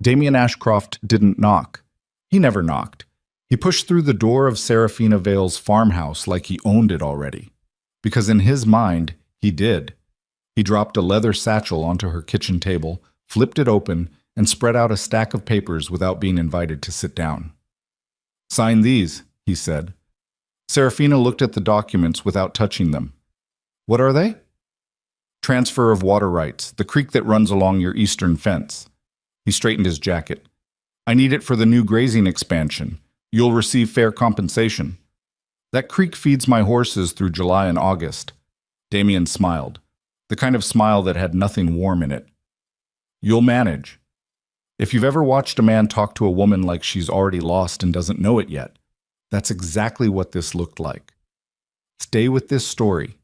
Damien Ashcroft didn't knock. He never knocked. He pushed through the door of Seraphina Vale's farmhouse like he owned it already. Because in his mind, he did. He dropped a leather satchel onto her kitchen table, flipped it open, and spread out a stack of papers without being invited to sit down. "Sign these," he said. Seraphina looked at the documents without touching them. "What are they?" "Transfer of water rights, the creek that runs along your eastern fence." He straightened his jacket. "I need it for the new grazing expansion. You'll receive fair compensation." "That creek feeds my horses through July and August." Damien smiled, the kind of smile that had nothing warm in it. "You'll manage." If you've ever watched a man talk to a woman like she's already lost and doesn't know it yet, that's exactly what this looked like. Stay with this story.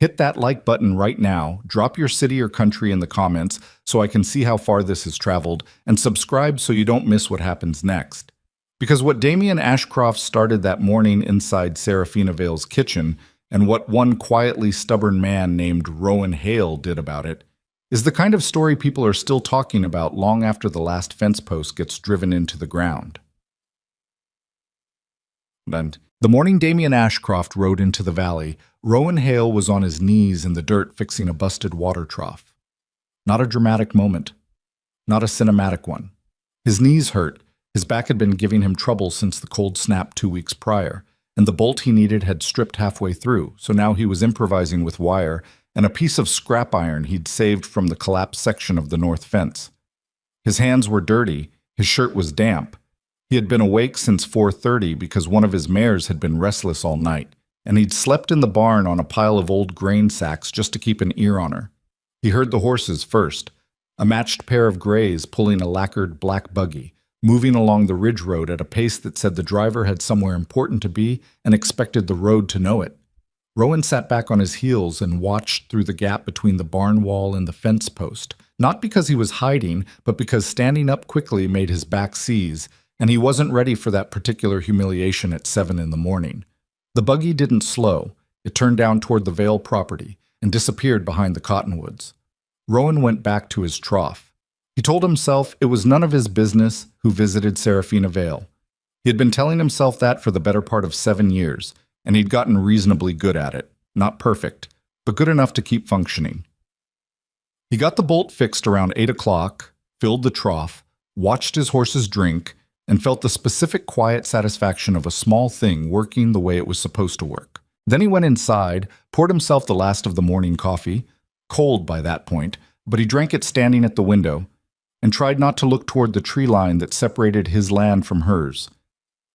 Hit that like button right now, drop your city or country in the comments so I can see how far this has traveled, and subscribe so you don't miss what happens next. Because what Damien Ashcroft started that morning inside Seraphina Vale's kitchen, and what one quietly stubborn man named Rowan Hale did about it, is the kind of story people are still talking about long after the last fence post gets driven into the ground. And the morning Damien Ashcroft rode into the valley, Rowan Hale was on his knees in the dirt fixing a busted water trough. Not a dramatic moment. Not a cinematic one. His knees hurt. His back had been giving him trouble since the cold snap 2 weeks prior, and the bolt he needed had stripped halfway through, so now he was improvising with wire and a piece of scrap iron he'd saved from the collapsed section of the north fence. His hands were dirty, his shirt was damp. He had been awake since 4:30 because one of his mares had been restless all night, and he'd slept in the barn on a pile of old grain sacks just to keep an ear on her. He heard the horses first, a matched pair of grays pulling a lacquered black buggy, moving along the ridge road at a pace that said the driver had somewhere important to be and expected the road to know it. Rowan sat back on his heels and watched through the gap between the barn wall and the fence post, not because he was hiding, but because standing up quickly made his back seize, and he wasn't ready for that particular humiliation at 7 in the morning. The buggy didn't slow. It turned down toward the Vale property and disappeared behind the cottonwoods. Rowan went back to his trough. He told himself it was none of his business who visited Seraphina Vale. He had been telling himself that for the better part of 7 years, and he'd gotten reasonably good at it. Not perfect, but good enough to keep functioning. He got the bolt fixed around 8 o'clock, filled the trough, watched his horses drink, and felt the specific quiet satisfaction of a small thing working the way it was supposed to work. Then he went inside, poured himself the last of the morning coffee, cold by that point, but he drank it standing at the window, and tried not to look toward the tree line that separated his land from hers.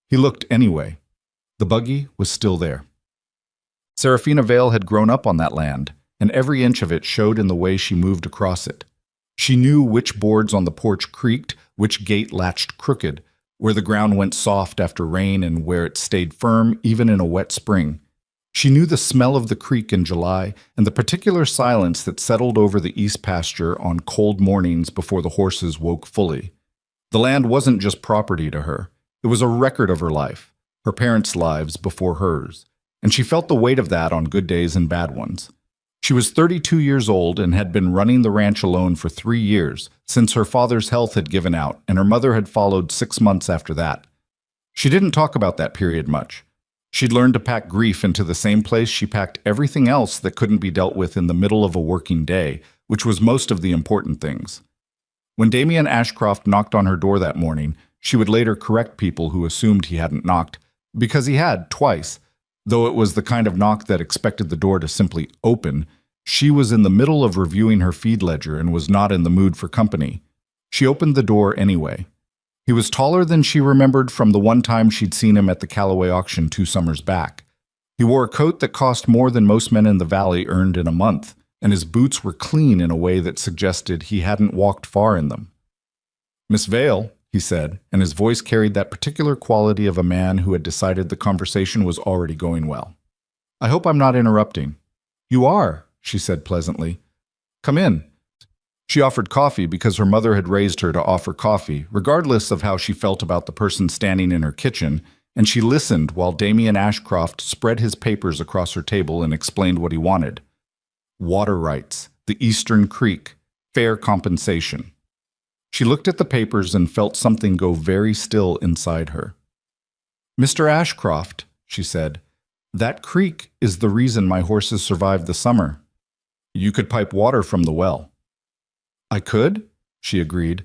He looked anyway. The buggy was still there. Seraphina Vale had grown up on that land, and every inch of it showed in the way she moved across it. She knew which boards on the porch creaked, which gate latched crooked, where the ground went soft after rain and where it stayed firm even in a wet spring. She knew the smell of the creek in July and the particular silence that settled over the east pasture on cold mornings before the horses woke fully. The land wasn't just property to her. It was a record of her life, her parents' lives before hers, and she felt the weight of that on good days and bad ones. She was 32 years old and had been running the ranch alone for 3 years, since her father's health had given out, and her mother had followed 6 months after that. She didn't talk about that period much. She'd learned to pack grief into the same place she packed everything else that couldn't be dealt with in the middle of a working day, which was most of the important things. When Damien Ashcroft knocked on her door that morning, she would later correct people who assumed he hadn't knocked, because he had twice. Though it was the kind of knock that expected the door to simply open, she was in the middle of reviewing her feed ledger and was not in the mood for company. She opened the door anyway. He was taller than she remembered from the one time she'd seen him at the Callaway auction 2 summers back. He wore a coat that cost more than most men in the valley earned in a month, and his boots were clean in a way that suggested he hadn't walked far in them. "Miss Vale," he said, and his voice carried that particular quality of a man who had decided the conversation was already going well. "I hope I'm not interrupting." "You are," she said pleasantly. "Come in." She offered coffee because her mother had raised her to offer coffee, regardless of how she felt about the person standing in her kitchen, and she listened while Damien Ashcroft spread his papers across her table and explained what he wanted. Water rights, the Eastern Creek, fair compensation. She looked at the papers and felt something go very still inside her. "Mr. Ashcroft," she said, "that creek is the reason my horses survived the summer. You could pipe water from the well." "I could," she agreed.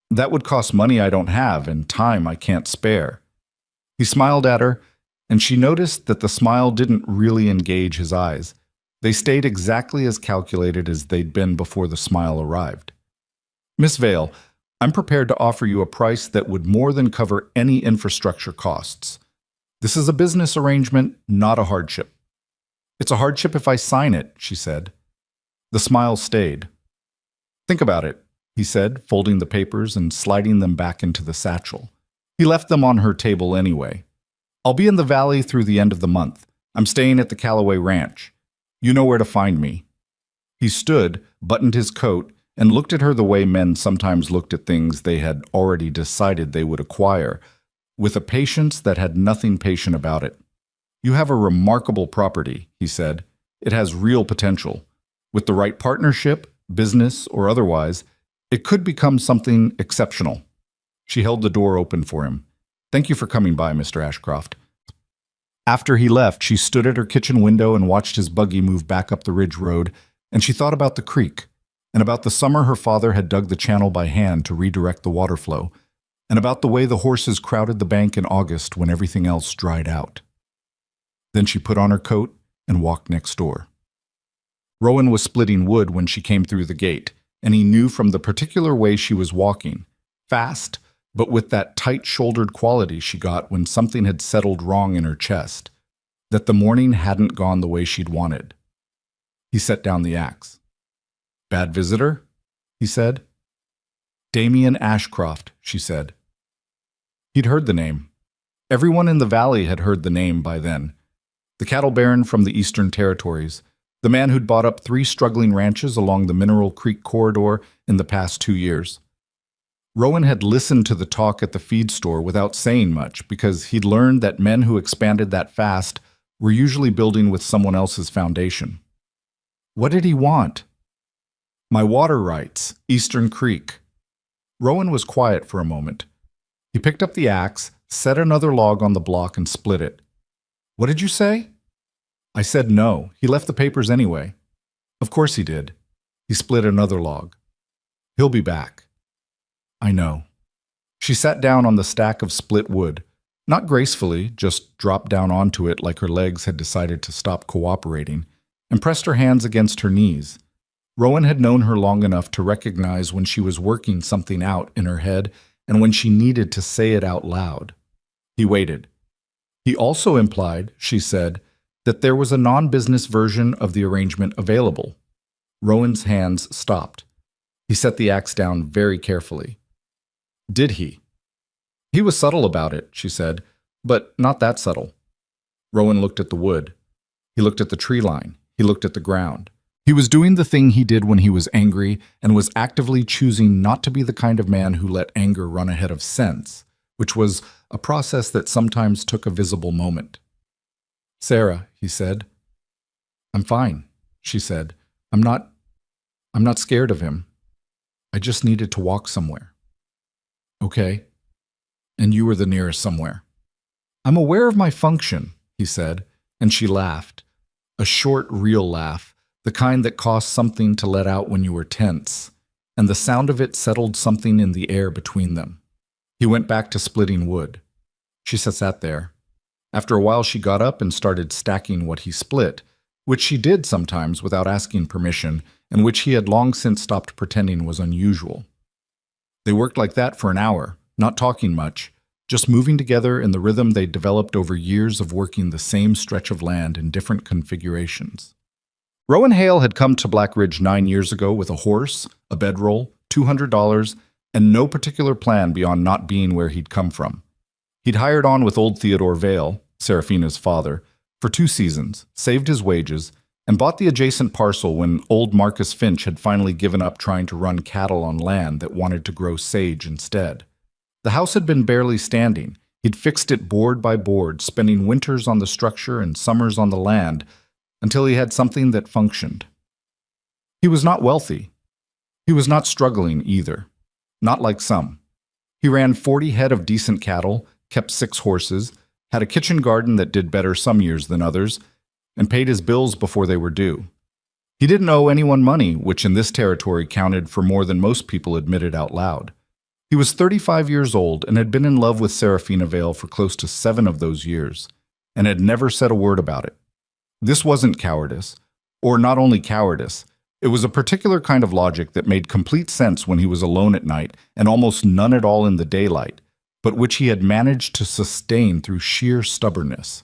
"That would cost money I don't have and time I can't spare." He smiled at her, and she noticed that the smile didn't really engage his eyes. They stayed exactly as calculated as they'd been before the smile arrived. "Miss Vale, I'm prepared to offer you a price that would more than cover any infrastructure costs. This is a business arrangement, not a hardship." "It's a hardship if I sign it," she said. The smile stayed. "Think about it," he said, folding the papers and sliding them back into the satchel. He left them on her table anyway. "I'll be in the valley through the end of the month. I'm staying at the Callaway Ranch. You know where to find me." He stood, buttoned his coat, and looked at her the way men sometimes looked at things they had already decided they would acquire, with a patience that had nothing patient about it. "You have a remarkable property," he said. "It has real potential. With the right partnership, business or otherwise, it could become something exceptional." She held the door open for him. "Thank you for coming by, Mr. Ashcroft." After he left, she stood at her kitchen window and watched his buggy move back up the ridge road, and she thought about the creek, and about the summer her father had dug the channel by hand to redirect the water flow, and about the way the horses crowded the bank in August when everything else dried out. Then she put on her coat and walked next door. Rowan was splitting wood when she came through the gate, and he knew from the particular way she was walking, fast, but with that tight-shouldered quality she got when something had settled wrong in her chest, that the morning hadn't gone the way she'd wanted. He set down the axe. "Bad visitor?" he said. "Damien Ashcroft," she said. He'd heard the name. Everyone in the valley had heard the name by then. The cattle baron from the Eastern Territories, the man who'd bought up 3 struggling ranches along the Mineral Creek corridor in the past 2 years. Rowan had listened to the talk at the feed store without saying much because he'd learned that men who expanded that fast were usually building with someone else's foundation. What did he want? "My water rights, Eastern Creek." Rowan was quiet for a moment. He picked up the axe, set another log on the block, and split it. "What did you say?" "I said no. He left the papers anyway." "Of course he did." He split another log. "He'll be back." "I know." She sat down on the stack of split wood, not gracefully, just dropped down onto it like her legs had decided to stop cooperating, and pressed her hands against her knees. Rowan had known her long enough to recognize when she was working something out in her head and when she needed to say it out loud. He waited. He also implied, she said, that there was a non-business version of the arrangement available. Rowan's hands stopped. He set the axe down very carefully. "Did he?" "He was subtle about it," she said, "but not that subtle." Rowan looked at the wood. He looked at the tree line. He looked at the ground. He was doing the thing he did when he was angry and was actively choosing not to be the kind of man who let anger run ahead of sense, which was a process that sometimes took a visible moment. "Sarah," he said. "I'm fine," she said. I'm not scared of him. I just needed to walk somewhere." "Okay. And you were the nearest somewhere." "I'm aware of my function," he said, and she laughed. A short, real laugh, the kind that cost something to let out when you were tense, and the sound of it settled something in the air between them. He went back to splitting wood. She sat there. After a while she got up and started stacking what he split, which she did sometimes without asking permission, and which he had long since stopped pretending was unusual. They worked like that for an hour, not talking much, just moving together in the rhythm they'd developed over years of working the same stretch of land in different configurations. Rowan Hale had come to Black Ridge 9 years ago with a horse, a bedroll, $200, and no particular plan beyond not being where he'd come from. He'd hired on with old Theodore Vale, Seraphina's father, for 2 seasons, saved his wages, and bought the adjacent parcel when old Marcus Finch had finally given up trying to run cattle on land that wanted to grow sage instead. The house had been barely standing. He'd fixed it board by board, spending winters on the structure and summers on the land, until he had something that functioned. He was not wealthy. He was not struggling either. not like some. He ran 40 head of decent cattle, kept 6 horses, had a kitchen garden that did better some years than others, and paid his bills before they were due. He didn't owe anyone money, which in this territory counted for more than most people admitted out loud. He was 35 years old and had been in love with Serafina Vale for close to 7 of those years, and had never said a word about it. This wasn't cowardice, or not only cowardice, it was a particular kind of logic that made complete sense when he was alone at night and almost none at all in the daylight, but which he had managed to sustain through sheer stubbornness.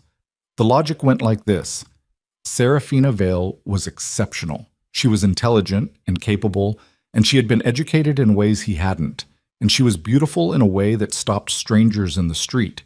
The logic went like this. Serafina Vale was exceptional. She was intelligent and capable, and she had been educated in ways he hadn't, and she was beautiful in a way that stopped strangers in the street.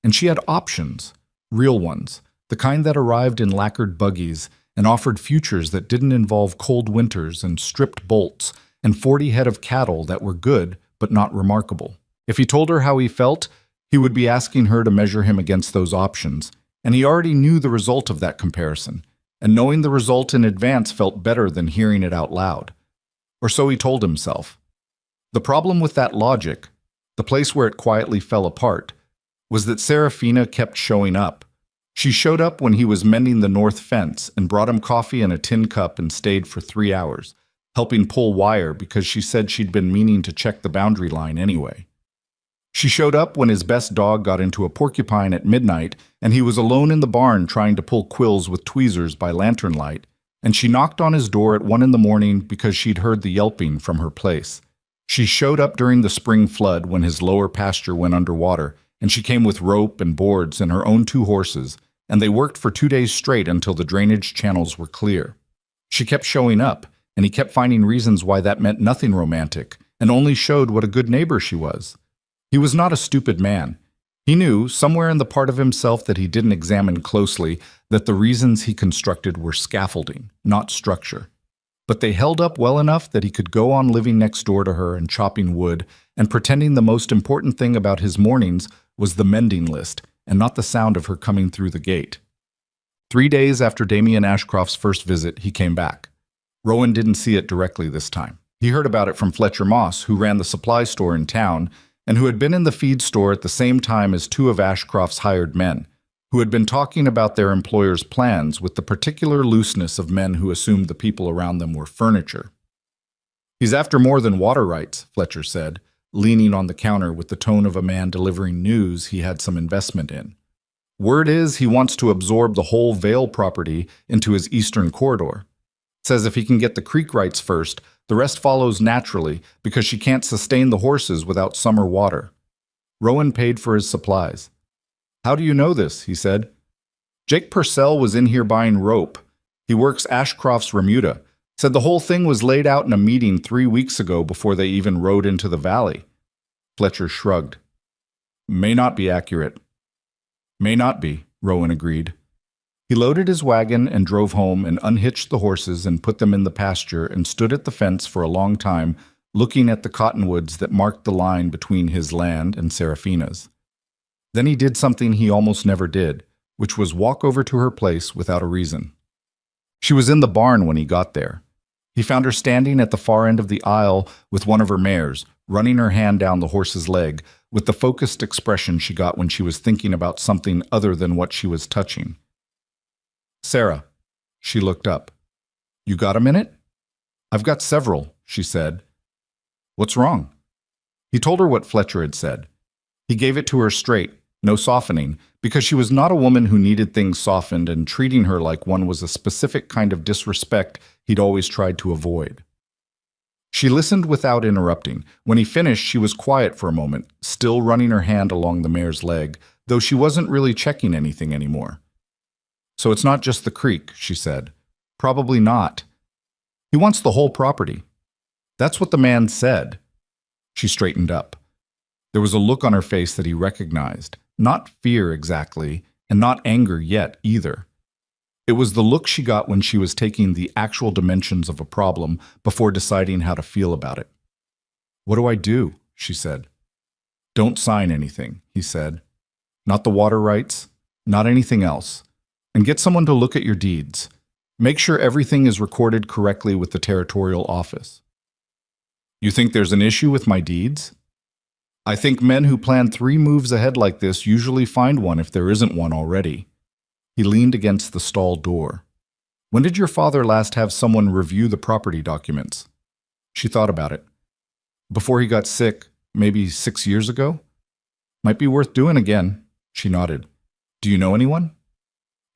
And she had options, real ones, the kind that arrived in lacquered buggies and offered futures that didn't involve cold winters and stripped bolts and 40 head of cattle that were good but not remarkable. If he told her how he felt, he would be asking her to measure him against those options, and he already knew the result of that comparison, and knowing the result in advance felt better than hearing it out loud. Or so he told himself. The problem with that logic, the place where it quietly fell apart, was that Serafina kept showing up. She showed up when he was mending the north fence and brought him coffee in a tin cup and stayed for 3 hours, helping pull wire because she said she'd been meaning to check the boundary line anyway. She showed up when his best dog got into a porcupine at midnight and he was alone in the barn trying to pull quills with tweezers by lantern light, and she knocked on his door at 1 in the morning because she'd heard the yelping from her place. She showed up during the spring flood when his lower pasture went underwater, and she came with rope and boards and her own 2 horses, and they worked for 2 days straight until the drainage channels were clear. She kept showing up, and he kept finding reasons why that meant nothing romantic, and only showed what a good neighbor she was. He was not a stupid man. He knew, somewhere in the part of himself that he didn't examine closely, that the reasons he constructed were scaffolding, not structure. But they held up well enough that he could go on living next door to her and chopping wood, and pretending the most important thing about his mornings was the mending list, and not the sound of her coming through the gate. 3 days after Damien Ashcroft's first visit, he came back. Rowan didn't see it directly this time. He heard about it from Fletcher Moss, who ran the supply store in town, and who had been in the feed store at the same time as 2 of Ashcroft's hired men, who had been talking about their employer's plans with the particular looseness of men who assumed the people around them were furniture. "He's after more than water rights," Fletcher said, leaning on the counter with the tone of a man delivering news he had some investment in. "Word is he wants to absorb the whole Vale property into his eastern corridor. Says if he can get the creek rights first, the rest follows naturally because she can't sustain the horses without summer water." Rowan paid for his supplies. "How do you know this?" he said. "Jake Purcell was in here buying rope. He works Ashcroft's remuda. Said the whole thing was laid out in a meeting 3 weeks ago before they even rode into the valley." Fletcher shrugged. "May not be accurate." "May not be," Rowan agreed. He loaded his wagon and drove home and unhitched the horses and put them in the pasture and stood at the fence for a long time, looking at the cottonwoods that marked the line between his land and Serafina's. Then he did something he almost never did, which was walk over to her place without a reason. She was in the barn when he got there. He found her standing at the far end of the aisle with one of her mares, running her hand down the horse's leg, with the focused expression she got when she was thinking about something other than what she was touching. "Sarah." She looked up. "You got a minute?" "I've got several," she said. "What's wrong?" He told her what Fletcher had said. He gave it to her straight, no softening, because she was not a woman who needed things softened, and treating her like one was a specific kind of disrespect he'd always tried to avoid. She listened without interrupting. When he finished, she was quiet for a moment, still running her hand along the mare's leg, though she wasn't really checking anything anymore. "So it's not just the creek," she said. "Probably not. He wants the whole property." "That's what the man said." She straightened up. There was a look on her face that he recognized, not fear exactly, and not anger yet either. It was the look she got when she was taking the actual dimensions of a problem before deciding how to feel about it. "What do I do?" she said. "Don't sign anything," he said. "Not the water rights, not anything else. And get someone to look at your deeds. Make sure everything is recorded correctly with the territorial office." You think there's an issue with my deeds? I think men who plan 3 moves ahead like this usually find one if there isn't one already. He leaned against the stall door. When did your father last have someone review the property documents? She thought about it. Before he got sick, maybe 6 years ago? Might be worth doing again. She nodded. Do you know anyone?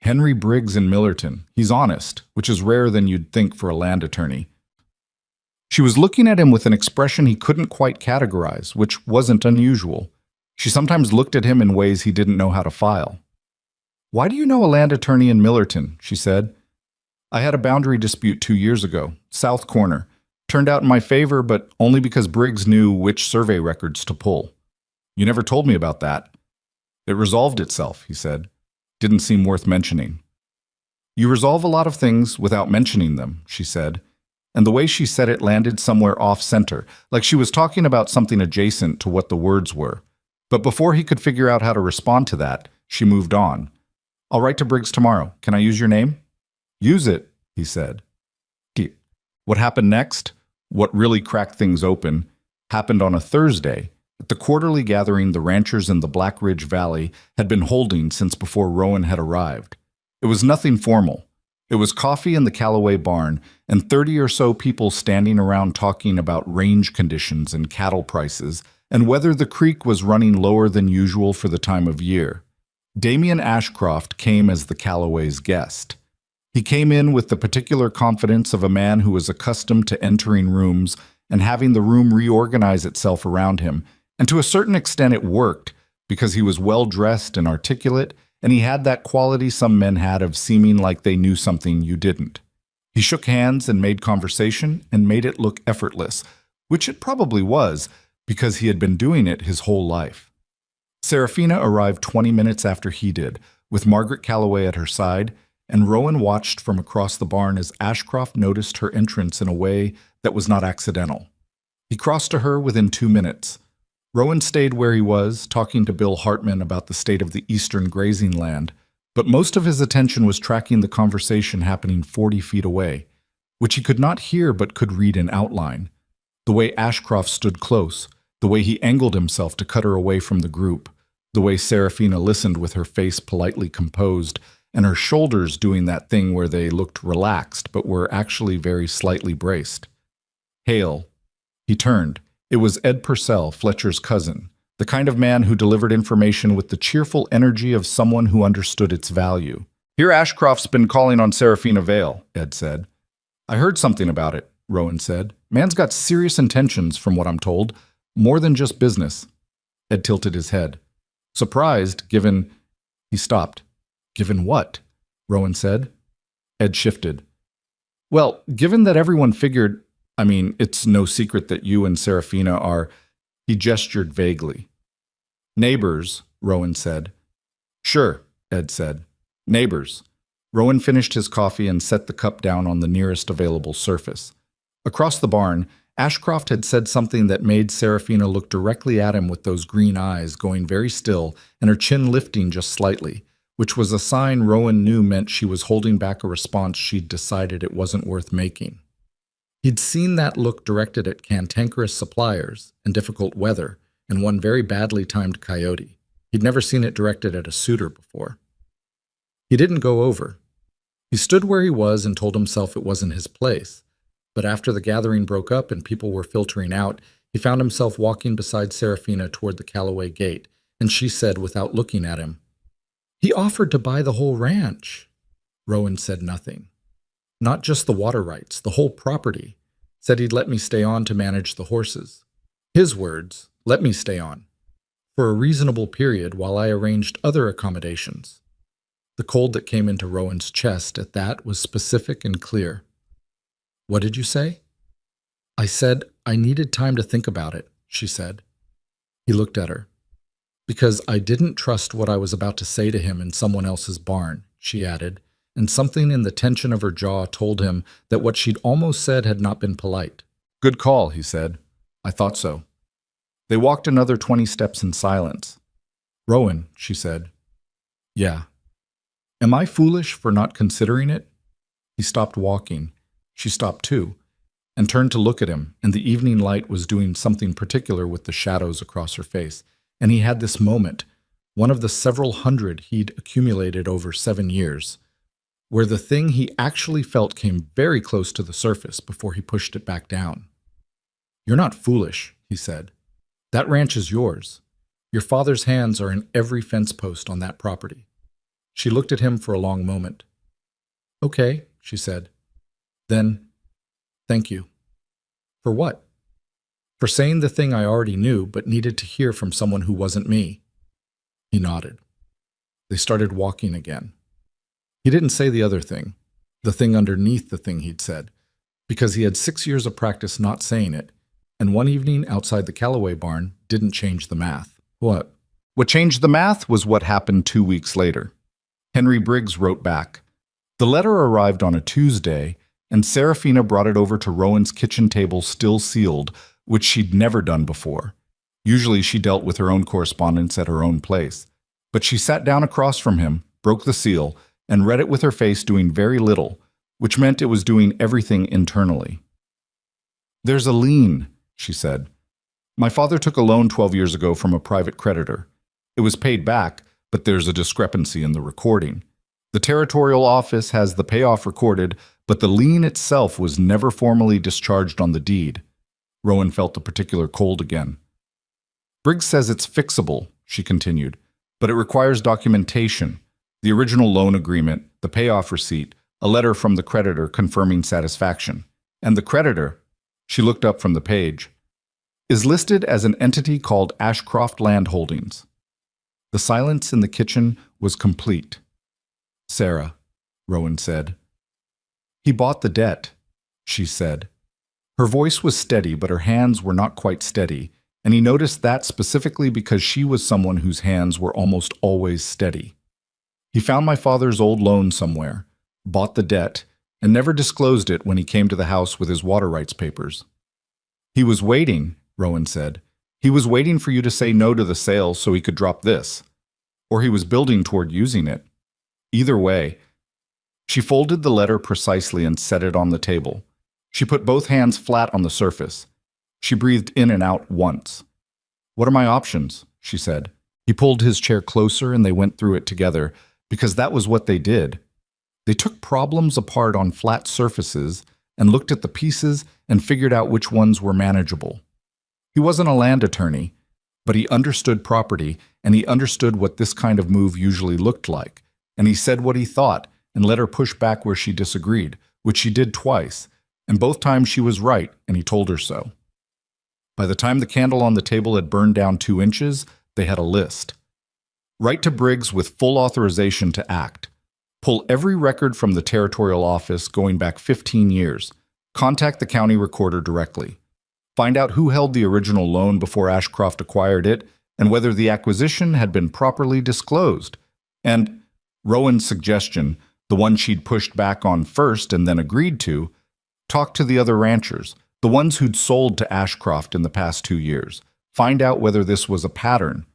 Henry Briggs in Millerton. He's honest, which is rarer than you'd think for a land attorney. She was looking at him with an expression he couldn't quite categorize, which wasn't unusual. She sometimes looked at him in ways he didn't know how to file. Why do you know a land attorney in Millerton? She said. I had a boundary dispute 2 years ago, south corner. Turned out in my favor, but only because Briggs knew which survey records to pull. You never told me about that. It resolved itself, he said. Didn't seem worth mentioning. You resolve a lot of things without mentioning them, she said. And the way she said it landed somewhere off-center, like she was talking about something adjacent to what the words were. But before he could figure out how to respond to that, she moved on. I'll write to Briggs tomorrow. Can I use your name? Use it, he said. What happened next, what really cracked things open, happened on a Thursday at the quarterly gathering the ranchers in the Black Ridge Valley had been holding since before Rowan had arrived. It was nothing formal. It was coffee in the Callaway barn and 30 or so people standing around talking about range conditions and cattle prices and whether the creek was running lower than usual for the time of year. Damian Ashcroft came as the Callaway's guest. He came in with the particular confidence of a man who was accustomed to entering rooms and having the room reorganize itself around him, and to a certain extent it worked because he was well-dressed and articulate, and he had that quality some men had of seeming like they knew something you didn't. He shook hands and made conversation and made it look effortless, which it probably was because he had been doing it his whole life. Serafina arrived 20 minutes after he did, with Margaret Callaway at her side, and Rowan watched from across the barn as Ashcroft noticed her entrance in a way that was not accidental. He crossed to her within 2 minutes. Rowan stayed where he was, talking to Bill Hartman about the state of the eastern grazing land, but most of his attention was tracking the conversation happening 40 feet away, which he could not hear but could read in outline. The way Ashcroft stood close, the way he angled himself to cut her away from the group, the way Serafina listened with her face politely composed, and her shoulders doing that thing where they looked relaxed but were actually very slightly braced. Hale. He turned. It was Ed Purcell, Fletcher's cousin, the kind of man who delivered information with the cheerful energy of someone who understood its value. Here Ashcroft's been calling on Serafina Vale, Ed said. I heard something about it, Rowan said. Man's got serious intentions, from what I'm told, more than just business. Ed tilted his head. Surprised, given... He stopped. Given what? Rowan said. Ed shifted. Well, given that everyone figured, it's no secret that you and Serafina are... He gestured vaguely. Neighbors, Rowan said. Sure, Ed said. Neighbors. Rowan finished his coffee and set the cup down on the nearest available surface. Across the barn, Ashcroft had said something that made Serafina look directly at him with those green eyes going very still and her chin lifting just slightly, which was a sign Rowan knew meant she was holding back a response she'd decided it wasn't worth making. He'd seen that look directed at cantankerous suppliers and difficult weather and one very badly timed coyote. He'd never seen it directed at a suitor before. He didn't go over. He stood where he was and told himself it wasn't his place, but after the gathering broke up and people were filtering out, he found himself walking beside Serafina toward the Callaway gate, and she said without looking at him, He offered to buy the whole ranch. Rowan said nothing. Not just the water rights, the whole property. Said he'd let me stay on to manage the horses. His words, let me stay on. For a reasonable period while I arranged other accommodations. The cold that came into Rowan's chest at that was specific and clear. What did you say? I said I needed time to think about it, she said. He looked at her. Because I didn't trust what I was about to say to him in someone else's barn, she added, and something in the tension of her jaw told him that what she'd almost said had not been polite. Good call, he said. I thought so. They walked another 20 steps in silence. Rowan, she said. Yeah. Am I foolish for not considering it? He stopped walking. She stopped too. and turned to look at him, and the evening light was doing something particular with the shadows across her face. And he had this moment, one of the several hundred he'd accumulated over 7 years, where the thing he actually felt came very close to the surface before he pushed it back down. "You're not foolish," he said. "That ranch is yours. Your father's hands are in every fence post on that property." She looked at him for a long moment. "Okay," she said. "Then, thank you." "For what?" "For saying the thing I already knew but needed to hear from someone who wasn't me." He nodded. They started walking again. He didn't say the other thing, the thing underneath the thing he'd said, because he had 6 years of practice not saying it, and one evening outside the Callaway barn didn't change the math. What? What changed the math was what happened 2 weeks later. Henry Briggs wrote back. The letter arrived on a Tuesday, and Serafina brought it over to Rowan's kitchen table still sealed, which she'd never done before. Usually she dealt with her own correspondence at her own place. But she sat down across from him, broke the seal, and read it with her face doing very little, which meant it was doing everything internally. "There's a lien," she said. "My father took a loan 12 years ago from a private creditor. It was paid back, but there's a discrepancy in the recording. The territorial office has the payoff recorded, but the lien itself was never formally discharged on the deed." Rowan felt a particular cold again. "Briggs says it's fixable," she continued, "but it requires documentation, the original loan agreement, the payoff receipt, a letter from the creditor confirming satisfaction. And the creditor," she looked up from the page, "is listed as an entity called Ashcroft Land Holdings." The silence in the kitchen was complete. "Sarah," Rowan said. "He bought the debt," she said. Her voice was steady, but her hands were not quite steady, and he noticed that specifically because she was someone whose hands were almost always steady. "He found my father's old loan somewhere, bought the debt, and never disclosed it when he came to the house with his water rights papers." "He was waiting," Rowan said. "He was waiting for you to say no to the sale so he could drop this. Or he was building toward using it. Either way." She folded the letter precisely and set it on the table. She put both hands flat on the surface. She breathed in and out once. "What are my options?" she said. He pulled his chair closer and they went through it together, because that was what they did. They took problems apart on flat surfaces and looked at the pieces and figured out which ones were manageable. He wasn't a land attorney, but he understood property, and he understood what this kind of move usually looked like, and he said what he thought and let her push back where she disagreed, which she did twice, and both times she was right, and he told her so. By the time the candle on the table had burned down 2 inches, they had a list. Write to Briggs with full authorization to act. Pull every record from the territorial office going back 15 years. Contact the county recorder directly. Find out who held the original loan before Ashcroft acquired it and whether the acquisition had been properly disclosed. And Rowan's suggestion, the one she'd pushed back on first and then agreed to, talk to the other ranchers, the ones who'd sold to Ashcroft in the past 2 years. Find out whether this was a pattern.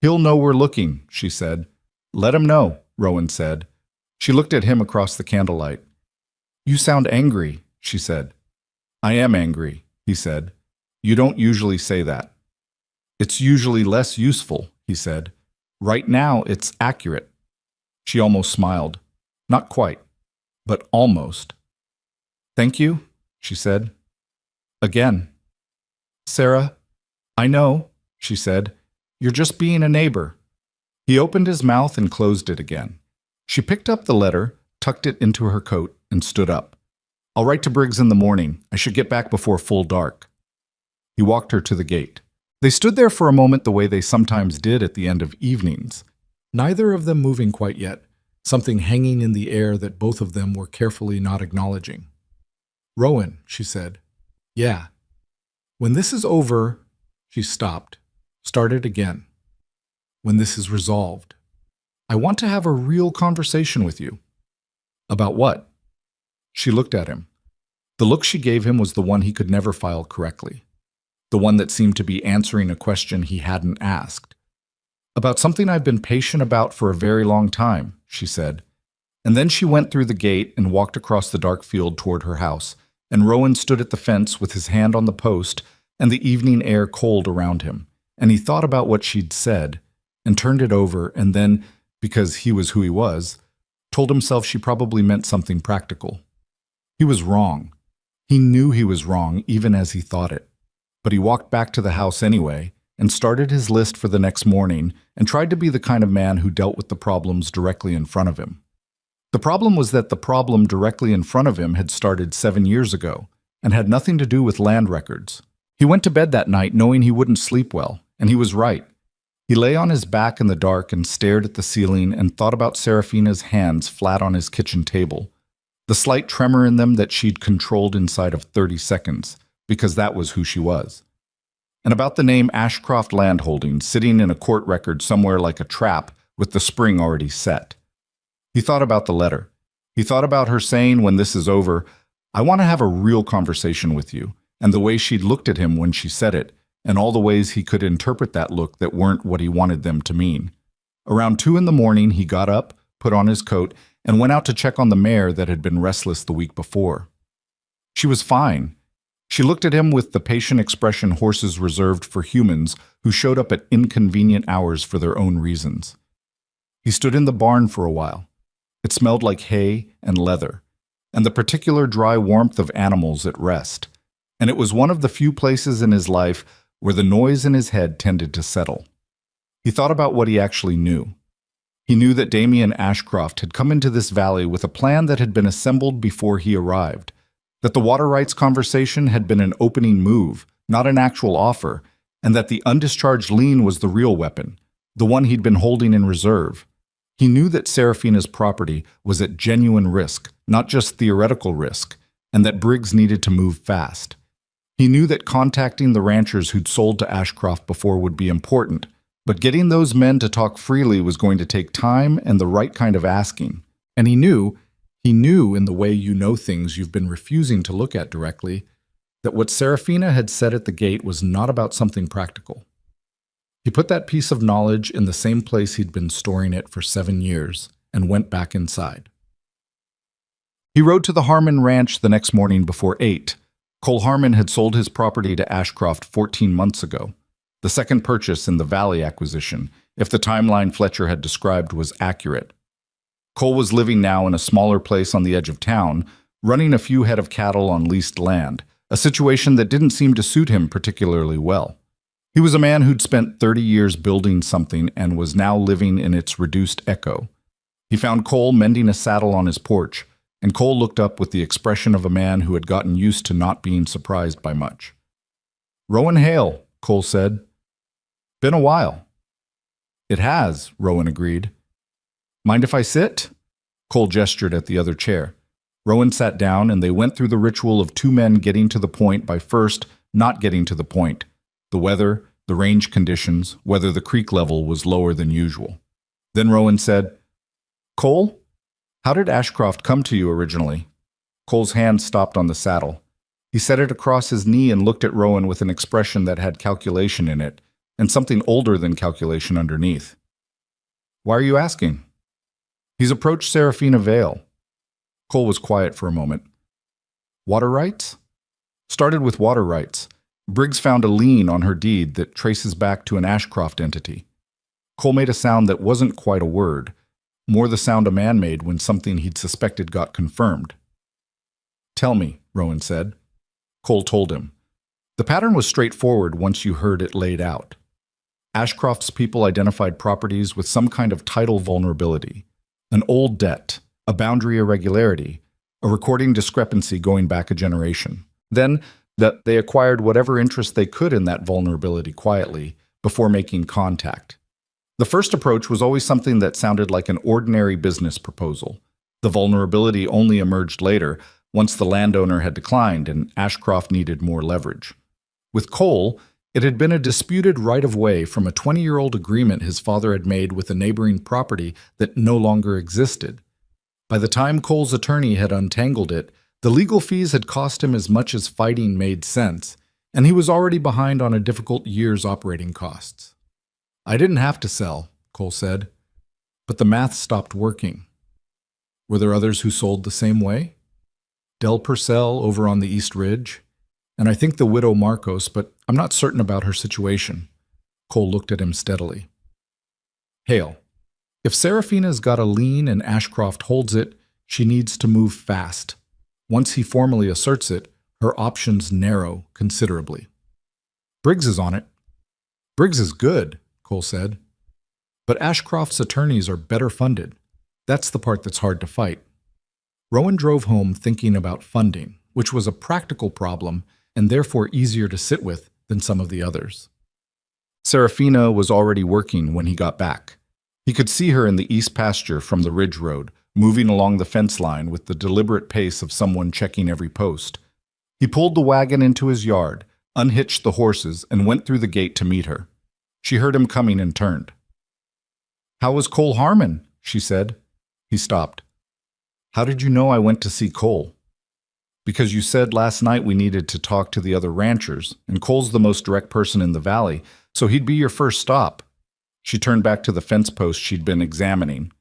"He'll know we're looking," she said. "Let him know," Rowan said. She looked at him across the candlelight. "You sound angry," she said. "I am angry," he said. "You don't usually say that." "It's usually less useful," he said. "Right now, it's accurate." She almost smiled. Not quite, but almost. "Thank you," she said. Again. "Sarah, I know," she said. "You're just being a neighbor." He opened his mouth and closed it again. She picked up the letter, tucked it into her coat, and stood up. "I'll write to Briggs in the morning. I should get back before full dark." He walked her to the gate. They stood there for a moment the way they sometimes did at the end of evenings, neither of them moving quite yet, something hanging in the air that both of them were carefully not acknowledging. "Rowan," she said. "Yeah. When this is over," she stopped, started again. "When this is resolved, I want to have a real conversation with you." "About what?" She looked at him. The look she gave him was the one he could never file correctly, the one that seemed to be answering a question he hadn't asked. "About something I've been patient about for a very long time," she said. And then she went through the gate and walked across the dark field toward her house, and Rowan stood at the fence with his hand on the post and the evening air cold around him, and he thought about what she'd said, and turned it over, and then, because he was who he was, told himself she probably meant something practical. He was wrong. He knew he was wrong even as he thought it. But he walked back to the house anyway, and started his list for the next morning, and tried to be the kind of man who dealt with the problems directly in front of him. The problem was that the problem directly in front of him had started 7 years ago, and had nothing to do with land records. He went to bed that night knowing he wouldn't sleep well, and he was right. He lay on his back in the dark and stared at the ceiling and thought about Serafina's hands flat on his kitchen table, the slight tremor in them that she'd controlled inside of 30 seconds, because that was who she was. And about the name Ashcroft Landholdings sitting in a court record somewhere like a trap with the spring already set. He thought about the letter. He thought about her saying when this is over, "I want to have a real conversation with you," and the way she'd looked at him when she said it, and all the ways he could interpret that look that weren't what he wanted them to mean. Around 2 in the morning, he got up, put on his coat, and went out to check on the mare that had been restless the week before. She was fine. She looked at him with the patient expression horses reserved for humans who showed up at inconvenient hours for their own reasons. He stood in the barn for a while. It smelled like hay and leather, and the particular dry warmth of animals at rest, and it was one of the few places in his life where the noise in his head tended to settle. He thought about what he actually knew. He knew that Damien Ashcroft had come into this valley with a plan that had been assembled before he arrived, that the water rights conversation had been an opening move, not an actual offer, and that the undischarged lien was the real weapon, the one he'd been holding in reserve. He knew that Serafina's property was at genuine risk, not just theoretical risk, and that Briggs needed to move fast. He knew that contacting the ranchers who'd sold to Ashcroft before would be important, but getting those men to talk freely was going to take time and the right kind of asking. And he knew in the way you know things you've been refusing to look at directly, that what Serafina had said at the gate was not about something practical. He put that piece of knowledge in the same place he'd been storing it for 7 years and went back inside. He rode to the Harmon Ranch the next morning before 8. Cole Harmon had sold his property to Ashcroft 14 months ago, the second purchase in the Valley acquisition, if the timeline Fletcher had described was accurate. Cole was living now in a smaller place on the edge of town, running a few head of cattle on leased land, a situation that didn't seem to suit him particularly well. He was a man who'd spent 30 years building something and was now living in its reduced echo. He found Cole mending a saddle on his porch, and Cole looked up with the expression of a man who had gotten used to not being surprised by much. "Rowan Hale," Cole said. "Been a while." "It has," Rowan agreed. "Mind if I sit?" Cole gestured at the other chair. Rowan sat down, and they went through the ritual of 2 men getting to the point by first not getting to the point. The weather, the range conditions, whether the creek level was lower than usual. Then Rowan said, "Cole, how did Ashcroft come to you originally?" Cole's hand stopped on the saddle. He set it across his knee and looked at Rowan with an expression that had calculation in it, and something older than calculation underneath. "Why are you asking?" "He's approached Serafina Vale." Cole was quiet for a moment. "Water rights?" "Started with water rights. Briggs found a lien on her deed that traces back to an Ashcroft entity." Cole made a sound that wasn't quite a word, more the sound a man made when something he'd suspected got confirmed. "Tell me," Rowan said. Cole told him. The pattern was straightforward once you heard it laid out. Ashcroft's people identified properties with some kind of title vulnerability, an old debt, a boundary irregularity, a recording discrepancy going back a generation. Then, that they acquired whatever interest they could in that vulnerability quietly before making contact. The first approach was always something that sounded like an ordinary business proposal. The vulnerability only emerged later, once the landowner had declined and Ashcroft needed more leverage. With Cole, it had been a disputed right-of-way from a 20-year-old agreement his father had made with a neighboring property that no longer existed. By the time Cole's attorney had untangled it, the legal fees had cost him as much as fighting made sense, and he was already behind on a difficult year's operating costs. "I didn't have to sell," Cole said, "but the math stopped working." "Were there others who sold the same way?" Del Purcell over on the East Ridge, and I think the widow Marcos, but I'm not certain about her situation. Cole looked at him steadily. Hale, if Serafina's got a lien and Ashcroft holds it, she needs to move fast. Once he formally asserts it, her options narrow considerably. Briggs is on it. Briggs is good, Cole said. But Ashcroft's attorneys are better funded. That's the part that's hard to fight. Rowan drove home thinking about funding, which was a practical problem and therefore easier to sit with than some of the others. Serafina was already working when he got back. He could see her in the east pasture from the ridge road, moving along the fence line with the deliberate pace of someone checking every post. He pulled the wagon into his yard, unhitched the horses, and went through the gate to meet her. She heard him coming and turned. "How was Cole Harmon?" she said. He stopped. "How did you know I went to see Cole?" "Because you said last night we needed to talk to the other ranchers, and Cole's the most direct person in the valley, so he'd be your first stop." She turned back to the fence post she'd been examining.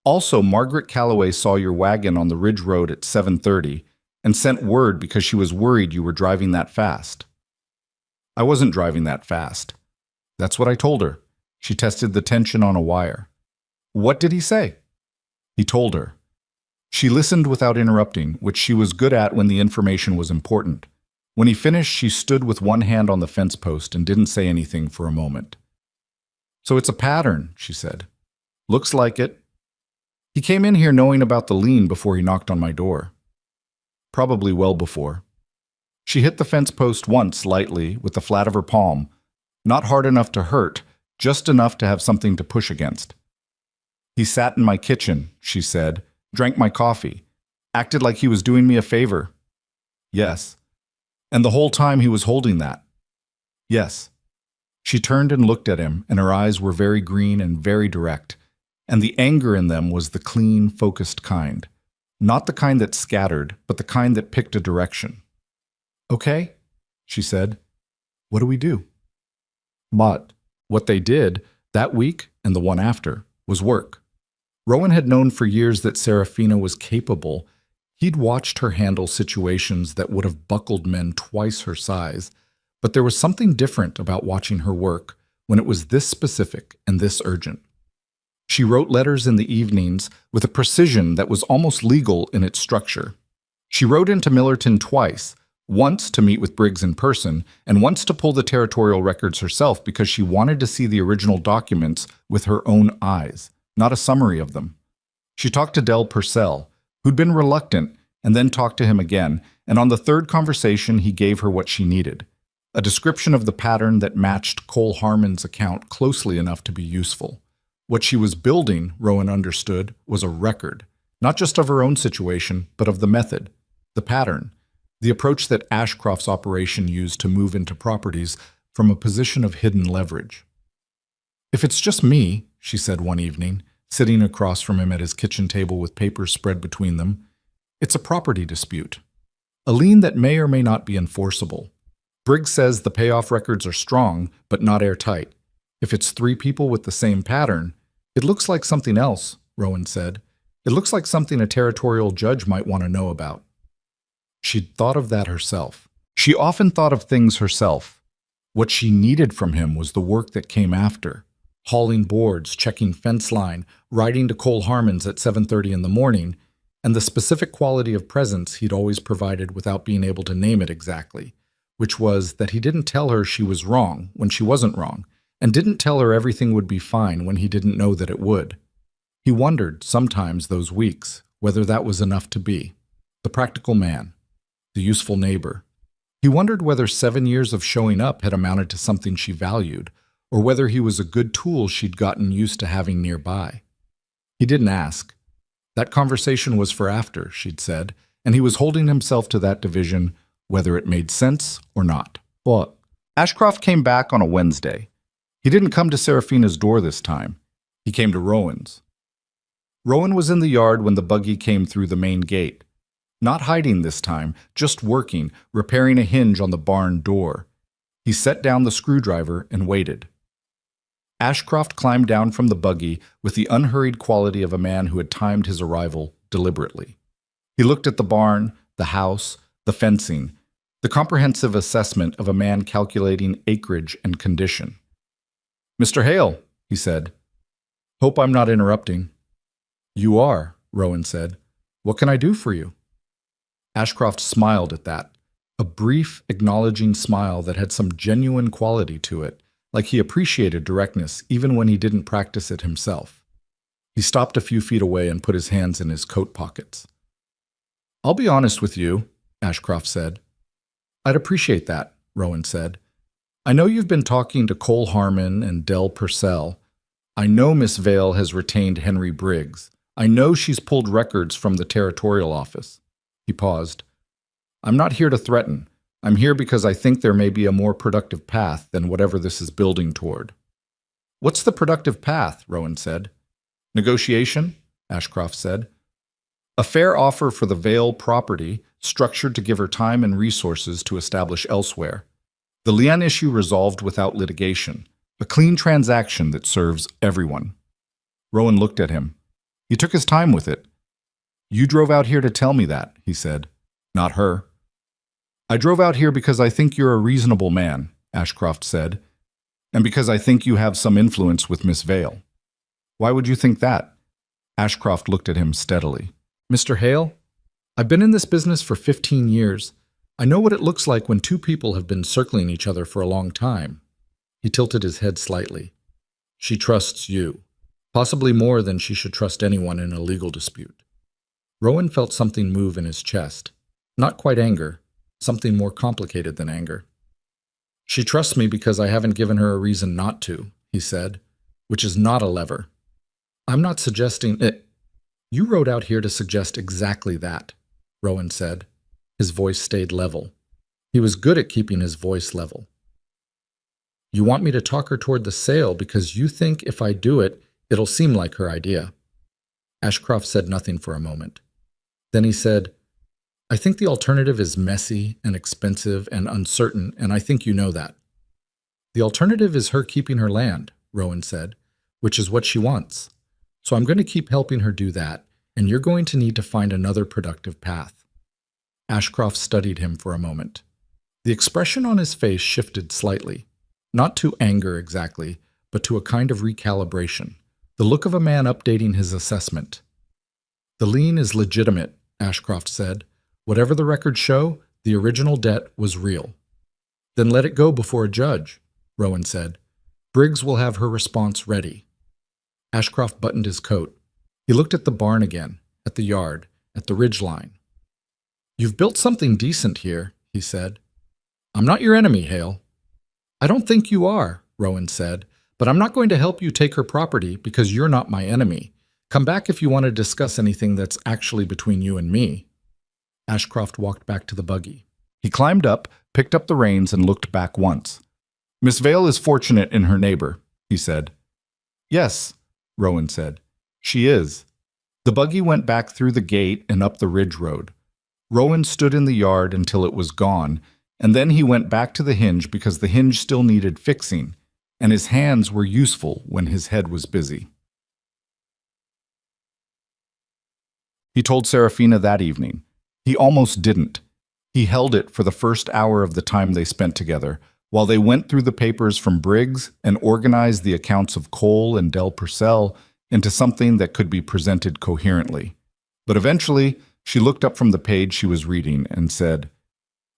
"Also, Margaret Calloway saw your wagon on the ridge road at 7:30 and sent word because she was worried you were driving that fast." "I wasn't driving that fast." "That's what I told her." She tested the tension on a wire. "What did he say?" He told her. She listened without interrupting, which she was good at when the information was important. When he finished, she stood with one hand on the fence post and didn't say anything for a moment. "So it's a pattern," she said. "Looks like it. He came in here knowing about the lien before he knocked on my door." "Probably well before." She hit the fence post once lightly with the flat of her palm, not hard enough to hurt, just enough to have something to push against. "He sat in my kitchen," she said, "drank my coffee, acted like he was doing me a favor." "Yes." "And the whole time he was holding that?" "Yes." She turned and looked at him, and her eyes were very green and very direct, and the anger in them was the clean, focused kind. Not the kind that scattered, but the kind that picked a direction. "Okay," she said. "What do we do?" But what they did, that week and the one after, was work. Rowan had known for years that Serafina was capable. He'd watched her handle situations that would have buckled men twice her size, but there was something different about watching her work when it was this specific and this urgent. She wrote letters in the evenings with a precision that was almost legal in its structure. She rode into Millerton twice, once to meet with Briggs in person, and once to pull the territorial records herself because she wanted to see the original documents with her own eyes, not a summary of them. She talked to Del Purcell, who'd been reluctant, and then talked to him again, and on the third conversation he gave her what she needed, a description of the pattern that matched Cole Harmon's account closely enough to be useful. What she was building, Rowan understood, was a record, not just of her own situation, but of the method, the pattern, the approach that Ashcroft's operation used to move into properties from a position of hidden leverage. "If it's just me," she said one evening, sitting across from him at his kitchen table with papers spread between them, "it's a property dispute. A lien that may or may not be enforceable. Briggs says the payoff records are strong, but not airtight. If it's three people with the same pattern, it looks like something else," Rowan said. "It looks like something a territorial judge might want to know about." She'd thought of that herself. She often thought of things herself. What she needed from him was the work that came after. Hauling boards, checking fence line, riding to Cole Harmon's at 7:30 in the morning, and the specific quality of presence he'd always provided without being able to name it exactly, which was that he didn't tell her she was wrong when she wasn't wrong, and didn't tell her everything would be fine when he didn't know that it would. He wondered, sometimes those weeks, whether that was enough to be. The practical man. The useful neighbor. He wondered whether 7 years of showing up had amounted to something she valued, or whether he was a good tool she'd gotten used to having nearby. He didn't ask. That conversation was for after, she'd said, and he was holding himself to that division, whether it made sense or not. But Ashcroft came back on a Wednesday. He didn't come to Serafina's door this time. He came to Rowan's. Rowan was in the yard when the buggy came through the main gate. Not hiding this time, just working, repairing a hinge on the barn door. He set down the screwdriver and waited. Ashcroft climbed down from the buggy with the unhurried quality of a man who had timed his arrival deliberately. He looked at the barn, the house, the fencing, the comprehensive assessment of a man calculating acreage and condition. "Mr. Hale," he said. "Hope I'm not interrupting." "You are," Rowan said. "What can I do for you?" Ashcroft smiled at that, a brief, acknowledging smile that had some genuine quality to it, like he appreciated directness even when he didn't practice it himself. He stopped a few feet away and put his hands in his coat pockets. "I'll be honest with you," Ashcroft said. "I'd appreciate that," Rowan said. "I know you've been talking to Cole Harmon and Del Purcell. I know Miss Vale has retained Henry Briggs. I know she's pulled records from the territorial office." He paused. "I'm not here to threaten. I'm here because I think there may be a more productive path than whatever this is building toward." "What's the productive path?" Rowan said. "Negotiation," Ashcroft said. "A fair offer for the Vale property, structured to give her time and resources to establish elsewhere. The Leanne issue resolved without litigation. A clean transaction that serves everyone." Rowan looked at him. He took his time with it. "You drove out here to tell me that," he said. "Not her." "I drove out here because I think you're a reasonable man," Ashcroft said, "and because I think you have some influence with Miss Vale." "Why would you think that?" Ashcroft looked at him steadily. "Mr. Hale, I've been in this business for 15 years. I know what it looks like when two people have been circling each other for a long time." He tilted his head slightly. "She trusts you, possibly more than she should trust anyone in a legal dispute." Rowan felt something move in his chest. Not quite anger, something more complicated than anger. "She trusts me because I haven't given her a reason not to," he said, "which is not a lever. I'm not suggesting it." "You rode out here to suggest exactly that," Rowan said. His voice stayed level. He was good at keeping his voice level. "You want me to talk her toward the sale because you think if I do it, it'll seem like her idea." Ashcroft said nothing for a moment. Then he said, "I think the alternative is messy and expensive and uncertain, and I think you know that." "The alternative is her keeping her land," Rowan said, "which is what she wants. So I'm going to keep helping her do that, and you're going to need to find another productive path." Ashcroft studied him for a moment. The expression on his face shifted slightly, not to anger exactly, but to a kind of recalibration, the look of a man updating his assessment. "The lien is legitimate," Ashcroft said. "Whatever the records show, the original debt was real." "Then let it go before a judge," Rowan said. "Briggs will have her response ready." Ashcroft buttoned his coat. He looked at the barn again, at the yard, at the ridgeline. "You've built something decent here," he said. "I'm not your enemy, Hale." "I don't think you are," Rowan said, "but I'm not going to help you take her property because you're not my enemy. Come back if you want to discuss anything that's actually between you and me." Ashcroft walked back to the buggy. He climbed up, picked up the reins, and looked back once. "Miss Vale is fortunate in her neighbor," he said. "Yes," Rowan said. "She is." The buggy went back through the gate and up the ridge road. Rowan stood in the yard until it was gone, and then he went back to the hinge because the hinge still needed fixing, and his hands were useful when his head was busy. He told Serafina that evening. He almost didn't. He held it for the first hour of the time they spent together, while they went through the papers from Briggs and organized the accounts of Cole and Del Purcell into something that could be presented coherently. But eventually, she looked up from the page she was reading and said,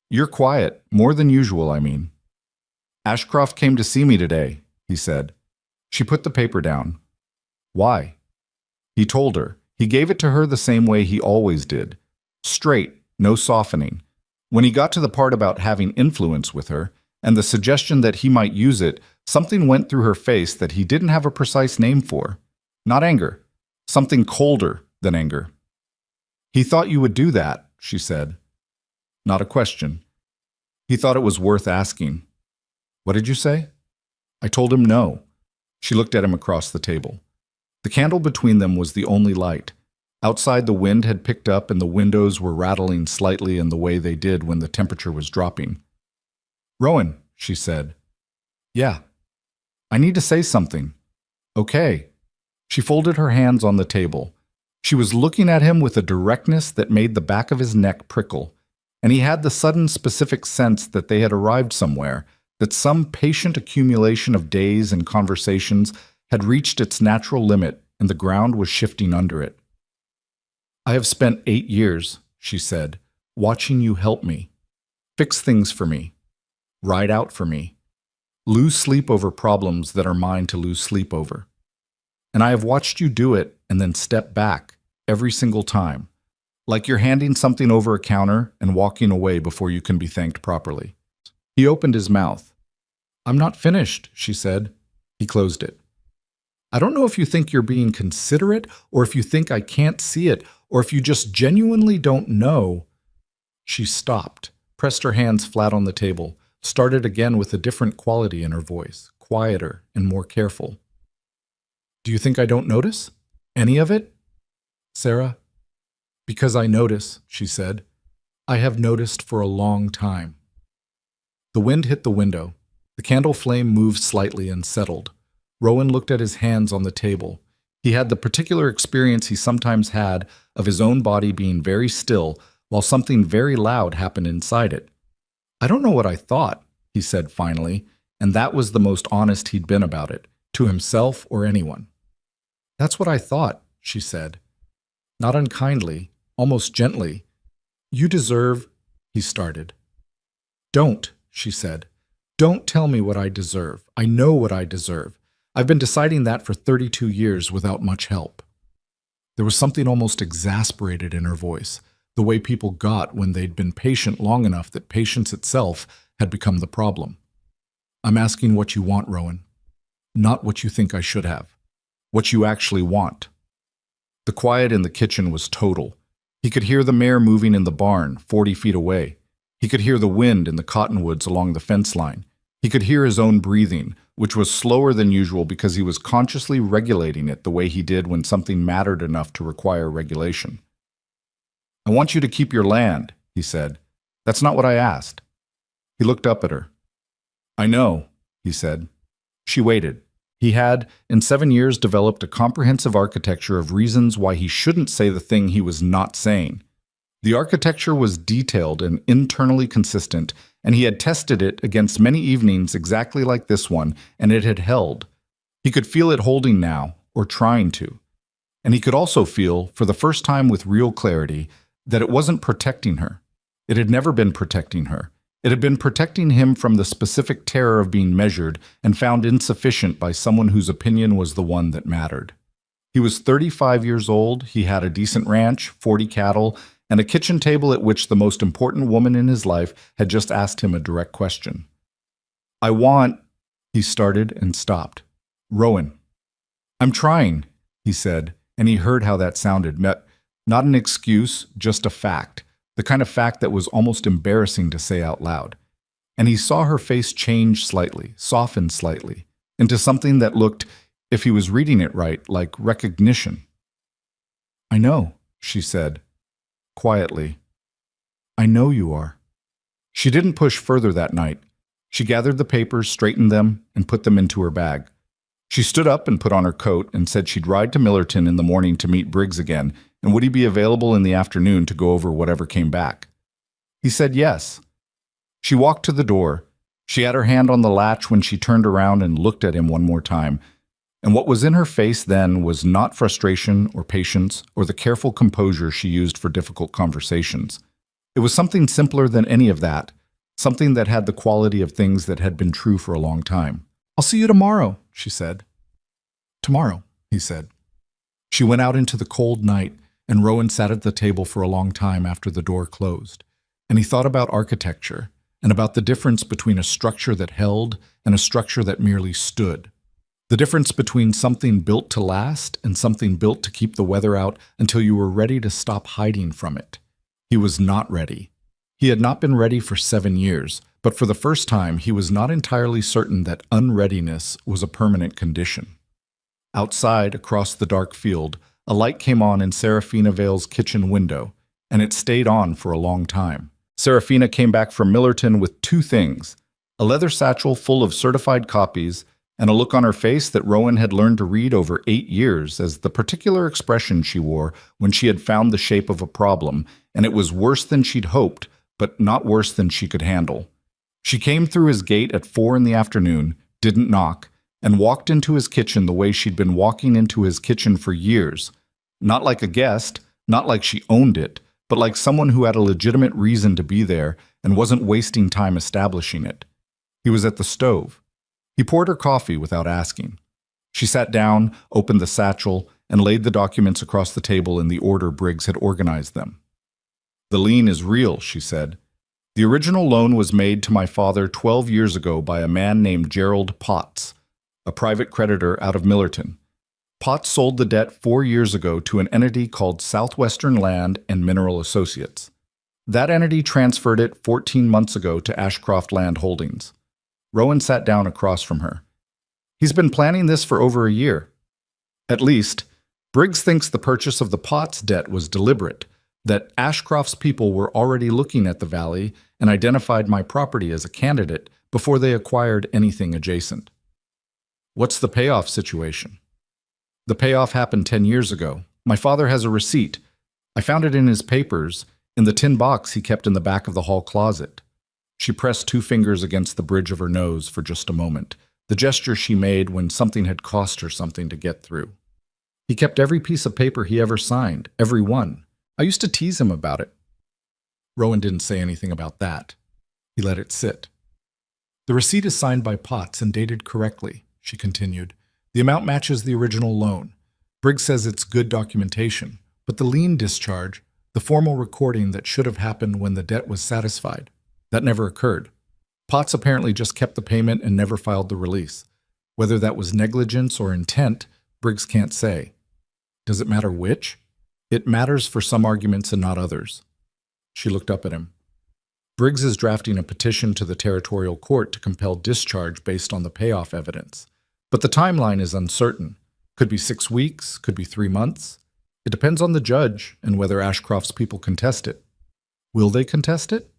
"You're quiet, more than usual, I mean." "Ashcroft came to see me today," he said. She put the paper down. "Why?" He told her. He gave it to her the same way he always did. Straight, no softening. When he got to the part about having influence with her, and the suggestion that he might use it, something went through her face that he didn't have a precise name for. Not anger. Something colder than anger. "He thought you would do that," she said. Not a question. He thought it was worth asking. "What did you say?" I told him no. She looked at him across the table. The candle between them was the only light. Outside, the wind had picked up and the windows were rattling slightly in the way they did when the temperature was dropping. "Rowan," she said. "Yeah." "I need to say something." "Okay." She folded her hands on the table. She was looking at him with a directness that made the back of his neck prickle, and he had the sudden specific sense that they had arrived somewhere, that some patient accumulation of days and conversations had reached its natural limit and the ground was shifting under it. "I have spent 8 years," she said, "watching you help me, fix things for me, ride out for me, lose sleep over problems that are mine to lose sleep over. And I have watched you do it and then step back every single time, like you're handing something over a counter and walking away before you can be thanked properly." He opened his mouth. "I'm not finished," she said. He closed it. "I don't know if you think you're being considerate, or if you think I can't see it, or if you just genuinely don't know." She stopped, pressed her hands flat on the table, started again with a different quality in her voice, quieter and more careful. "Do you think I don't notice? Any of it? Sarah?" "Because I notice," she said. "I have noticed for a long time." The wind hit the window. The candle flame moved slightly and settled. Rowan looked at his hands on the table. He had the particular experience he sometimes had of his own body being very still while something very loud happened inside it. "I don't know what I thought," he said finally, and that was the most honest he'd been about it, to himself or anyone. "That's what I thought," she said. Not unkindly, almost gently. "You deserve," he started. "Don't," she said. "Don't tell me what I deserve. I know what I deserve. I've been deciding that for 32 years without much help." There was something almost exasperated in her voice, the way people got when they'd been patient long enough that patience itself had become the problem. "I'm asking what you want, Rowan. Not what you think I should have. What you actually want." The quiet in the kitchen was total. He could hear the mare moving in the barn, 40 feet away. He could hear the wind in the cottonwoods along the fence line. He could hear his own breathing, which was slower than usual because he was consciously regulating it the way he did when something mattered enough to require regulation. "I want you to keep your land," he said. "That's not what I asked." He looked up at her. "I know," he said. She waited. He had, in 7 years, developed a comprehensive architecture of reasons why he shouldn't say the thing he was not saying. The architecture was detailed and internally consistent, and he had tested it against many evenings exactly like this one, and it had held. He could feel it holding now, or trying to. And he could also feel, for the first time with real clarity, that it wasn't protecting her. It had never been protecting her. It had been protecting him from the specific terror of being measured and found insufficient by someone whose opinion was the one that mattered. He was 35 years old, he had a decent ranch, 40 cattle, and a kitchen table at which the most important woman in his life had just asked him a direct question. "I want," he started and stopped. "Rowan." "I'm trying," he said, and he heard how that sounded. Not an excuse, just a fact, the kind of fact that was almost embarrassing to say out loud. And he saw her face change slightly, soften slightly, into something that looked, if he was reading it right, like recognition. "I know," she said, quietly. "I know you are." She didn't push further that night. She gathered the papers, straightened them, and put them into her bag. She stood up and put on her coat and said she'd ride to Millerton in the morning to meet Briggs again, and would he be available in the afternoon to go over whatever came back. He said yes. She walked to the door. She had her hand on the latch when she turned around and looked at him one more time. And what was in her face then was not frustration or patience or the careful composure she used for difficult conversations. It was something simpler than any of that, something that had the quality of things that had been true for a long time. "I'll see you tomorrow," she said. "Tomorrow," he said. She went out into the cold night, and Rowan sat at the table for a long time after the door closed. And he thought about architecture, and about the difference between a structure that held and a structure that merely stood. The difference between something built to last and something built to keep the weather out until you were ready to stop hiding from it. He was not ready. He had not been ready for 7 years, but for the first time he was not entirely certain that unreadiness was a permanent condition. Outside, across the dark field, a light came on in Serafina Vale's kitchen window, and it stayed on for a long time. Serafina came back from Millerton with 2 things: a leather satchel full of certified copies and a look on her face that Rowan had learned to read over 8 years as the particular expression she wore when she had found the shape of a problem, and it was worse than she'd hoped, but not worse than she could handle. She came through his gate at 4 in the afternoon, didn't knock, and walked into his kitchen the way she'd been walking into his kitchen for years. Not like a guest, not like she owned it, but like someone who had a legitimate reason to be there and wasn't wasting time establishing it. He was at the stove. He poured her coffee without asking. She sat down, opened the satchel, and laid the documents across the table in the order Briggs had organized them. "The lien is real," she said. "The original loan was made to my father 12 years ago by a man named Gerald Potts, a private creditor out of Millerton. Potts sold the debt 4 years ago to an entity called Southwestern Land and Mineral Associates. That entity transferred it 14 months ago to Ashcroft Land Holdings." Rowan sat down across from her. "He's been planning this for over a year. At least, Briggs thinks the purchase of the Potts debt was deliberate, that Ashcroft's people were already looking at the valley and identified my property as a candidate before they acquired anything adjacent." "What's the payoff situation?" "The payoff happened 10 years ago. My father has a receipt. I found it in his papers, in the tin box he kept in the back of the hall closet." She pressed 2 fingers against the bridge of her nose for just a moment, the gesture she made when something had cost her something to get through. "He kept every piece of paper he ever signed, every one. I used to tease him about it." Rowan didn't say anything about that. He let it sit. "The receipt is signed by Potts and dated correctly," she continued. "The amount matches the original loan. Briggs says it's good documentation, but the lien discharge, the formal recording that should have happened when the debt was satisfied, that never occurred. Potts apparently just kept the payment and never filed the release. Whether that was negligence or intent, Briggs can't say. Does it matter which? It matters for some arguments and not others." She looked up at him. "Briggs is drafting a petition to the territorial court to compel discharge based on the payoff evidence. But the timeline is uncertain. Could be 6 weeks, could be 3 months. It depends on the judge and whether Ashcroft's people contest it." "Will they contest it?"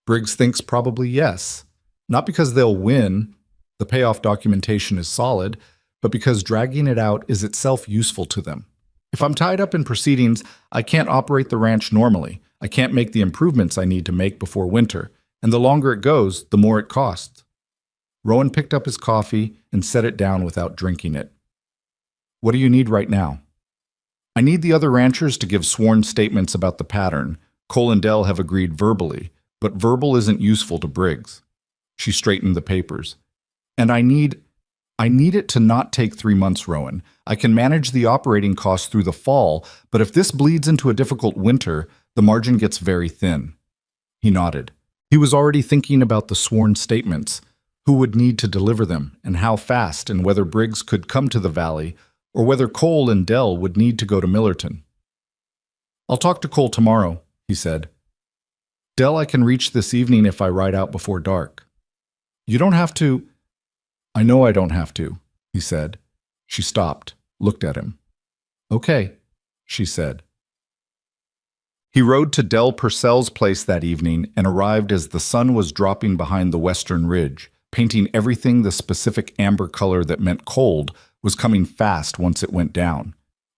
Briggs thinks probably yes. Not because they'll win, the payoff documentation is solid, but because dragging it out is itself useful to them. "If I'm tied up in proceedings, I can't operate the ranch normally. I can't make the improvements I need to make before winter, and the longer it goes, the more it costs." Rowan picked up his coffee and set it down without drinking it. "What do you need right now?" "I need the other ranchers to give sworn statements about the pattern. Cole and Dell have agreed verbally, but verbal isn't useful to Briggs." She straightened the papers. "And I need it to not take 3 months, Rowan. I can manage the operating costs through the fall, but if this bleeds into a difficult winter, the margin gets very thin." He nodded. He was already thinking about the sworn statements, who would need to deliver them, and how fast, and whether Briggs could come to the valley, or whether Cole and Dell would need to go to Millerton. "I'll talk to Cole tomorrow," he said. "Dell I can reach this evening if I ride out before dark." "You don't have to." "I know I don't have to," he said. She stopped, looked at him. "Okay," she said. He rode to Dell Purcell's place that evening and arrived as the sun was dropping behind the western ridge, painting everything the specific amber color that meant cold was coming fast once it went down.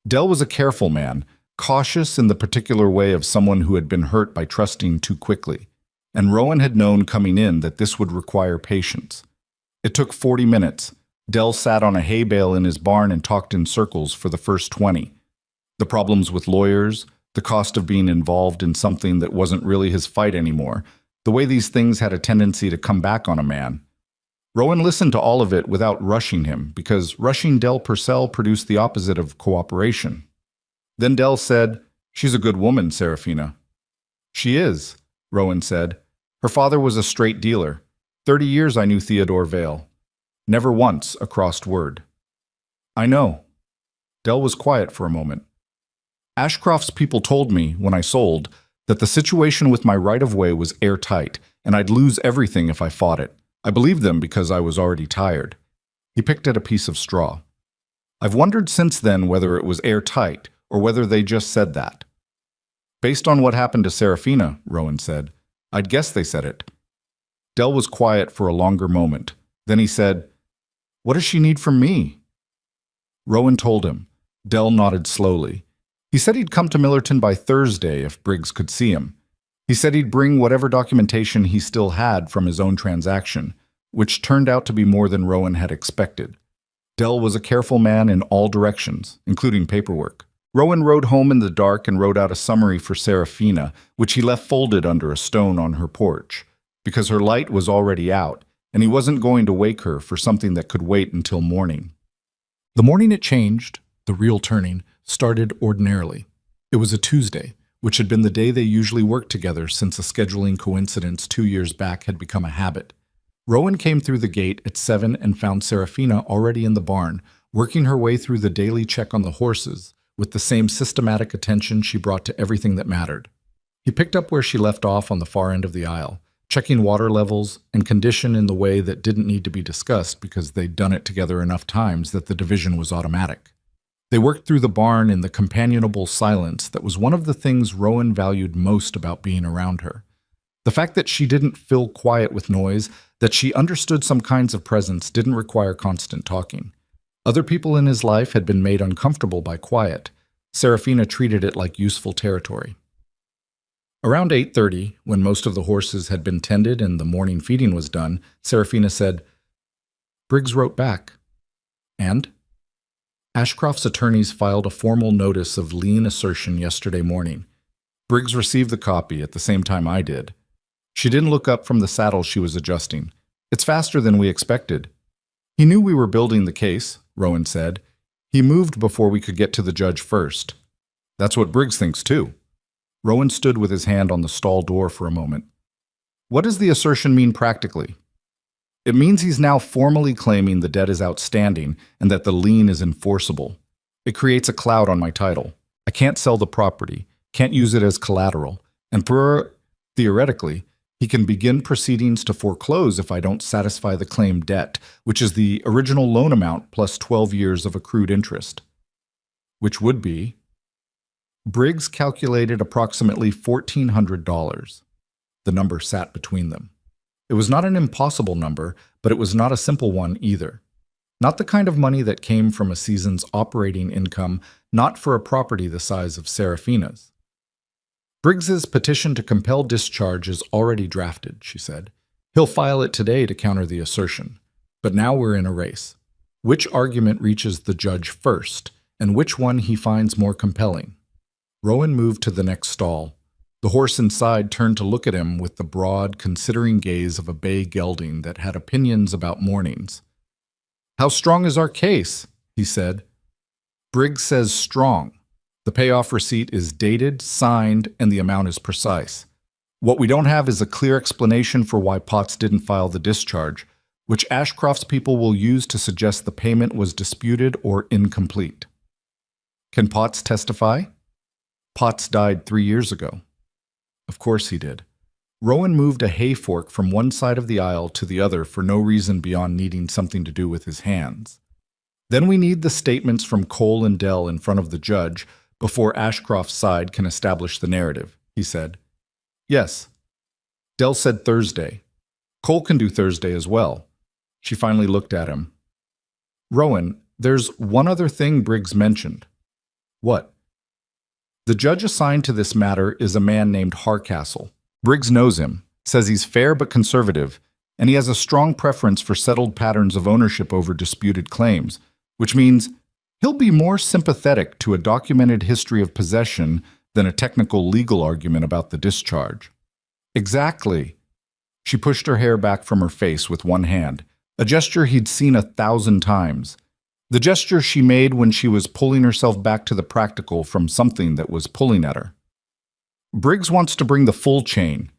Dell was a careful man, cautious in the particular way of someone who had been hurt by trusting too quickly, and Rowan had known coming in that this would require patience. It took 40 minutes. Dell sat on a hay bale in his barn and talked in circles for the first 20. The problems with lawyers, the cost of being involved in something that wasn't really his fight anymore, the way these things had a tendency to come back on a man. Rowan listened to all of it without rushing him, because rushing Dell Purcell produced the opposite of cooperation. Then Dell said, "She's a good woman, Serafina." "She is," Rowan said. "Her father was a straight dealer. 30 years I knew Theodore Vale. Never once a crossed word." "I know." Dell was quiet for a moment. "Ashcroft's people told me, when I sold, that the situation with my right-of-way was airtight, and I'd lose everything if I fought it. I believed them because I was already tired." He picked at a piece of straw. "I've wondered since then whether it was airtight, or whether they just said that." "Based on what happened to Serafina," Rowan said, "I'd guess they said it." Dell was quiet for a longer moment. Then he said, What does she need from me? Rowan told him. Dell nodded slowly. He said he'd come to Millerton by Thursday if Briggs could see him. He said he'd bring whatever documentation he still had from his own transaction, which turned out to be more than Rowan had expected. Dell was a careful man in all directions, including paperwork. Rowan rode home in the dark and wrote out a summary for Serafina, which he left folded under a stone on her porch, because her light was already out, and he wasn't going to wake her for something that could wait until morning. The morning it changed, the real turning, started ordinarily. It was a Tuesday, which had been the day they usually worked together since a scheduling coincidence 2 years back had become a habit. Rowan came through the gate at 7 and found Serafina already in the barn, working her way through the daily check on the horses, with the same systematic attention she brought to everything that mattered. He picked up where she left off on the far end of the aisle, checking water levels and condition in the way that didn't need to be discussed because they'd done it together enough times that the division was automatic. They worked through the barn in the companionable silence that was one of the things Rowan valued most about being around her. The fact that she didn't fill quiet with noise, that she understood some kinds of presence didn't require constant talking. Other people in his life had been made uncomfortable by quiet. Serafina treated it like useful territory. Around 8:30, when most of the horses had been tended and the morning feeding was done, Serafina said, "Briggs wrote back." "And?" "Ashcroft's attorneys filed a formal notice of lien assertion yesterday morning. Briggs received the copy at the same time I did. She didn't look up from the saddle she was adjusting. It's faster than we expected." "He knew we were building the case," Rowan said. "He moved before we could get to the judge first." "That's what Briggs thinks too." Rowan stood with his hand on the stall door for a moment. "What does the assertion mean practically?" "It means he's now formally claiming the debt is outstanding and that the lien is enforceable. It creates a cloud on my title. I can't sell the property, can't use it as collateral, and theoretically, he can begin proceedings to foreclose if I don't satisfy the claim debt, which is the original loan amount plus 12 years of accrued interest." "Which would be?" Briggs calculated approximately $1,400. The number sat between them. It was not an impossible number, but it was not a simple one either. Not the kind of money that came from a season's operating income, not for a property the size of Serafina's. "Briggs's petition to compel discharge is already drafted," she said. "He'll file it today to counter the assertion. But now we're in a race. Which argument reaches the judge first, and which one he finds more compelling?" Rowan moved to the next stall. The horse inside turned to look at him with the broad, considering gaze of a bay gelding that had opinions about mornings. "How strong is our case?" he said. "Briggs says strong. The payoff receipt is dated, signed, and the amount is precise. What we don't have is a clear explanation for why Potts didn't file the discharge, which Ashcroft's people will use to suggest the payment was disputed or incomplete." "Can Potts testify?" "Potts died 3 years ago." Of course he did. Rowan moved a hay fork from one side of the aisle to the other for no reason beyond needing something to do with his hands. "Then we need the statements from Cole and Dell in front of the judge before Ashcroft's side can establish the narrative," he said. "Yes." Dell said Thursday. "Cole can do Thursday as well." She finally looked at him. "Rowan, there's one other thing Briggs mentioned." "What?" "The judge assigned to this matter is a man named Hardcastle. Briggs knows him, says he's fair but conservative, and he has a strong preference for settled patterns of ownership over disputed claims, which means he'll be more sympathetic to a documented history of possession than a technical legal argument about the discharge." "Exactly." She pushed her hair back from her face with one hand, a gesture he'd seen 1,000 times. The gesture she made when she was pulling herself back to the practical from something that was pulling at her. "Briggs wants to bring the full chain.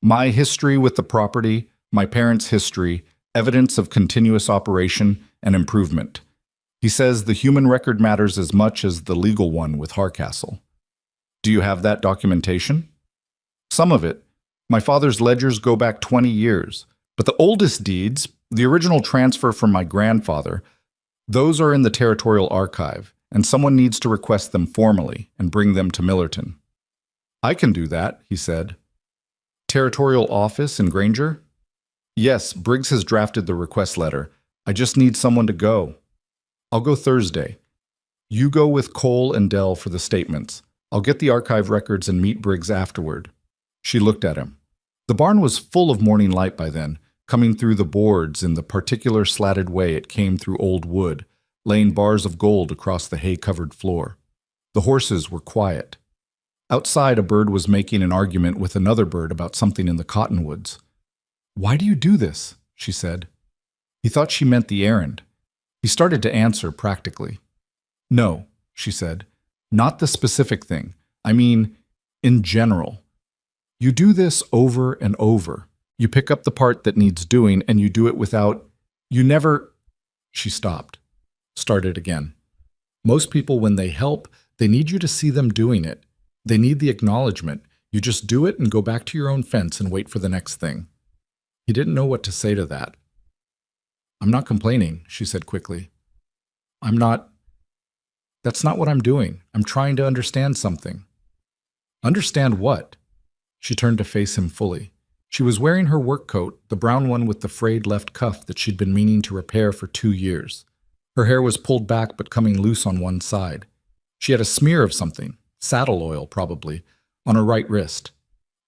My history with the property, my parents' history, evidence of continuous operation and improvement. He says the human record matters as much as the legal one with Hardcastle." "Do you have that documentation?" "Some of it. My father's ledgers go back 20 years, but the oldest deeds, the original transfer from my grandfather, those are in the Territorial Archive, and someone needs to request them formally and bring them to Millerton." "I can do that," he said. "Territorial office in Granger?" "Yes, Briggs has drafted the request letter. I just need someone to go. I'll go Thursday. You go with Cole and Dell for the statements. I'll get the archive records and meet Briggs afterward. She looked at him. The barn was full of morning light by then, coming through the boards in the particular slatted way it came through old wood, laying bars of gold across the hay-covered floor. The horses were quiet. Outside, a bird was making an argument with another bird about something in the cottonwoods. "Why do you do this?" she said. He thought she meant the errand. He started to answer practically. "No," she said. "Not the specific thing. I mean, in general. You do this over and over. You pick up the part that needs doing and you do it without... You never..." She stopped. Started again. "Most people, when they help, they need you to see them doing it. They need the acknowledgement. You just do it and go back to your own fence and wait for the next thing." He didn't know what to say to that. "I'm not complaining," she said quickly. That's not what I'm doing. I'm trying to understand something." "Understand what?" She turned to face him fully. She was wearing her work coat, the brown one with the frayed left cuff that she'd been meaning to repair for 2 years. Her hair was pulled back but coming loose on one side. She had a smear of something, saddle oil probably, on her right wrist.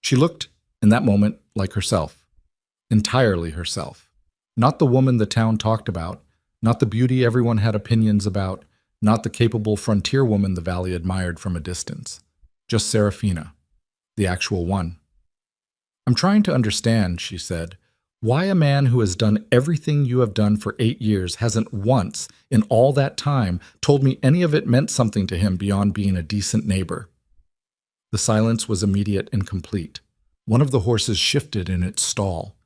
She looked, in that moment, like herself. Entirely herself. Not the woman the town talked about, not the beauty everyone had opinions about, not the capable frontier woman the valley admired from a distance. Just Serafina, the actual one. "I'm trying to understand," she said, "why a man who has done everything you have done for 8 years hasn't once, in all that time, told me any of it meant something to him beyond being a decent neighbor." The silence was immediate and complete. One of the horses shifted in its stall.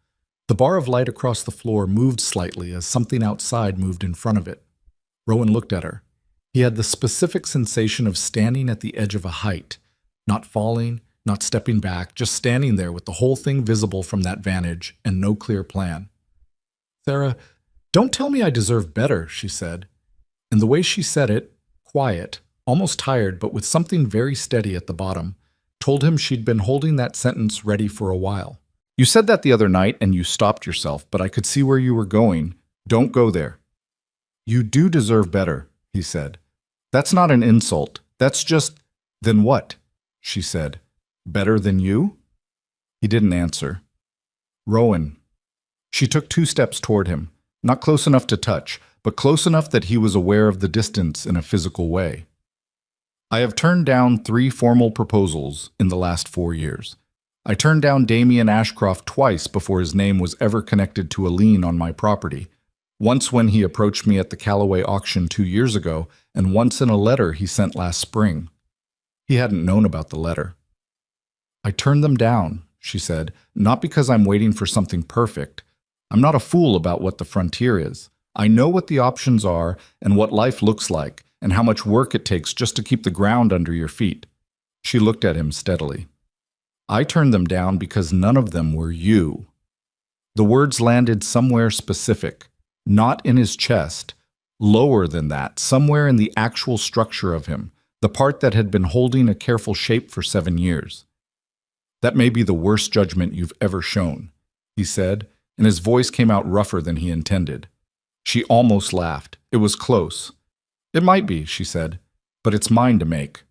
The bar of light across the floor moved slightly as something outside moved in front of it. Rowan looked at her. He had the specific sensation of standing at the edge of a height, not falling, not stepping back, just standing there with the whole thing visible from that vantage and no clear plan. "Sarah, don't tell me I deserve better," she said. And the way she said it, quiet, almost tired, but with something very steady at the bottom, told him she'd been holding that sentence ready for a while. "You said that the other night and you stopped yourself, but I could see where you were going. Don't go there." "You do deserve better," he said. "That's not an insult. That's just..." "Then what?" she said. "Better than you?" He didn't answer. "Rowan." She took 2 steps toward him, not close enough to touch, but close enough that he was aware of the distance in a physical way. "I have turned down 3 formal proposals in the last 4 years. I turned down Damien Ashcroft twice before his name was ever connected to a lien on my property. Once when he approached me at the Callaway auction 2 years ago, and once in a letter he sent last spring." He hadn't known about the letter. "I turned them down," she said, "not because I'm waiting for something perfect. I'm not a fool about what the frontier is. I know what the options are and what life looks like and how much work it takes just to keep the ground under your feet." She looked at him steadily. "I turned them down because none of them were you." The words landed somewhere specific, not in his chest, lower than that, somewhere in the actual structure of him, the part that had been holding a careful shape for 7 years. "That may be the worst judgment you've ever shown," he said, and his voice came out rougher than he intended. She almost laughed. It was close. "It might be," she said, "but it's mine to make."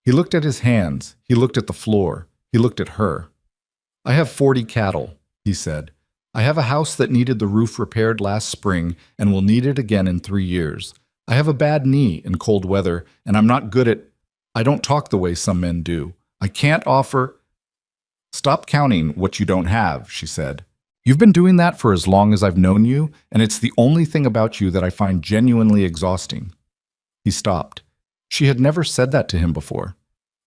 He looked at his hands. He looked at the floor. He looked at her. "I have 40 cattle," he said. "I have a house that needed the roof repaired last spring and will need it again in 3 years. I have a bad knee in cold weather, and I'm not good at... I don't talk the way some men do. I can't offer..." "Stop counting what you don't have," she said. "You've been doing that for as long as I've known you, and it's the only thing about you that I find genuinely exhausting." He stopped. She had never said that to him before.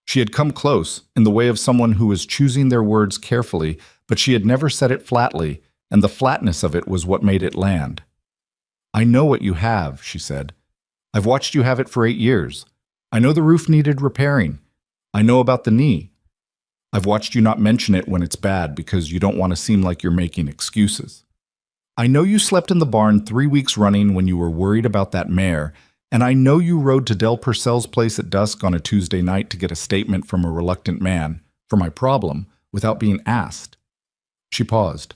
She had come close, in the way of someone who was choosing their words carefully, but she had never said it flatly, and the flatness of it was what made it land. "I know what you have," she said. "I've watched you have it for 8 years. I know the roof needed repairing. I know about the knee. I've watched you not mention it when it's bad because you don't want to seem like you're making excuses. I know you slept in the barn 3 weeks running when you were worried about that mare, and I know you rode to Del Purcell's place at dusk on a Tuesday night to get a statement from a reluctant man, for my problem, without being asked." She paused.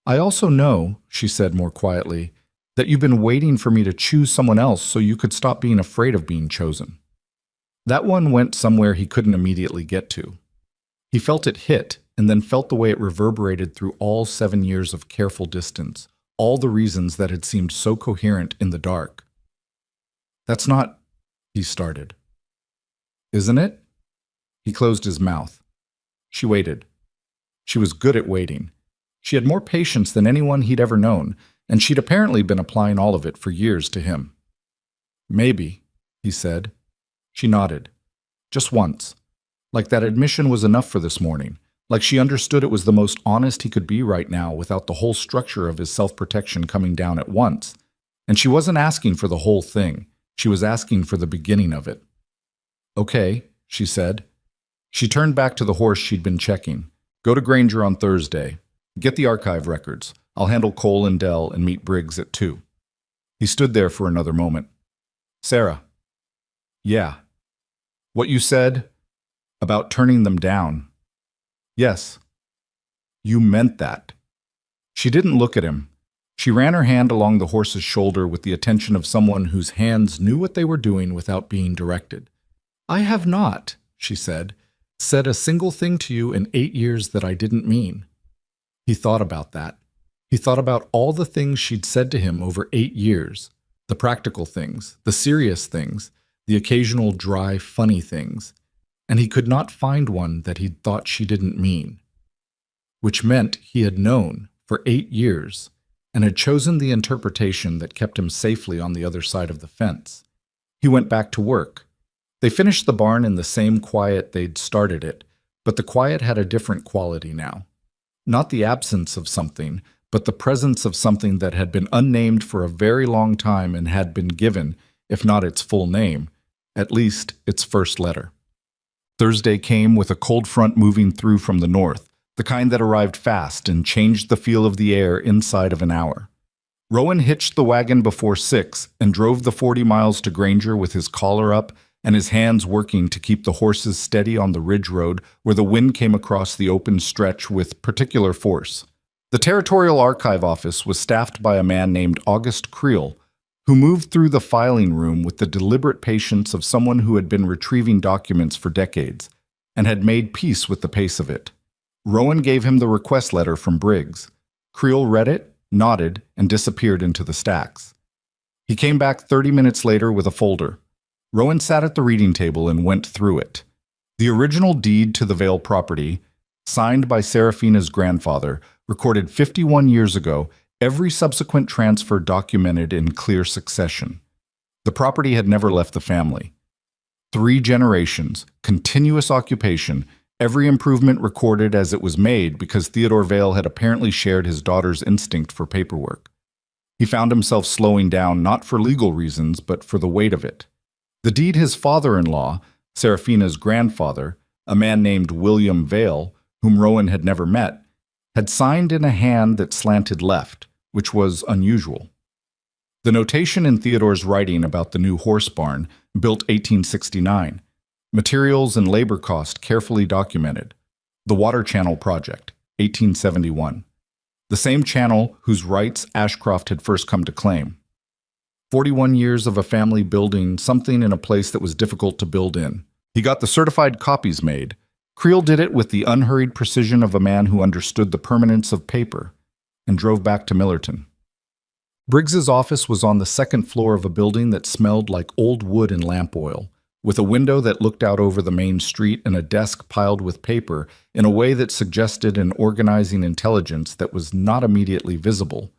"I also know," she said more quietly, That you've been waiting for me to choose someone else so you could stop being afraid of being chosen. That one went somewhere he couldn't immediately get to. He felt it hit, and then felt the way it reverberated through all 7 years of careful distance, all the reasons that had seemed so coherent in the dark. That's not, he started. Isn't it? He closed his mouth. She waited. She was good at waiting. She had more patience than anyone he'd ever known, and she'd apparently been applying all of it for years to him. Maybe, he said. She nodded. Just once. Like that admission was enough for this morning. Like she understood it was the most honest he could be right now without the whole structure of his self-protection coming down at once. And she wasn't asking for the whole thing. She was asking for the beginning of it. Okay, she said. She turned back to the horse she'd been checking. Go to Granger on Thursday. Get the archive records. I'll handle Cole and Dell and meet Briggs at 2. He stood there for another moment. Sarah. Yeah. What you said about turning them down. Yes. You meant that. She didn't look at him. She ran her hand along the horse's shoulder with the attention of someone whose hands knew what they were doing without being directed. I have not, she said a single thing to you in 8 years that I didn't mean. He thought about that. He thought about all the things she'd said to him over 8 years. The practical things, the serious things, the occasional dry, funny things. And he could not find one that he'd thought she didn't mean. Which meant he had known for 8 years and had chosen the interpretation that kept him safely on the other side of the fence. He went back to work. They finished the barn in the same quiet they'd started it, but the quiet had a different quality now. Not the absence of something, but the presence of something that had been unnamed for a very long time and had been given, if not its full name, at least its first letter. Thursday came with a cold front moving through from the north, the kind that arrived fast and changed the feel of the air inside of an hour. Rowan hitched the wagon before 6 and drove the 40 miles to Granger with his collar up and his hands working to keep the horses steady on the ridge road where the wind came across the open stretch with particular force. The Territorial Archive Office was staffed by a man named August Creel, who moved through the filing room with the deliberate patience of someone who had been retrieving documents for decades and had made peace with the pace of it. Rowan gave him the request letter from Briggs. Creel read it, nodded, and disappeared into the stacks. He came back 30 minutes later with a folder. Rowan sat at the reading table and went through it. The original deed to the Vale property, signed by Seraphina's grandfather, recorded 51 years ago, every subsequent transfer documented in clear succession. The property had never left the family. 3 generations, continuous occupation, every improvement recorded as it was made because Theodore Vale had apparently shared his daughter's instinct for paperwork. He found himself slowing down not for legal reasons, but for the weight of it. The deed his father-in-law, Seraphina's grandfather, a man named William Vale, whom Rowan had never met, had signed in a hand that slanted left, which was unusual. The notation in Theodore's writing about the new horse barn, built 1869, materials and labor cost carefully documented. The Water Channel Project, 1871. The same channel whose rights Ashcroft had first come to claim. 41 years of a family building something in a place that was difficult to build in. He got the certified copies made. Creel did it with the unhurried precision of a man who understood the permanence of paper, and drove back to Millerton. Briggs's office was on the second floor of a building that smelled like old wood and lamp oil, with a window that looked out over the main street and a desk piled with paper in a way that suggested an organizing intelligence that was not immediately visible.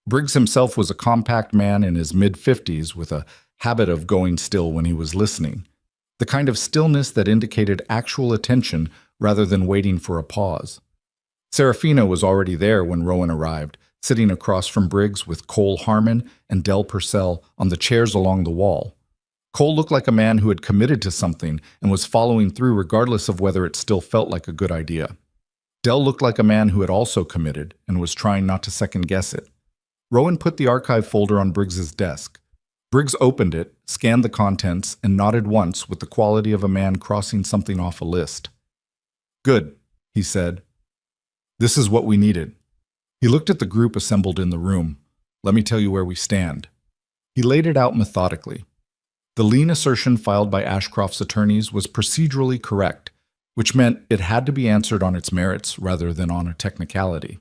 Briggs himself was a compact man in his mid-50s with a habit of going still when he was listening, the kind of stillness that indicated actual attention rather than waiting for a pause. Seraphina was already there when Rowan arrived, sitting across from Briggs with Cole Harmon and Dell Purcell on the chairs along the wall. Cole looked like a man who had committed to something and was following through regardless of whether it still felt like a good idea. Dell looked like a man who had also committed and was trying not to second-guess it. Rowan put the archive folder on Briggs's desk. Briggs opened it, scanned the contents, and nodded once with the quality of a man crossing something off a list. Good, he said. This is what we needed. He looked at the group assembled in the room. Let me tell you where we stand. He laid it out methodically. The lien assertion filed by Ashcroft's attorneys was procedurally correct, which meant it had to be answered on its merits rather than on a technicality.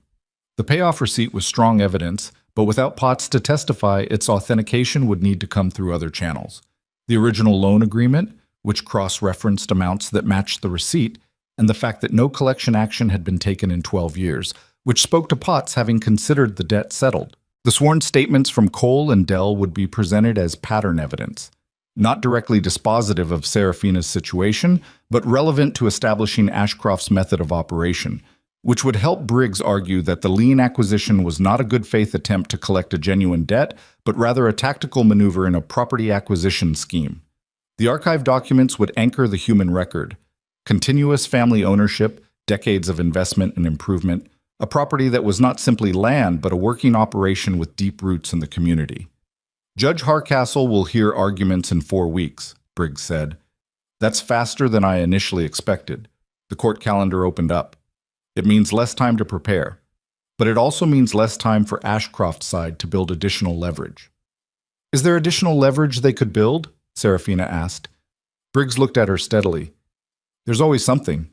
The payoff receipt was strong evidence, but without Potts to testify, its authentication would need to come through other channels. The original loan agreement, which cross-referenced amounts that matched the receipt, and the fact that no collection action had been taken in 12 years, which spoke to Potts having considered the debt settled. The sworn statements from Cole and Dell would be presented as pattern evidence, not directly dispositive of Serafina's situation, but relevant to establishing Ashcroft's method of operation, which would help Briggs argue that the lien acquisition was not a good faith attempt to collect a genuine debt, but rather a tactical maneuver in a property acquisition scheme. The archive documents would anchor the human record: continuous family ownership, decades of investment and improvement, a property that was not simply land but a working operation with deep roots in the community. Judge Hardcastle will hear arguments in 4 weeks, Briggs said. That's faster than I initially expected. The court calendar opened up. It means less time to prepare, but it also means less time for Ashcroft's side to build additional leverage. Is there additional leverage they could build? Serafina asked. Briggs looked at her steadily. There's always something.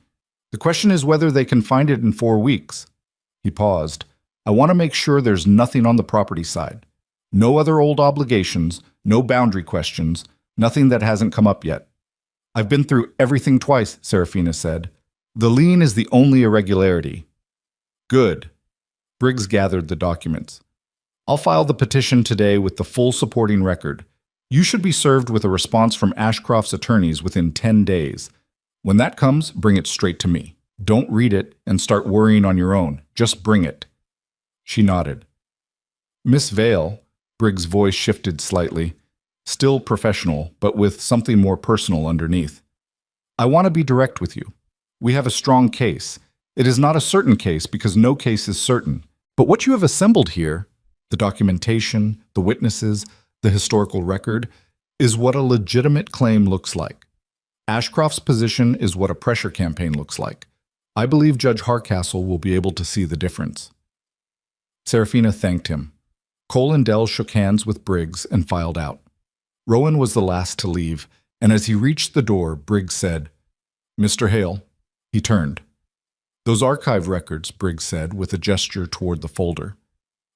The question is whether they can find it in 4 weeks. He paused. I want to make sure there's nothing on the property side. No other old obligations, no boundary questions, nothing that hasn't come up yet. I've been through everything twice, Serafina said. The lien is the only irregularity. Good. Briggs gathered the documents. I'll file the petition today with the full supporting record. You should be served with a response from Ashcroft's attorneys within 10 days. When that comes, bring it straight to me. Don't read it and start worrying on your own. Just bring it. She nodded. Miss Vale, Briggs' voice shifted slightly, still professional, but with something more personal underneath. I want to be direct with you. We have a strong case. It is not a certain case because no case is certain. But what you have assembled here, the documentation, the witnesses, the historical record, is what a legitimate claim looks like. Ashcroft's position is what a pressure campaign looks like. I believe Judge Hardcastle will be able to see the difference. Serafina thanked him. Cole and Dell shook hands with Briggs and filed out. Rowan was the last to leave, and as he reached the door, Briggs said, Mr. Hale. He turned. Those archive records, Briggs said, with a gesture toward the folder.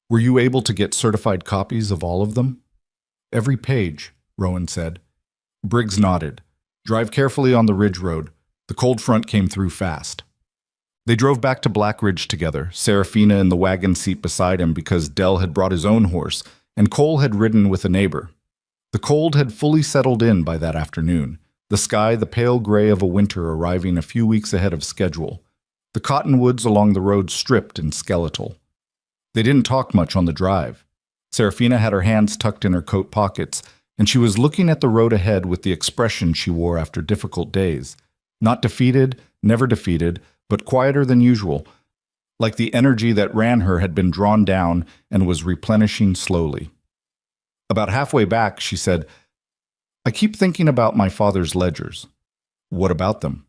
Were you able to get certified copies of all of them? Every page, Rowan said. Briggs nodded. Drive carefully on the ridge road. The cold front came through fast. They drove back to Black Ridge together, Serafina in the wagon seat beside him because Dell had brought his own horse, and Cole had ridden with a neighbor. The cold had fully settled in by that afternoon, the sky the pale gray of a winter arriving a few weeks ahead of schedule, the cottonwoods along the road stripped and skeletal. They didn't talk much on the drive. Serafina had her hands tucked in her coat pockets, and she was looking at the road ahead with the expression she wore after difficult days. Not defeated, never defeated, but quieter than usual, like the energy that ran her had been drawn down and was replenishing slowly. About halfway back, she said, I keep thinking about my father's ledgers. What about them?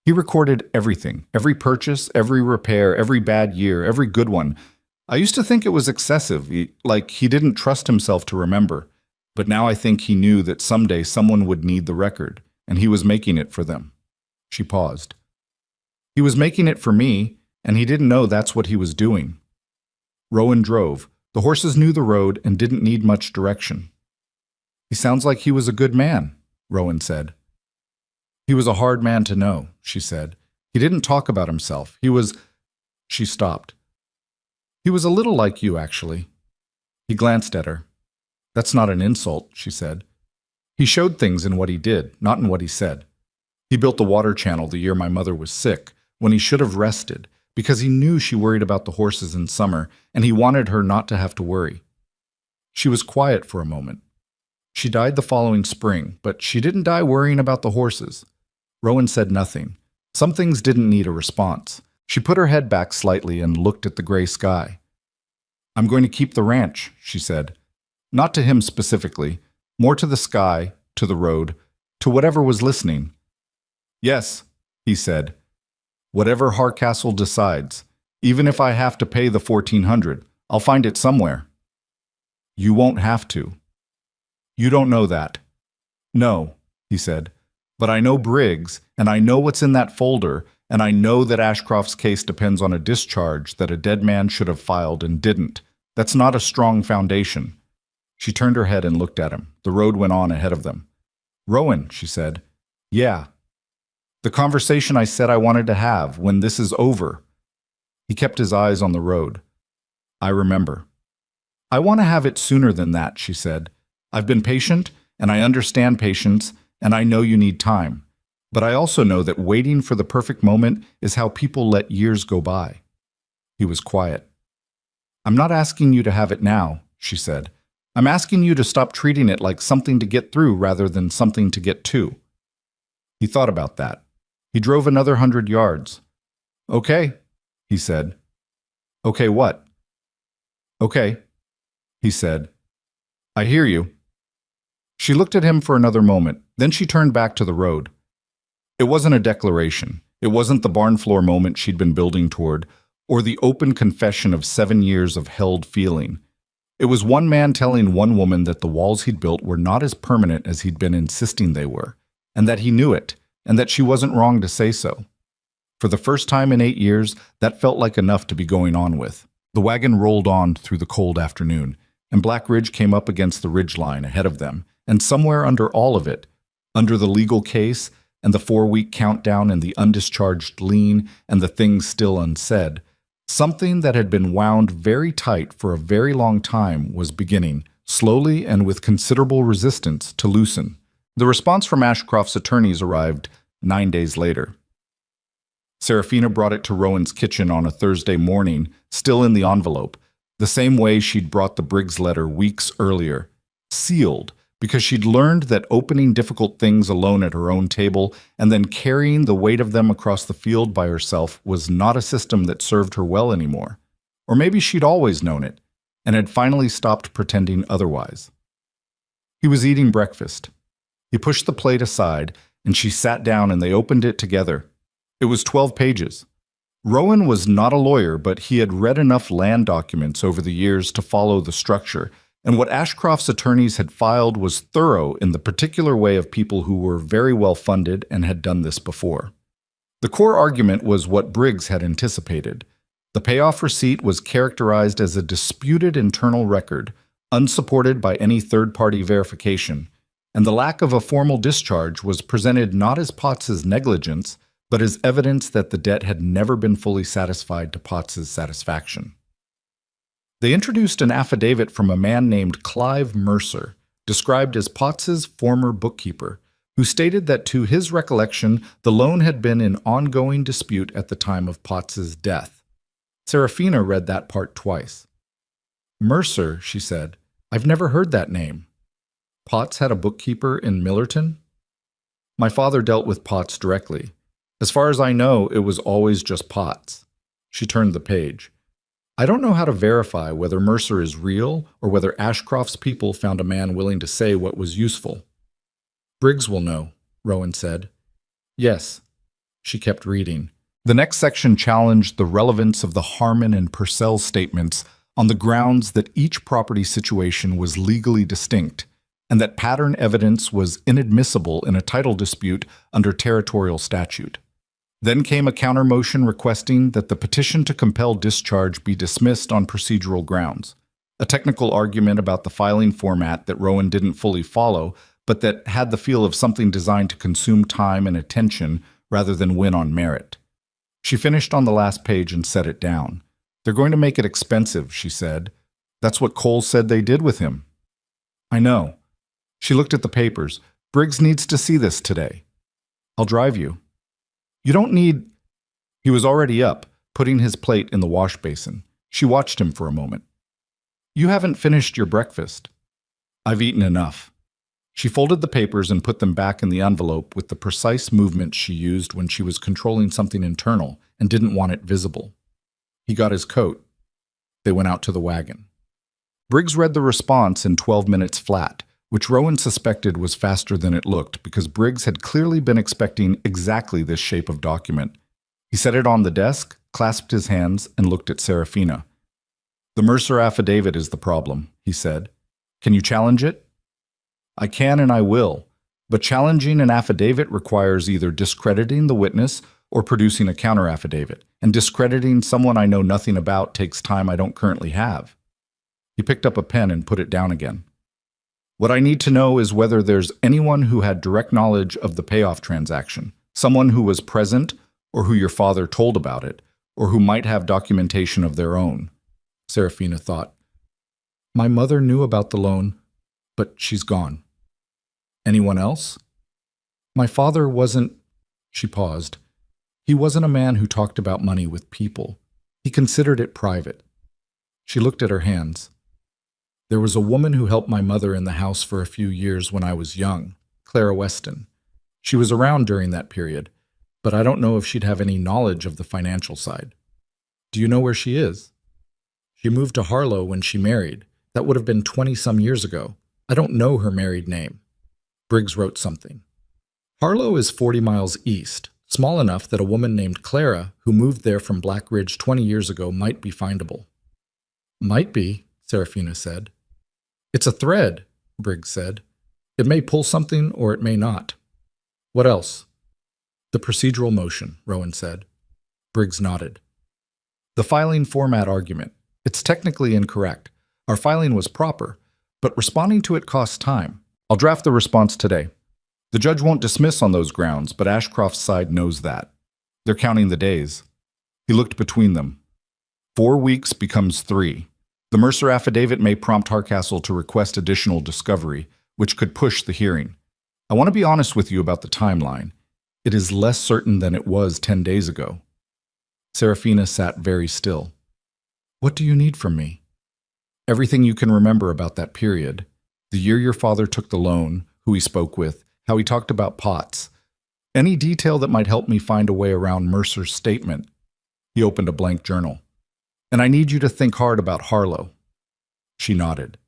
He recorded everything, every purchase, every repair, every bad year, every good one. I used to think it was excessive, like he didn't trust himself to remember, but now I think he knew that someday someone would need the record, and he was making it for them. She paused. He was making it for me, and he didn't know that's what he was doing. Rowan drove. The horses knew the road and didn't need much direction. He sounds like he was a good man, Rowan said. He was a hard man to know, she said. He didn't talk about himself. She stopped. He was a little like you, actually. He glanced at her. That's not an insult, she said. He showed things in what he did, not in what he said. He built the water channel the year my mother was sick, when he should have rested, because he knew she worried about the horses in summer, and he wanted her not to have to worry. She was quiet for a moment. She died the following spring, but she didn't die worrying about the horses. Rowan said nothing. Some things didn't need a response. She put her head back slightly and looked at the gray sky. I'm going to keep the ranch, she said. Not to him specifically, more to the sky, to the road, to whatever was listening. Yes, he said. Whatever Hardcastle decides, even if I have to pay the $1,400, I'll find it somewhere. You won't have to. You don't know that. No, he said. But I know Briggs, and I know what's in that folder, and I know that Ashcroft's case depends on a discharge that a dead man should have filed and didn't. That's not a strong foundation. She turned her head and looked at him. The road went on ahead of them. Rowan, she said. Yeah. The conversation I said I wanted to have when this is over. He kept his eyes on the road. I remember. I want to have it sooner than that, she said. I've been patient, and I understand patience, and I know you need time. But I also know that waiting for the perfect moment is how people let years go by. He was quiet. I'm not asking you to have it now, she said. I'm asking you to stop treating it like something to get through rather than something to get to. He thought about that. He drove another 100 yards. Okay, he said. Okay, what? Okay, he said. I hear you. She looked at him for another moment, then she turned back to the road. It wasn't a declaration. It wasn't the barn floor moment she'd been building toward, or the open confession of 7 years of held feeling. It was one man telling one woman that the walls he'd built were not as permanent as he'd been insisting they were, and that he knew it, and that she wasn't wrong to say so. For the first time in 8 years, that felt like enough to be going on with. The wagon rolled on through the cold afternoon, and Black Ridge came up against the ridgeline ahead of them, and somewhere under all of it, under the legal case and the 4-week countdown and the undischarged lien and the things still unsaid, something that had been wound very tight for a very long time was beginning, slowly and with considerable resistance, to loosen. The response from Ashcroft's attorneys arrived 9 days later. Serafina brought it to Rowan's kitchen on a Thursday morning, still in the envelope, the same way she'd brought the Briggs letter weeks earlier, sealed, because she'd learned that opening difficult things alone at her own table and then carrying the weight of them across the field by herself was not a system that served her well anymore. Or maybe she'd always known it, and had finally stopped pretending otherwise. He was eating breakfast. He pushed the plate aside, and she sat down and they opened it together. It was 12 pages. Rowan was not a lawyer, but he had read enough land documents over the years to follow the structure, and what Ashcroft's attorneys had filed was thorough in the particular way of people who were very well funded and had done this before. The core argument was what Briggs had anticipated. The payoff receipt was characterized as a disputed internal record, unsupported by any third-party verification, and the lack of a formal discharge was presented not as Potts's negligence, but as evidence that the debt had never been fully satisfied to Potts's satisfaction. They introduced an affidavit from a man named Clive Mercer, described as Potts's former bookkeeper, who stated that to his recollection, the loan had been in ongoing dispute at the time of Potts's death. Serafina read that part twice. Mercer, she said, I've never heard that name. Potts had a bookkeeper in Millerton? My father dealt with Potts directly. As far as I know, it was always just Potts. She turned the page. I don't know how to verify whether Mercer is real or whether Ashcroft's people found a man willing to say what was useful. Briggs will know, Rowan said. Yes. She kept reading. The next section challenged the relevance of the Harmon and Purcell statements on the grounds that each property situation was legally distinct and that pattern evidence was inadmissible in a title dispute under territorial statute. Then came a counter-motion requesting that the petition to compel discharge be dismissed on procedural grounds, a technical argument about the filing format that Rowan didn't fully follow, but that had the feel of something designed to consume time and attention rather than win on merit. She finished on the last page and set it down. They're going to make it expensive, she said. That's what Cole said they did with him. I know. She looked at the papers. Briggs needs to see this today. I'll drive you. You don't need... He was already up, putting his plate in the wash basin. She watched him for a moment. You haven't finished your breakfast. I've eaten enough. She folded the papers and put them back in the envelope with the precise movement she used when she was controlling something internal and didn't want it visible. He got his coat. They went out to the wagon. Briggs read the response in 12 minutes flat, which Rowan suspected was faster than it looked because Briggs had clearly been expecting exactly this shape of document. He set it on the desk, clasped his hands, and looked at Serafina. The Mercer affidavit is the problem, he said. Can you challenge it? I can and I will, but challenging an affidavit requires either discrediting the witness or producing a counter-affidavit, and discrediting someone I know nothing about takes time I don't currently have. He picked up a pen and put it down again. What I need to know is whether there's anyone who had direct knowledge of the payoff transaction, someone who was present or who your father told about it, or who might have documentation of their own. Serafina thought. My mother knew about the loan, but she's gone. Anyone else? My father wasn't... She paused. He wasn't a man who talked about money with people. He considered it private. She looked at her hands. There was a woman who helped my mother in the house for a few years when I was young, Clara Weston. She was around during that period, but I don't know if she'd have any knowledge of the financial side. Do you know where she is? She moved to Harlow when she married. That would have been 20-some years ago. I don't know her married name. Briggs wrote something. Harlow is 40 miles east, small enough that a woman named Clara, who moved there from Black Ridge 20 years ago, might be findable. Might be, Serafina said. It's a thread, Briggs said. It may pull something or it may not. What else? The procedural motion, Rowan said. Briggs nodded. The filing format argument. It's technically incorrect. Our filing was proper, but responding to it costs time. I'll draft the response today. The judge won't dismiss on those grounds, but Ashcroft's side knows that. They're counting the days. He looked between them. 4 weeks becomes 3. The Mercer affidavit may prompt Hardcastle to request additional discovery, which could push the hearing. I want to be honest with you about the timeline. It is less certain than it was 10 days ago. Serafina sat very still. What do you need from me? Everything you can remember about that period. The year your father took the loan, who he spoke with, how he talked about pots. Any detail that might help me find a way around Mercer's statement. He opened a blank journal. And I need you to think hard about Harlow. She nodded.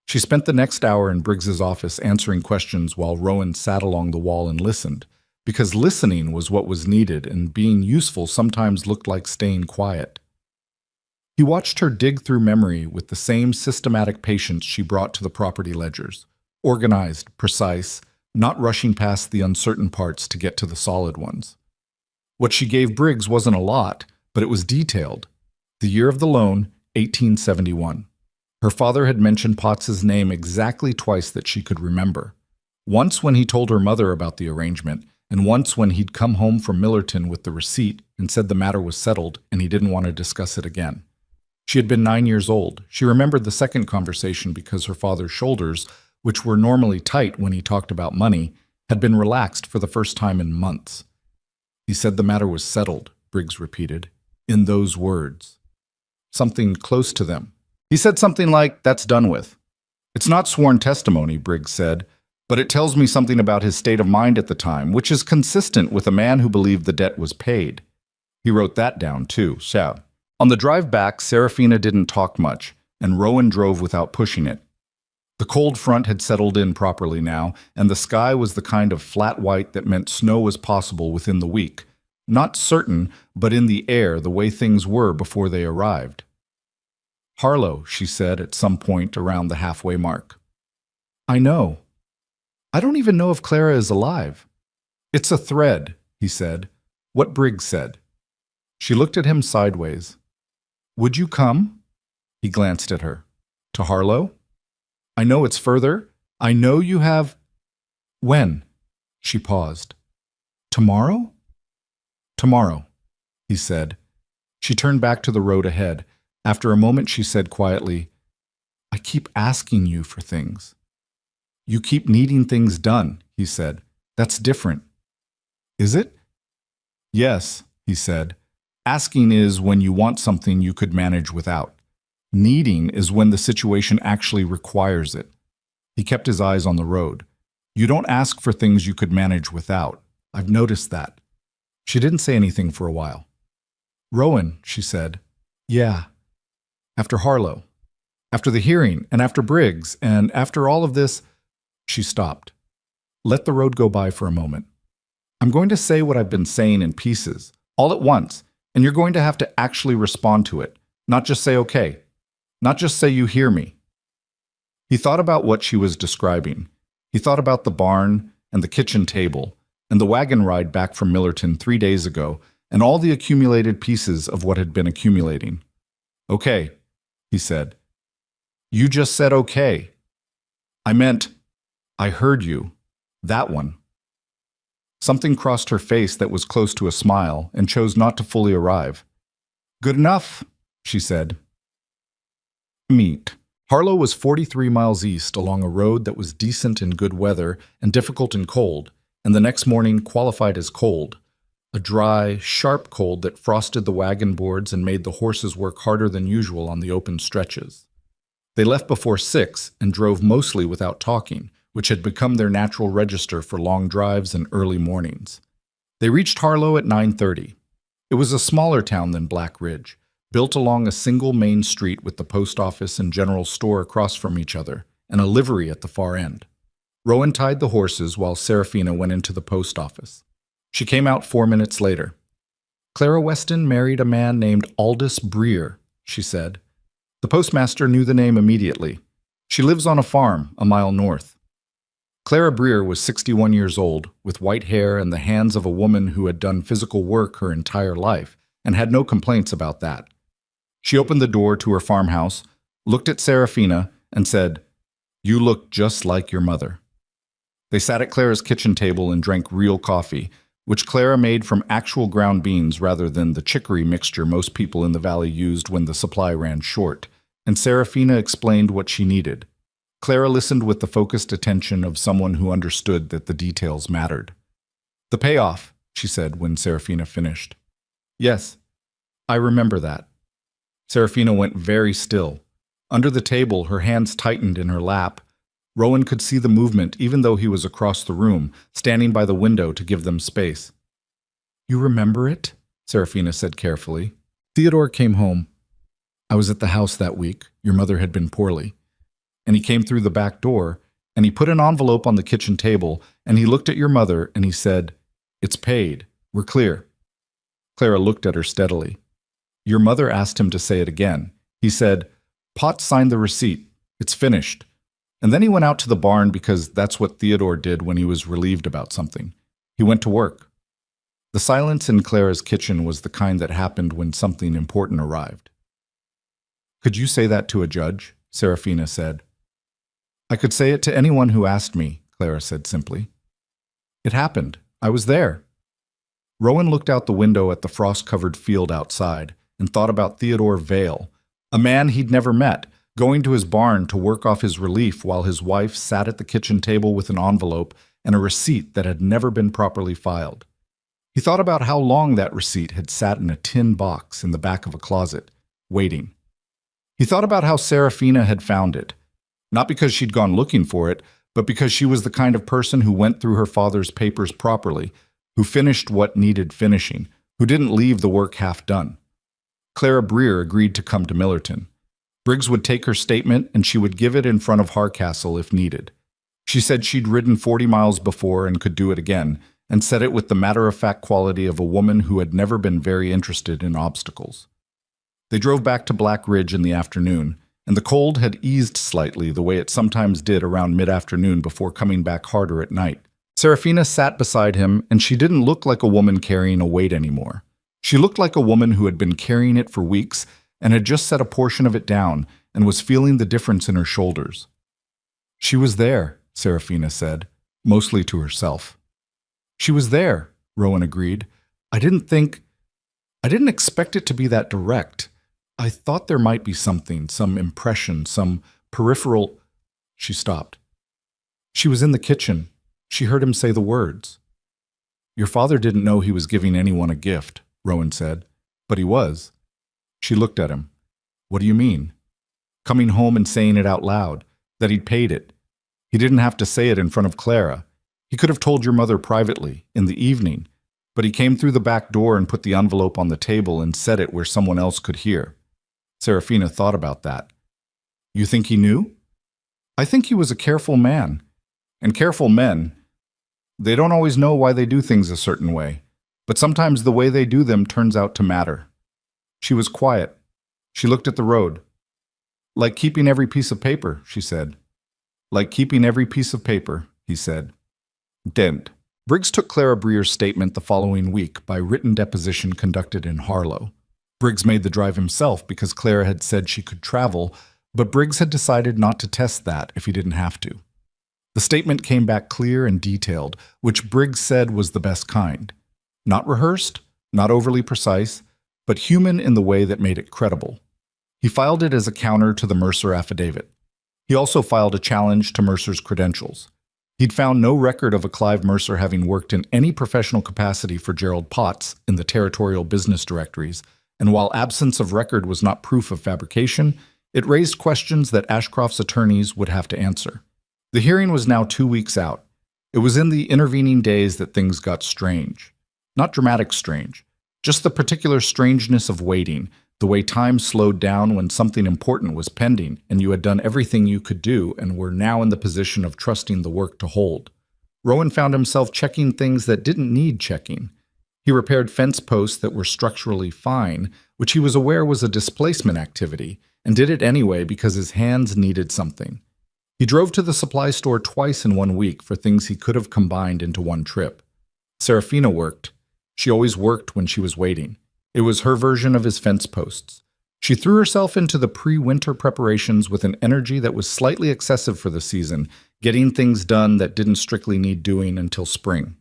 She spent the next hour in Briggs's office answering questions while Rowan sat along the wall and listened, because listening was what was needed and being useful sometimes looked like staying quiet. He watched her dig through memory with the same systematic patience she brought to the property ledgers, organized, precise, not rushing past the uncertain parts to get to the solid ones. What she gave Briggs wasn't a lot, but it was detailed. The year of the loan, 1871. Her father had mentioned Potts's name exactly twice that she could remember. Once when he told her mother about the arrangement, and once when he'd come home from Millerton with the receipt and said the matter was settled and he didn't want to discuss it again. She had been 9 years old. She remembered the second conversation because her father's shoulders, which were normally tight when he talked about money, had been relaxed for the first time in months. He said the matter was settled, Briggs repeated, in those words. Something close to them. He said something like, that's done with. It's not sworn testimony, Briggs said, but it tells me something about his state of mind at the time, which is consistent with a man who believed the debt was paid. He wrote that down, too, so. On the drive back, Serafina didn't talk much, and Rowan drove without pushing it. The cold front had settled in properly now, and the sky was the kind of flat white that meant snow was possible within the week. Not certain, but in the air the way things were before they arrived. Harlow, she said at some point around the halfway mark. I know. I don't even know if Clara is alive. It's a thread, he said. What Briggs said. She looked at him sideways. Would you come? He glanced at her. To Harlow? I know it's further. I know you have... When? She paused. Tomorrow? Tomorrow, he said. She turned back to the road ahead. After a moment, she said quietly, I keep asking you for things. You keep needing things done, he said. That's different. Is it? Yes, he said. Asking is when you want something you could manage without. Needing is when the situation actually requires it. He kept his eyes on the road. You don't ask for things you could manage without. I've noticed that. She didn't say anything for a while. Rowan, she said. Yeah. After Harlow. After the hearing, and after Briggs, and after all of this, she stopped. Let the road go by for a moment. I'm going to say what I've been saying in pieces, all at once, and you're going to have to actually respond to it, not just say okay. Not just say you hear me. He thought about what she was describing. He thought about the barn and the kitchen table and the wagon ride back from Millerton 3 days ago and all the accumulated pieces of what had been accumulating. "Okay," he said. "You just said okay." "I meant, I heard you. That one." Something crossed her face that was close to a smile and chose not to fully arrive. "Good enough," she said. Meet. Harlow was 43 miles east along a road that was decent in good weather and difficult in cold, and the next morning qualified as cold. A dry, sharp cold that frosted the wagon boards and made the horses work harder than usual on the open stretches. They left before 6 and drove mostly without talking, which had become their natural register for long drives and early mornings. They reached Harlow at 9:30. It was a smaller town than Black Ridge, built along a single main street with the post office and general store across from each other, and a livery at the far end. Rowan tied the horses while Serafina went into the post office. She came out 4 minutes later. "Clara Weston married a man named Aldous Breer," she said. The postmaster knew the name immediately. "She lives on a farm a mile north." Clara Breer was 61 years old, with white hair and the hands of a woman who had done physical work her entire life, and had no complaints about that. She opened the door to her farmhouse, looked at Serafina, and said, "You look just like your mother." They sat at Clara's kitchen table and drank real coffee, which Clara made from actual ground beans rather than the chicory mixture most people in the valley used when the supply ran short, and Serafina explained what she needed. Clara listened with the focused attention of someone who understood that the details mattered. "The payoff," she said when Serafina finished. "Yes, I remember that." Serafina went very still. Under the table, her hands tightened in her lap. Rowan could see the movement even though he was across the room, standing by the window to give them space. "You remember it?" Serafina said carefully. "Theodore came home. I was at the house that week. Your mother had been poorly. And he came through the back door, and he put an envelope on the kitchen table, and he looked at your mother, and he said, 'It's paid. We're clear.'" Clara looked at her steadily. "Your mother asked him to say it again. He said, 'Potts signed the receipt. It's finished.' And then he went out to the barn because that's what Theodore did when he was relieved about something. He went to work." The silence in Clara's kitchen was the kind that happened when something important arrived. "Could you say that to a judge?" Serafina said. "I could say it to anyone who asked me," Clara said simply. "It happened. I was there." Rowan looked out the window at the frost-covered field outside and thought about Theodore Vale, a man he'd never met, going to his barn to work off his relief while his wife sat at the kitchen table with an envelope and a receipt that had never been properly filed. He thought about how long that receipt had sat in a tin box in the back of a closet, waiting. He thought about how Serafina had found it, not because she'd gone looking for it, but because she was the kind of person who went through her father's papers properly, who finished what needed finishing, who didn't leave the work half done. Clara Breer agreed to come to Millerton. Briggs would take her statement and she would give it in front of Hardcastle if needed. She said she'd ridden 40 miles before and could do it again, and said it with the matter-of-fact quality of a woman who had never been very interested in obstacles. They drove back to Black Ridge in the afternoon, and the cold had eased slightly the way it sometimes did around mid-afternoon before coming back harder at night. Serafina sat beside him, and she didn't look like a woman carrying a weight anymore. She looked like a woman who had been carrying it for weeks and had just set a portion of it down and was feeling the difference in her shoulders. "She was there," Serafina said, mostly to herself. "She was there," Rowan agreed. I didn't expect it to be that direct. I thought there might be something, some impression, some peripheral—" She stopped. "She was in the kitchen. She heard him say the words." "Your father didn't know he was giving anyone a gift," Rowan said, "but he was." She looked at him. "What do you mean?" "Coming home and saying it out loud, that he'd paid it. He didn't have to say it in front of Clara. He could have told your mother privately, in the evening, but he came through the back door and put the envelope on the table and said it where someone else could hear." Serafina thought about that. "You think he knew?" "I think he was a careful man. And careful men, they don't always know why they do things a certain way, but sometimes the way they do them turns out to matter." She was quiet. She looked at the road. "Like keeping every piece of paper," she said. Like keeping every piece of paper, he said. Dent. Briggs took Clara Breer's statement the following week by written deposition conducted in Harlow. Briggs made the drive himself because Clara had said she could travel, but Briggs had decided not to test that if he didn't have to. The statement came back clear and detailed, which Briggs said was the best kind. Not rehearsed, not overly precise, but human in the way that made it credible. He filed it as a counter to the Mercer affidavit. He also filed a challenge to Mercer's credentials. He'd found no record of a Clive Mercer having worked in any professional capacity for Gerald Potts in the territorial business directories, and while absence of record was not proof of fabrication, it raised questions that Ashcroft's attorneys would have to answer. The hearing was now 2 weeks out. It was in the intervening days that things got strange. Not dramatic strange, just the particular strangeness of waiting, the way time slowed down when something important was pending and you had done everything you could do and were now in the position of trusting the work to hold. Rowan found himself checking things that didn't need checking. He repaired fence posts that were structurally fine, which he was aware was a displacement activity, and did it anyway because his hands needed something. He drove to the supply store twice in 1 week for things he could have combined into one trip. Serafina worked. She always worked when she was waiting. It was her version of his fence posts. She threw herself into the pre-winter preparations with an energy that was slightly excessive for the season, getting things done that didn't strictly need doing until spring.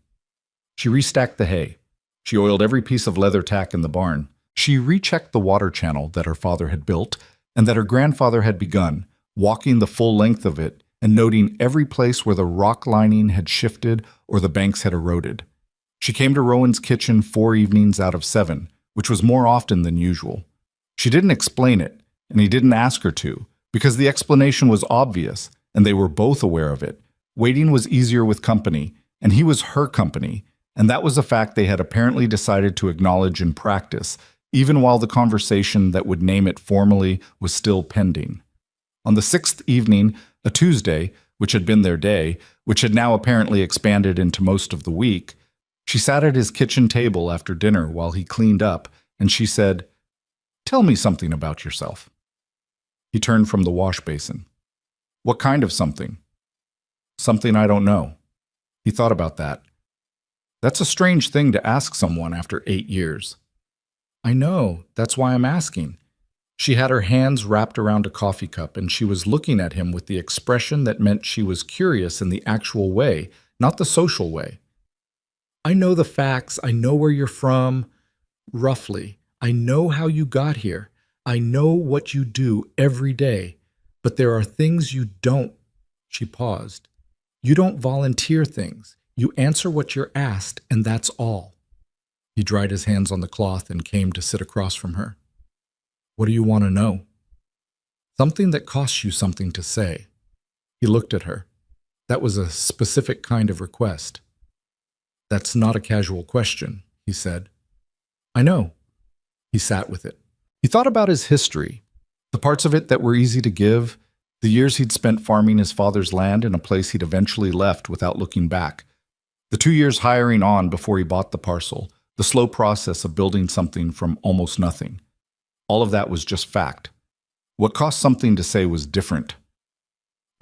She restacked the hay. She oiled every piece of leather tack in the barn. She rechecked the water channel that her father had built and that her grandfather had begun, walking the full length of it and noting every place where the rock lining had shifted or the banks had eroded. She came to Rowan's kitchen 4 evenings out of 7, which was more often than usual. She didn't explain it, and he didn't ask her to, because the explanation was obvious, and they were both aware of it. Waiting was easier with company, and he was her company, and that was a fact they had apparently decided to acknowledge in practice, even while the conversation that would name it formally was still pending. On the 6th evening, a Tuesday, which had been their day, which had now apparently expanded into most of the week, she sat at his kitchen table after dinner while he cleaned up, and she said, "Tell me something about yourself." He turned from the wash basin. "What kind of something?" "Something I don't know." He thought about that. That's a strange thing to ask someone after 8 years. "I know, that's why I'm asking." She had her hands wrapped around a coffee cup, and she was looking at him with the expression that meant she was curious in the actual way, not the social way. "I know the facts. I know where you're from, roughly. I know how you got here. I know what you do every day. But there are things you don't." She paused. "You don't volunteer things. You answer what you're asked, and that's all." He dried his hands on the cloth and came to sit across from her. "What do you want to know?" "Something that costs you something to say." He looked at her. That was a specific kind of request. "That's not a casual question," he said. "I know." He sat with it. He thought about his history, the parts of it that were easy to give, the years he'd spent farming his father's land in a place he'd eventually left without looking back, the 2 years hiring on before he bought the parcel, the slow process of building something from almost nothing. All of that was just fact. What cost something to say was different.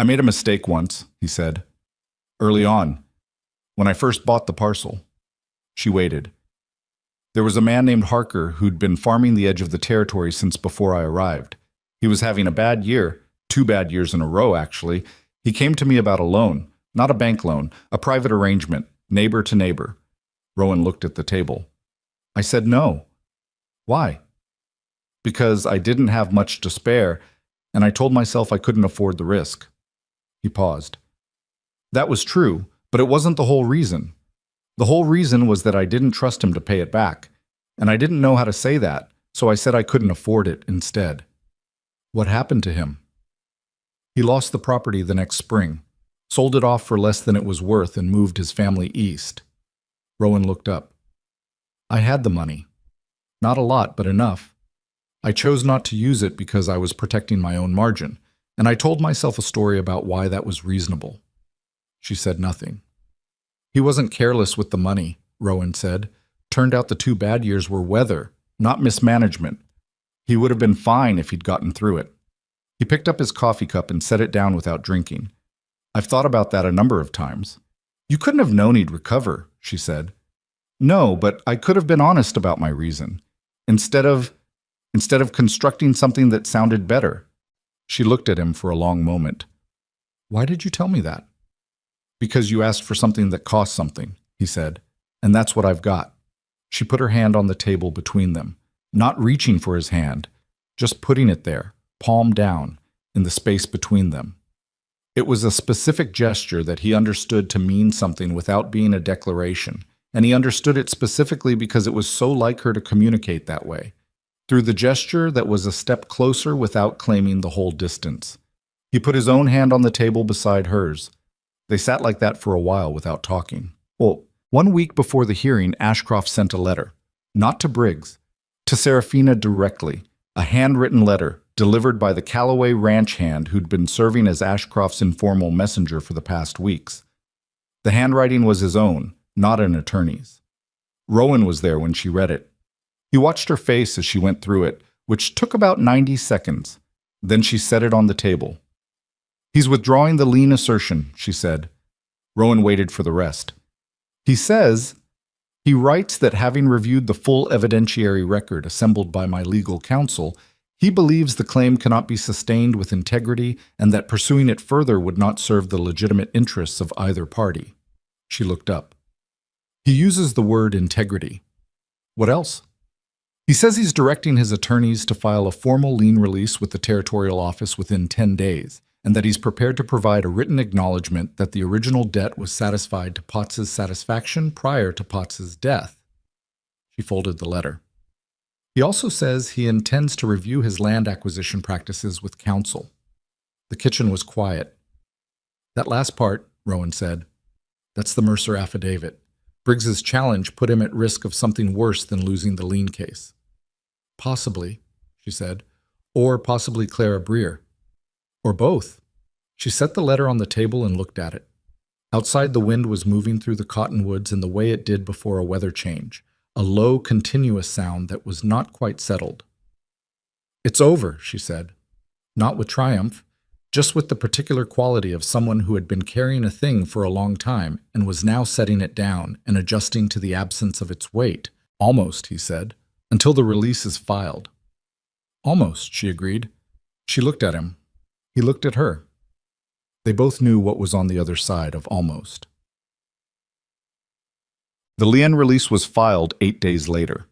"I made a mistake once," he said. "Early on. When I first bought the parcel." She waited. "There was a man named Harker who'd been farming the edge of the territory since before I arrived. He was having a bad year, 2 bad years in a row, actually. He came to me about a loan, not a bank loan, a private arrangement, neighbor to neighbor." Rowan looked at the table. "I said no." "Why?" "Because I didn't have much to spare, and I told myself I couldn't afford the risk." He paused. "That was true, but it wasn't the whole reason. The whole reason was that I didn't trust him to pay it back, and I didn't know how to say that, so I said I couldn't afford it instead." "What happened to him?" "He lost the property the next spring, sold it off for less than it was worth, and moved his family east." Rowan looked up. "I had the money. Not a lot, but enough. I chose not to use it because I was protecting my own margin, and I told myself a story about why that was reasonable." She said nothing. "He wasn't careless with the money," Rowan said. "Turned out the 2 bad years were weather, not mismanagement. He would have been fine if he'd gotten through it." He picked up his coffee cup and set it down without drinking. I've thought about that a number of times. You couldn't have known he'd recover, she said. No, but I could have been honest about my reason. Instead of constructing something that sounded better. She looked at him for a long moment. Why did you tell me that? Because you asked for something that cost something, he said, and that's what I've got. She put her hand on the table between them, not reaching for his hand, just putting it there, palm down, in the space between them. It was a specific gesture that he understood to mean something without being a declaration, and he understood it specifically because it was so like her to communicate that way, through the gesture that was a step closer without claiming the whole distance. He put his own hand on the table beside hers. They sat like that for a while without talking. Well, 1 week before the hearing, Ashcroft sent a letter, not to Briggs, to Serafina directly, a handwritten letter delivered by the Callaway ranch hand who'd been serving as Ashcroft's informal messenger for the past weeks. The handwriting was his own, not an attorney's. Rowan was there when she read it. He watched her face as she went through it, which took about 90 seconds. Then she set it on the table. He's withdrawing the lien assertion, she said. Rowan waited for the rest. He writes that having reviewed the full evidentiary record assembled by my legal counsel, he believes the claim cannot be sustained with integrity and that pursuing it further would not serve the legitimate interests of either party. She looked up. He uses the word integrity. What else? He says he's directing his attorneys to file a formal lien release with the territorial office within 10 days, and that he's prepared to provide a written acknowledgement that the original debt was satisfied to Potts's satisfaction prior to Potts's death. She folded the letter. He also says he intends to review his land acquisition practices with counsel. The kitchen was quiet. That last part, Rowan said, that's the Mercer affidavit. Briggs's challenge put him at risk of something worse than losing the lien case. Possibly, she said, or possibly Clara Breer. Or both. She set the letter on the table and looked at it. Outside, the wind was moving through the cottonwoods in the way it did before a weather change, a low, continuous sound that was not quite settled. It's over, she said. Not with triumph, just with the particular quality of someone who had been carrying a thing for a long time and was now setting it down and adjusting to the absence of its weight. Almost, he said, until the release is filed. Almost, she agreed. She looked at him. He looked at her. They both knew what was on the other side of almost. The lien release was filed 8 days later.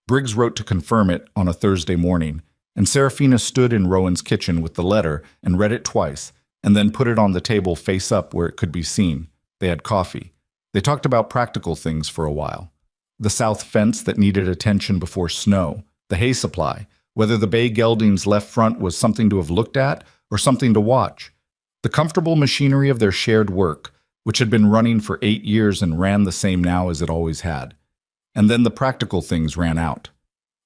Briggs wrote to confirm it on a Thursday morning, and Serafina stood in Rowan's kitchen with the letter and read it twice, and then put it on the table face up where it could be seen. They had coffee. They talked about practical things for a while. The south fence that needed attention before snow, the hay supply, whether the bay gelding's left front was something to have looked at or something to watch, the comfortable machinery of their shared work, which had been running for 8 years and ran the same now as it always had. And then the practical things ran out.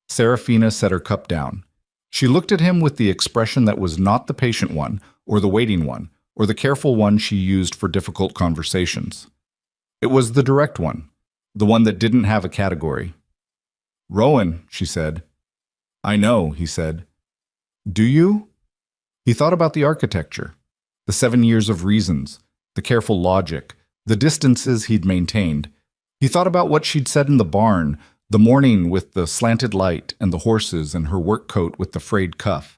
Serafina set her cup down. She looked at him with the expression that was not the patient one, or the waiting one, or the careful one she used for difficult conversations. It was the direct one, the one that didn't have a category. Rowan, she said. I know, he said. Do you? He thought about the architecture, the 7 years of reasons, the careful logic, the distances he'd maintained. He thought about what she'd said in the barn, the morning with the slanted light and the horses and her work coat with the frayed cuff.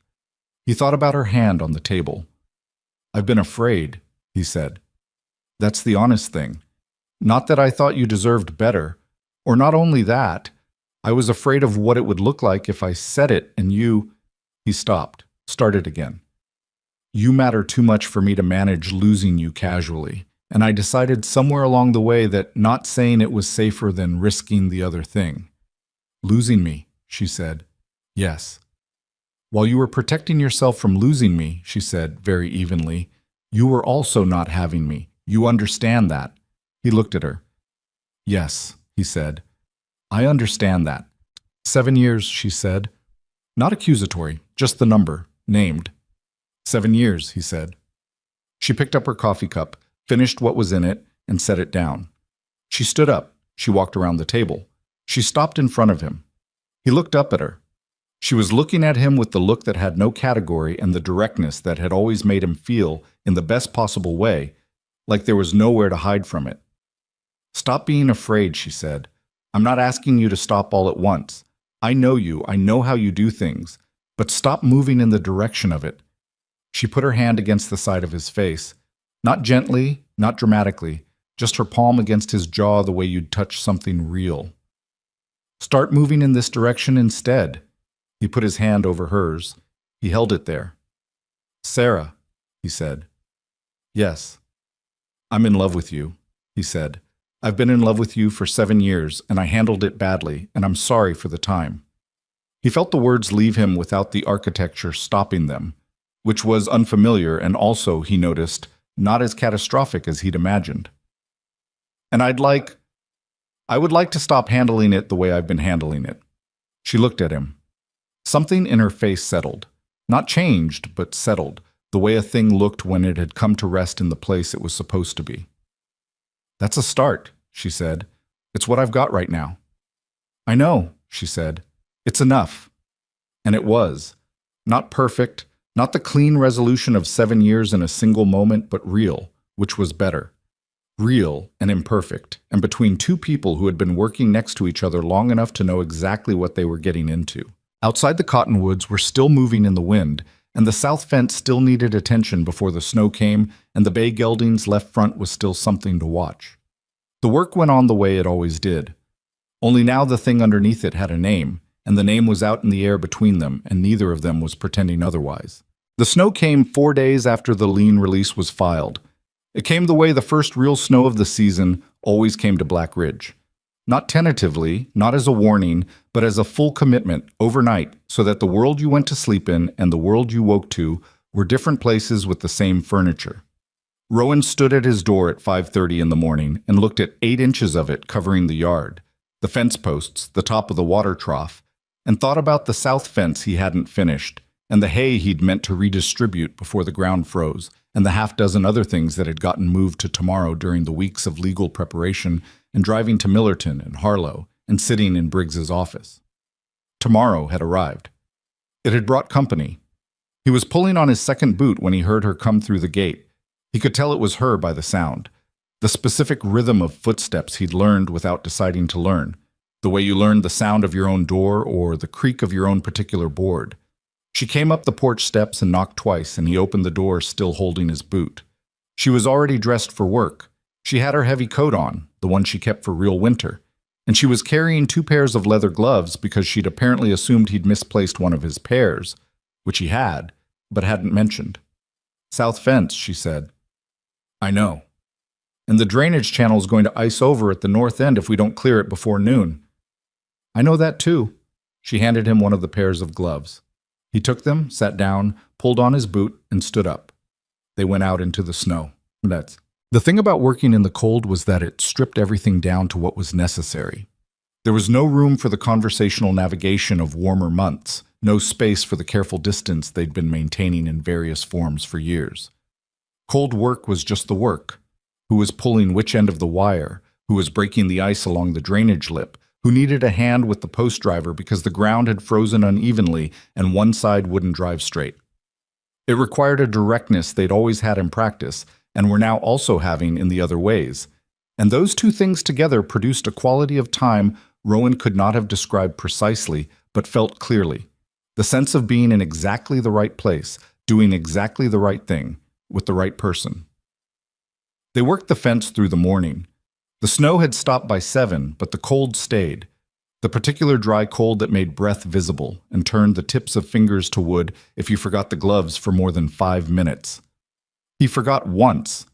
He thought about her hand on the table. I've been afraid, he said. That's the honest thing. Not that I thought you deserved better, or not only that, I was afraid of what it would look like if I said it and you... He stopped, started again. You matter too much for me to manage losing you casually, and I decided somewhere along the way that not saying it was safer than risking the other thing. Losing me, she said. Yes. While you were protecting yourself from losing me, she said very evenly, you were also not having me. You understand that. He looked at her. Yes, he said. I understand that. 7 years, she said. Not accusatory, just the number, named. 7 years, he said. She picked up her coffee cup, finished what was in it, and set it down. She stood up. She walked around the table. She stopped in front of him. He looked up at her. She was looking at him with the look that had no category and the directness that had always made him feel, in the best possible way, like there was nowhere to hide from it. "Stop being afraid," she said. "I'm not asking you to stop all at once. I know you, I know how you do things, but stop moving in the direction of it." She put her hand against the side of his face, not gently, not dramatically, just her palm against his jaw the way you'd touch something real. "Start moving in this direction instead." He put his hand over hers. He held it there. "Sarah," he said. "Yes." "I'm in love with you," he said. "I've been in love with you for 7 years, and I handled it badly, and I'm sorry for the time." He felt the words leave him without the architecture stopping them, which was unfamiliar and also, he noticed, not as catastrophic as he'd imagined. "And I would like to stop handling it the way I've been handling it." She looked at him. Something in her face settled. Not changed, but settled, the way a thing looked when it had come to rest in the place it was supposed to be. "That's a start," she said. "It's what I've got right now." "I know," she said. "It's enough." And it was. Not perfect, not the clean resolution of 7 years in a single moment, but real, which was better. Real and imperfect, and between two people who had been working next to each other long enough to know exactly what they were getting into. Outside, the cottonwoods were still moving in the wind, and the south fence still needed attention before the snow came, and the bay gelding's left front was still something to watch. The work went on the way it always did. Only now the thing underneath it had a name, and the name was out in the air between them, and neither of them was pretending otherwise. The snow came 4 days after the lien release was filed. It came the way the first real snow of the season always came to Black Ridge. Not tentatively, not as a warning, but as a full commitment overnight so that the world you went to sleep in and the world you woke to were different places with the same furniture. Rowan stood at his door at 5:30 in the morning and looked at 8 inches of it covering the yard, the fence posts, the top of the water trough, and thought about the south fence he hadn't finished, and the hay he'd meant to redistribute before the ground froze, and the half-dozen other things that had gotten moved to tomorrow during the weeks of legal preparation and driving to Millerton and Harlow and sitting in Briggs's office. Tomorrow had arrived. It had brought company. He was pulling on his second boot when he heard her come through the gate. He could tell it was her by the sound, the specific rhythm of footsteps he'd learned without deciding to learn, the way you learned the sound of your own door or the creak of your own particular board. She came up the porch steps and knocked twice, and he opened the door still holding his boot. She was already dressed for work. She had her heavy coat on, the one she kept for real winter, and she was carrying 2 pairs of leather gloves because she'd apparently assumed he'd misplaced one of his pairs, which he had, but hadn't mentioned. "South fence," she said. "I know. And the drainage channel is going to ice over at the north end if we don't clear it before noon." "I know that too." She handed him one of the pairs of gloves. He took them, sat down, pulled on his boot, and stood up. They went out into the snow. The thing about working in the cold was that it stripped everything down to what was necessary. There was no room for the conversational navigation of warmer months, no space for the careful distance they'd been maintaining in various forms for years. Cold work was just the work. Who was pulling which end of the wire? Who was breaking the ice along the drainage lip? Who needed a hand with the post driver because the ground had frozen unevenly and one side wouldn't drive straight. It required a directness they'd always had in practice and were now also having in the other ways. And those two things together produced a quality of time Rowan could not have described precisely, but felt clearly. The sense of being in exactly the right place, doing exactly the right thing, with the right person. They worked the fence through the morning. The snow had stopped by 7, but the cold stayed. The particular dry cold that made breath visible and turned the tips of fingers to wood if you forgot the gloves for more than 5 minutes. He forgot once.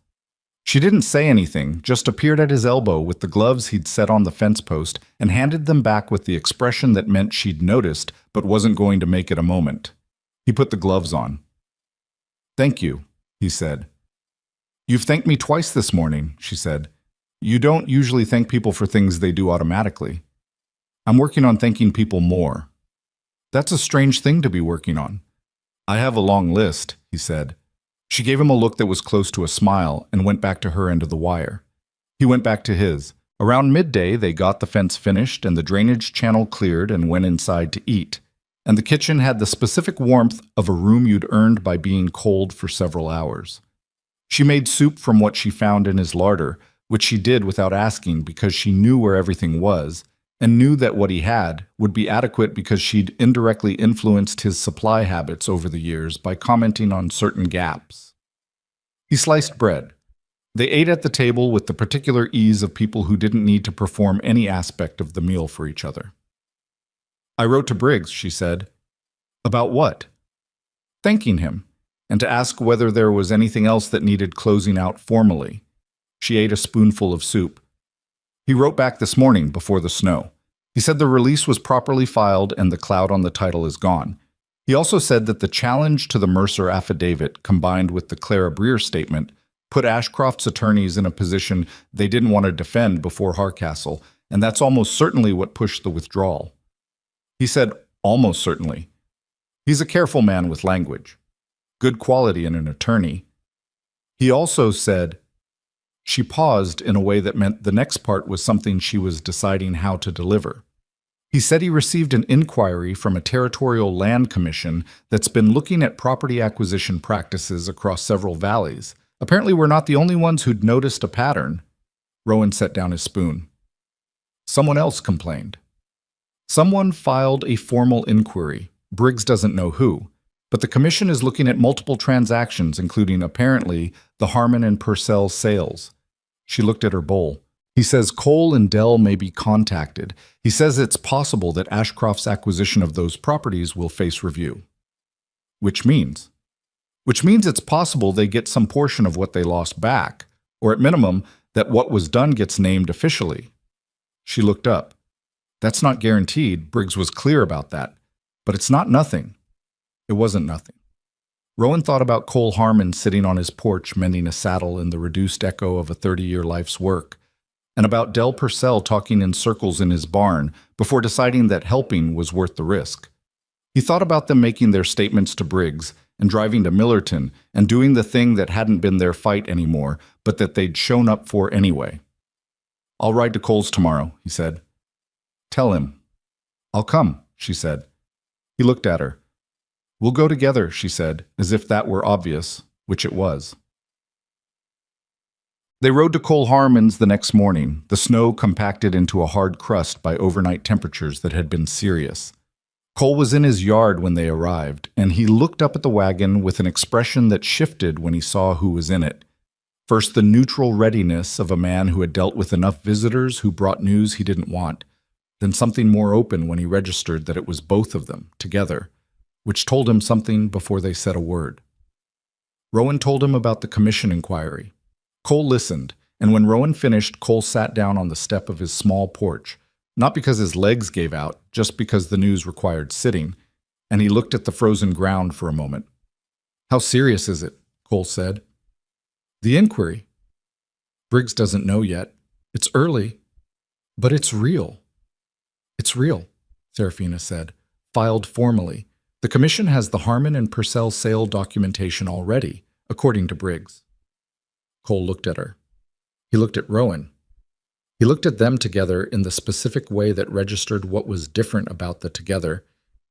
She didn't say anything, just appeared at his elbow with the gloves he'd set on the fence post and handed them back with the expression that meant she'd noticed but wasn't going to make it a moment. He put the gloves on. "Thank you," he said. "You've thanked me twice this morning," she said. "You don't usually thank people for things they do automatically." "I'm working on thanking people more." "That's a strange thing to be working on." "I have a long list," he said. She gave him a look that was close to a smile and went back to her end of the wire. He went back to his. Around midday, they got the fence finished and the drainage channel cleared and went inside to eat. And the kitchen had the specific warmth of a room you'd earned by being cold for several hours. She made soup from what she found in his larder, which she did without asking because she knew where everything was, and knew that what he had would be adequate because she'd indirectly influenced his supply habits over the years by commenting on certain gaps. He sliced bread. They ate at the table with the particular ease of people who didn't need to perform any aspect of the meal for each other. I wrote to Briggs, she said. About what? Thanking him, and to ask whether there was anything else that needed closing out formally. She ate a spoonful of soup. He wrote back this morning before the snow. He said the release was properly filed and the cloud on the title is gone. He also said that the challenge to the Mercer affidavit, combined with the Clara Breer statement, put Ashcroft's attorneys in a position they didn't want to defend before Hardcastle, and that's almost certainly what pushed the withdrawal. He said, almost certainly. He's a careful man with language. Good quality in an attorney. He also said, she paused in a way that meant the next part was something she was deciding how to deliver. He said he received an inquiry from a territorial land commission that's been looking at property acquisition practices across several valleys. Apparently we're not the only ones who'd noticed a pattern. Rowan set down his spoon. Someone else complained. Someone filed a formal inquiry. Briggs doesn't know who, but the commission is looking at multiple transactions, including, apparently, the Harmon and Purcell sales. She looked at her bowl. He says Cole and Dell may be contacted. He says it's possible that Ashcroft's acquisition of those properties will face review. Which means it's possible they get some portion of what they lost back, or at minimum, that what was done gets named officially. She looked up. That's not guaranteed. Briggs was clear about that. But it's not nothing. It wasn't nothing. Rowan thought about Cole Harmon sitting on his porch mending a saddle in the reduced echo of a 30-year life's work, and about Del Purcell talking in circles in his barn before deciding that helping was worth the risk. He thought about them making their statements to Briggs and driving to Millerton and doing the thing that hadn't been their fight anymore, but that they'd shown up for anyway. I'll ride to Cole's tomorrow, he said. Tell him. I'll come, she said. He looked at her. We'll go together, she said, as if that were obvious, which it was. They rode to Cole Harmon's the next morning, the snow compacted into a hard crust by overnight temperatures that had been serious. Cole was in his yard when they arrived, and he looked up at the wagon with an expression that shifted when he saw who was in it. First, the neutral readiness of a man who had dealt with enough visitors who brought news he didn't want, then something more open when he registered that it was both of them, together, which told him something before they said a word. Rowan told him about the commission inquiry. Cole listened, and when Rowan finished, Cole sat down on the step of his small porch, not because his legs gave out, just because the news required sitting, and he looked at the frozen ground for a moment. How serious is it? Cole said. The inquiry. Briggs doesn't know yet. It's early, but it's real. It's real, Serafina said, filed formally. The commission has the Harmon and Purcell sale documentation already, according to Briggs. Cole looked at her. He looked at Rowan. He looked at them together in the specific way that registered what was different about the together,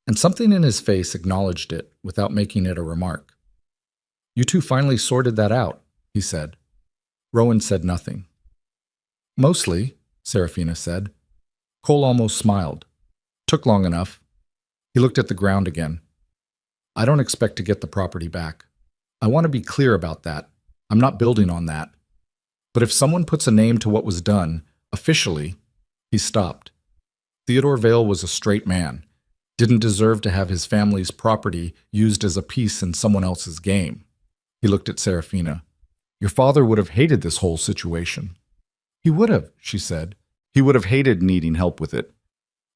and something in his face acknowledged it without making it a remark. You two finally sorted that out, he said. Rowan said nothing. Mostly, Serafina said. Cole almost smiled. Took long enough. He looked at the ground again. I don't expect to get the property back. I want to be clear about that. I'm not building on that. But if someone puts a name to what was done, officially, he stopped. Theodore Vale was a straight man, didn't deserve to have his family's property used as a piece in someone else's game. He looked at Serafina. Your father would have hated this whole situation. He would have, she said. He would have hated needing help with it.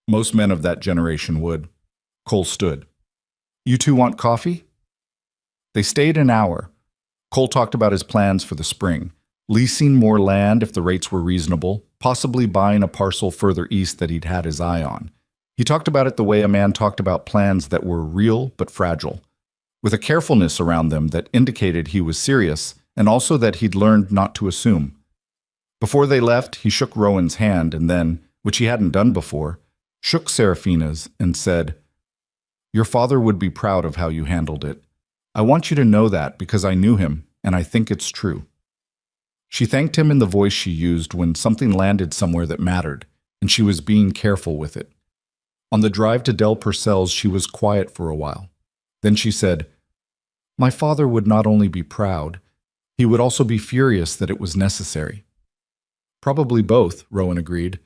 Most men of that generation would. Cole stood. You two want coffee? They stayed an hour. Cole talked about his plans for the spring, leasing more land if the rates were reasonable, possibly buying a parcel further east that he'd had his eye on. He talked about it the way a man talked about plans that were real but fragile, with a carefulness around them that indicated he was serious and also that he'd learned not to assume. Before they left, he shook Rowan's hand and then, which he hadn't done before, shook Serafina's and said, Your father would be proud of how you handled it. I want you to know that because I knew him, and I think it's true." She thanked him in the voice she used when something landed somewhere that mattered, and she was being careful with it. On the drive to Del Purcell's, she was quiet for a while. Then she said, "My father would not only be proud, he would also be furious that it was necessary." "Probably both," Rowan agreed.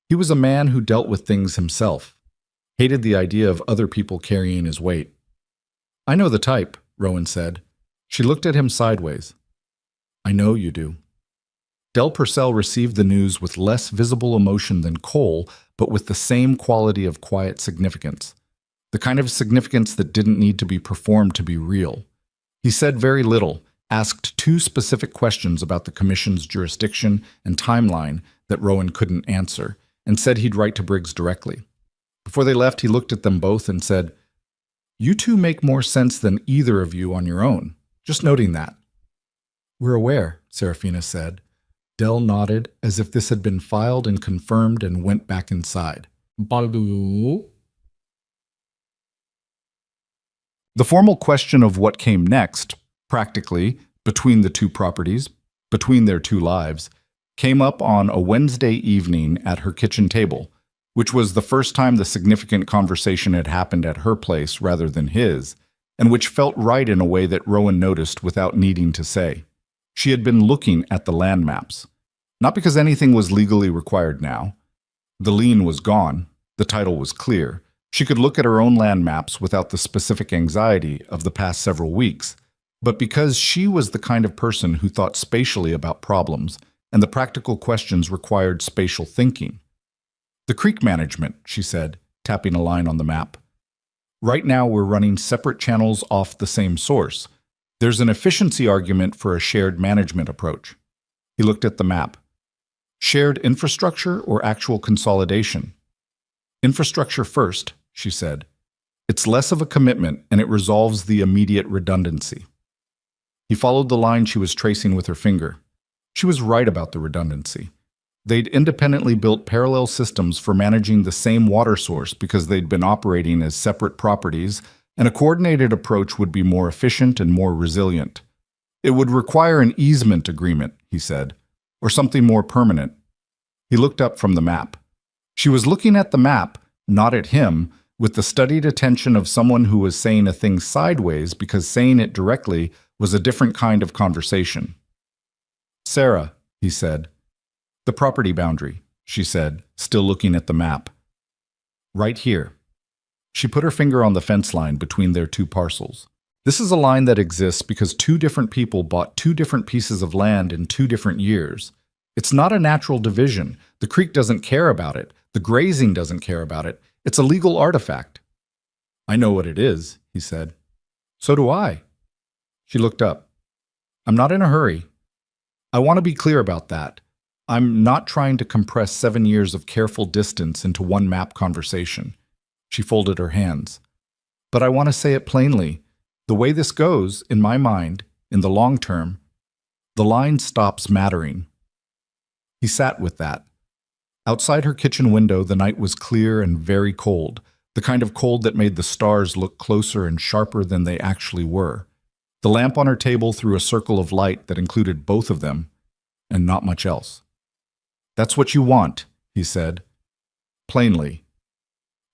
He was a man who dealt with things himself, hated the idea of other people carrying his weight. "I know the type," Rowan said. She looked at him sideways. "I know you do." Del Purcell received the news with less visible emotion than Cole, but with the same quality of quiet significance. The kind of significance that didn't need to be performed to be real. He said very little, asked 2 specific questions about the commission's jurisdiction and timeline that Rowan couldn't answer, and said he'd write to Briggs directly. Before they left, he looked at them both and said, "You two make more sense than either of you on your own. Just noting that." "We're aware," Serafina said. Del nodded as if this had been filed and confirmed and went back inside. The formal question of what came next, practically, between the 2 properties, between their 2 lives, came up on a Wednesday evening at her kitchen table, which was the first time the significant conversation had happened at her place rather than his, and which felt right in a way that Rowan noticed without needing to say. She had been looking at the land maps. Not because anything was legally required now. The lien was gone. The title was clear. She could look at her own land maps without the specific anxiety of the past several weeks, but because she was the kind of person who thought spatially about problems, and the practical questions required spatial thinking. "The creek management," she said, tapping a line on the map. "Right now we're running separate channels off the same source. There's an efficiency argument for a shared management approach." He looked at the map. "Shared infrastructure or actual consolidation?" "Infrastructure first," she said. "It's less of a commitment and it resolves the immediate redundancy." He followed the line she was tracing with her finger. She was right about the redundancy. They'd independently built parallel systems for managing the same water source because they'd been operating as separate properties, and a coordinated approach would be more efficient and more resilient. It would require an easement agreement, he said, or something more permanent. He looked up from the map. She was looking at the map, not at him, with the studied attention of someone who was saying a thing sideways because saying it directly was a different kind of conversation. "Sarah," he said. "The property boundary," she said, still looking at the map. "Right here." She put her finger on the fence line between their 2 parcels. "This is a line that exists because 2 different people bought 2 different pieces of land in 2 different years. It's not a natural division. The creek doesn't care about it. The grazing doesn't care about it. It's a legal artifact." "I know what it is," he said. "So do I." She looked up. "I'm not in a hurry. I want to be clear about that. I'm not trying to compress 7 years of careful distance into one map conversation." She folded her hands. "But I want to say it plainly. The way this goes, in my mind, in the long term, the line stops mattering." He sat with that. Outside her kitchen window, the night was clear and very cold, the kind of cold that made the stars look closer and sharper than they actually were. The lamp on her table threw a circle of light that included both of them, and not much else. "That's what you want," he said. "Plainly."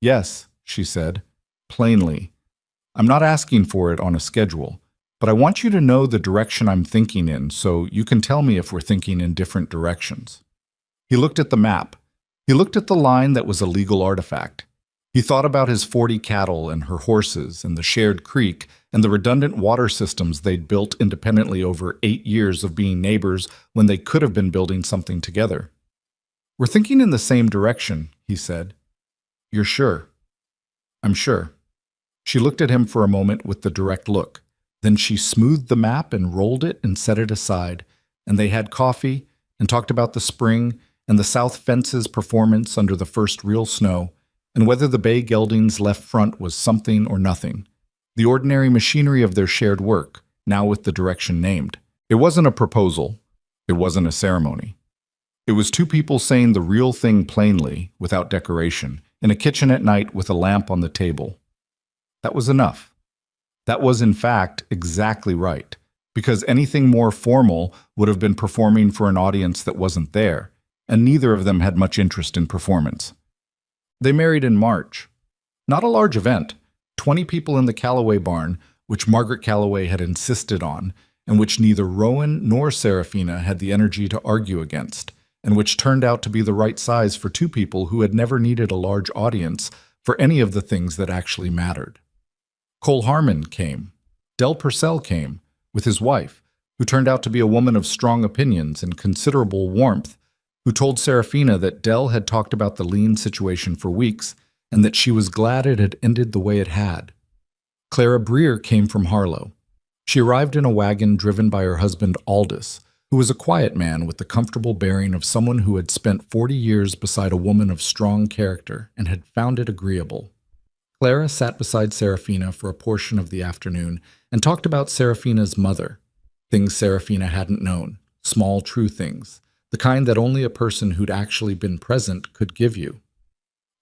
"Yes," she said, "plainly. I'm not asking for it on a schedule, but I want you to know the direction I'm thinking in so you can tell me if we're thinking in different directions." He looked at the map. He looked at the line that was a legal artifact. He thought about his 40 cattle and her horses and the shared creek and the redundant water systems they'd built independently over 8 years of being neighbors when they could have been building something together. "We're thinking in the same direction," he said. "You're sure?" "I'm sure." She looked at him for a moment with the direct look. Then she smoothed the map and rolled it and set it aside, and they had coffee and talked about the spring and the south fence's performance under the first real snow, and whether the bay gelding's left front was something or nothing. The ordinary machinery of their shared work, now with the direction named. It wasn't a proposal. It wasn't a ceremony. It was 2 people saying the real thing plainly, without decoration, in a kitchen at night with a lamp on the table. That was enough. That was, in fact, exactly right. because anything more formal would have been performing for an audience that wasn't there, and neither of them had much interest in performance. They married in March. Not a large event, 20 people in the Calloway barn, which Margaret Calloway had insisted on, and which neither Rowan nor Serafina had the energy to argue against, and which turned out to be the right size for two people who had never needed a large audience for any of the things that actually mattered. Cole Harmon came. Del Purcell came, with his wife, who turned out to be a woman of strong opinions and considerable warmth, who told Serafina that Del had talked about the lien situation for weeks and that she was glad it had ended the way it had. Clara Breer came from Harlow. She arrived in a wagon driven by her husband Aldous, who was a quiet man with the comfortable bearing of someone who had spent 40 years beside a woman of strong character and had found it agreeable. Clara sat beside Serafina for a portion of the afternoon and talked about Serafina's mother, things Serafina hadn't known, small true things, the kind that only a person who'd actually been present could give you.